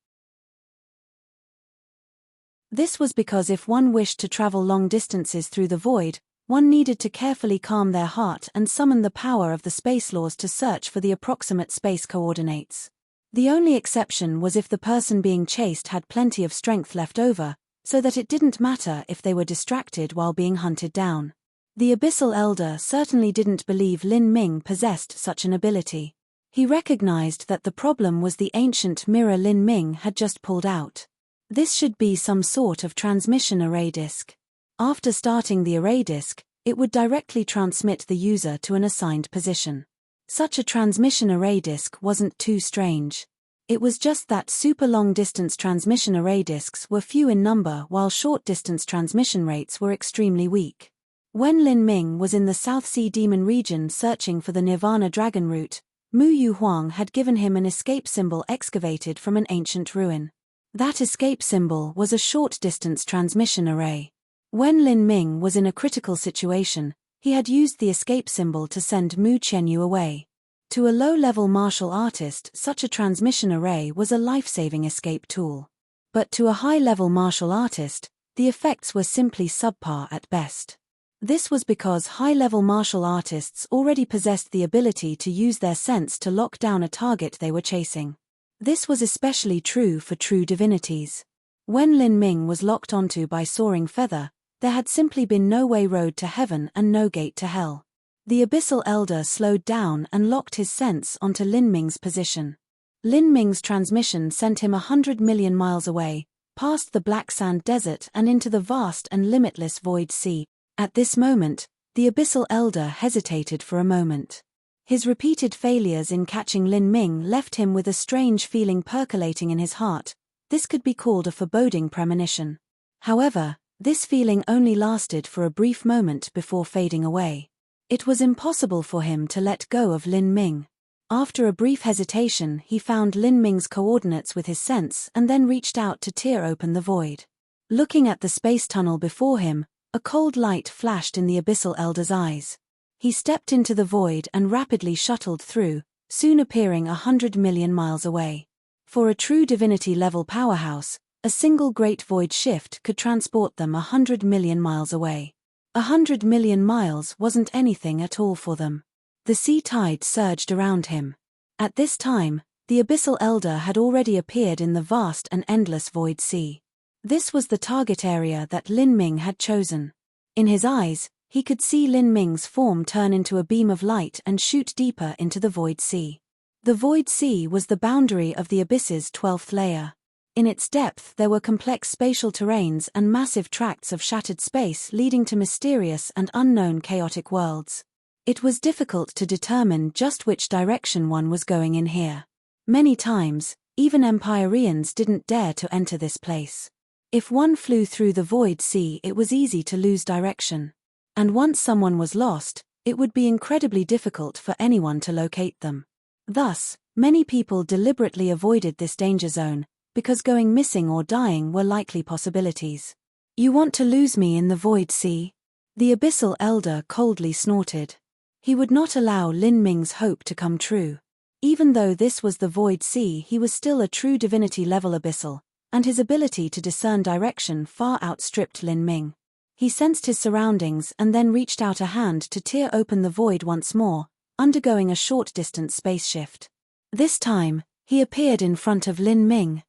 Speaker 1: This was because if one wished to travel long distances through the void, one needed to carefully calm their heart and summon the power of the space laws to search for the approximate space coordinates. The only exception was if the person being chased had plenty of strength left over, so that it didn't matter if they were distracted while being hunted down. The Abyssal Elder certainly didn't believe Lin Ming possessed such an ability. He recognized that the problem was the ancient mirror Lin Ming had just pulled out. This should be some sort of transmission array disk. After starting the array disk, it would directly transmit the user to an assigned position. Such a transmission array disk wasn't too strange. It was just that super long-distance transmission array disks were few in number while short-distance transmission rates were extremely weak. When Lin Ming was in the South Sea Demon region searching for the Nirvana Dragon route, Mu Yu Huang had given him an escape symbol excavated from an ancient ruin. That escape symbol was a short-distance transmission array. When Lin Ming was in a critical situation, he had used the escape symbol to send Mu Qianyu away. To a low-level martial artist, such a transmission array was a life-saving escape tool. But to a high-level martial artist, the effects were simply subpar at best. This was because high-level martial artists already possessed the ability to use their sense to lock down a target they were chasing. This was especially true for true divinities. When Lin Ming was locked onto by Soaring Feather, there had simply been no way road to heaven and no gate to hell. The Abyssal Elder slowed down and locked his sense onto Lin Ming's position. Lin Ming's transmission sent him 100 million miles away, past the Black Sand Desert and into the vast and limitless Void Sea. At this moment, the Abyssal Elder hesitated for a moment. His repeated failures in catching Lin Ming left him with a strange feeling percolating in his heart. This could be called a foreboding premonition. However, this feeling only lasted for a brief moment before fading away. It was impossible for him to let go of Lin Ming. After a brief hesitation, he found Lin Ming's coordinates with his sense and then reached out to tear open the void. Looking at the space tunnel before him, a cold light flashed in the Abyssal Elder's eyes. He stepped into the void and rapidly shuttled through, soon appearing 100 million miles away. For a true divinity-level powerhouse, a single great void shift could transport them 100 million miles away. 100 million miles wasn't anything at all for them. The sea tide surged around him. At this time, the Abyssal Elder had already appeared in the vast and endless Void Sea. This was the target area that Lin Ming had chosen. In his eyes, he could see Lin Ming's form turn into a beam of light and shoot deeper into the Void Sea. The Void Sea was the boundary of the Abyss's 12th layer. In its depth there were complex spatial terrains and massive tracts of shattered space leading to mysterious and unknown chaotic worlds. It was difficult to determine just which direction one was going in here. Many times, even Empyreans didn't dare to enter this place. If one flew through the Void Sea, it was easy to lose direction. And once someone was lost, it would be incredibly difficult for anyone to locate them. Thus, many people deliberately avoided this danger zone, because going missing or dying were likely possibilities. "You want to lose me in the Void Sea?" The Abyssal Elder coldly snorted. He would not allow Lin Ming's hope to come true. Even though this was the Void Sea, he was still a true divinity-level Abyssal, and his ability to discern direction far outstripped Lin Ming. He sensed his surroundings and then reached out a hand to tear open the void once more, undergoing a short-distance space shift. This time, he appeared in front of Lin Ming.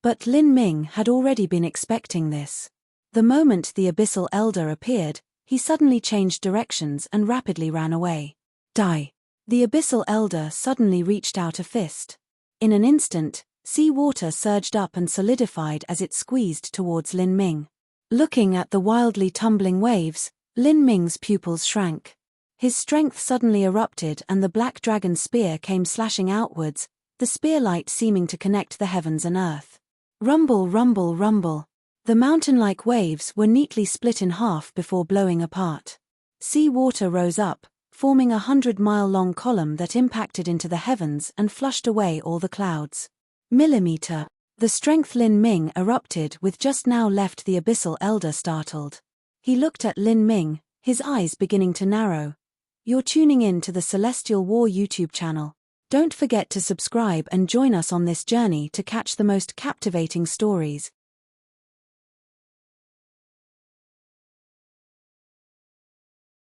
Speaker 1: But Lin Ming had already been expecting this. The moment the Abyssal Elder appeared, he suddenly changed directions and rapidly ran away. "Die!" The Abyssal Elder suddenly reached out a fist. In an instant, sea water surged up and solidified as it squeezed towards Lin Ming. Looking at the wildly tumbling waves, Lin Ming's pupils shrank. His strength suddenly erupted and the black dragon spear came slashing outwards, the spearlight seeming to connect the heavens and earth. Rumble, rumble, rumble. The mountain-like waves were neatly split in half before blowing apart. Sea water rose up, forming a 100-mile-long column that impacted into the heavens and flushed away all the clouds. Millimeter. The strength Lin Ming erupted with just now left the Abyssal Elder startled. He looked at Lin Ming, his eyes beginning to narrow. "You're tuning in to the Celestial War YouTube channel. Don't forget to subscribe and join us on this journey to catch the most captivating stories,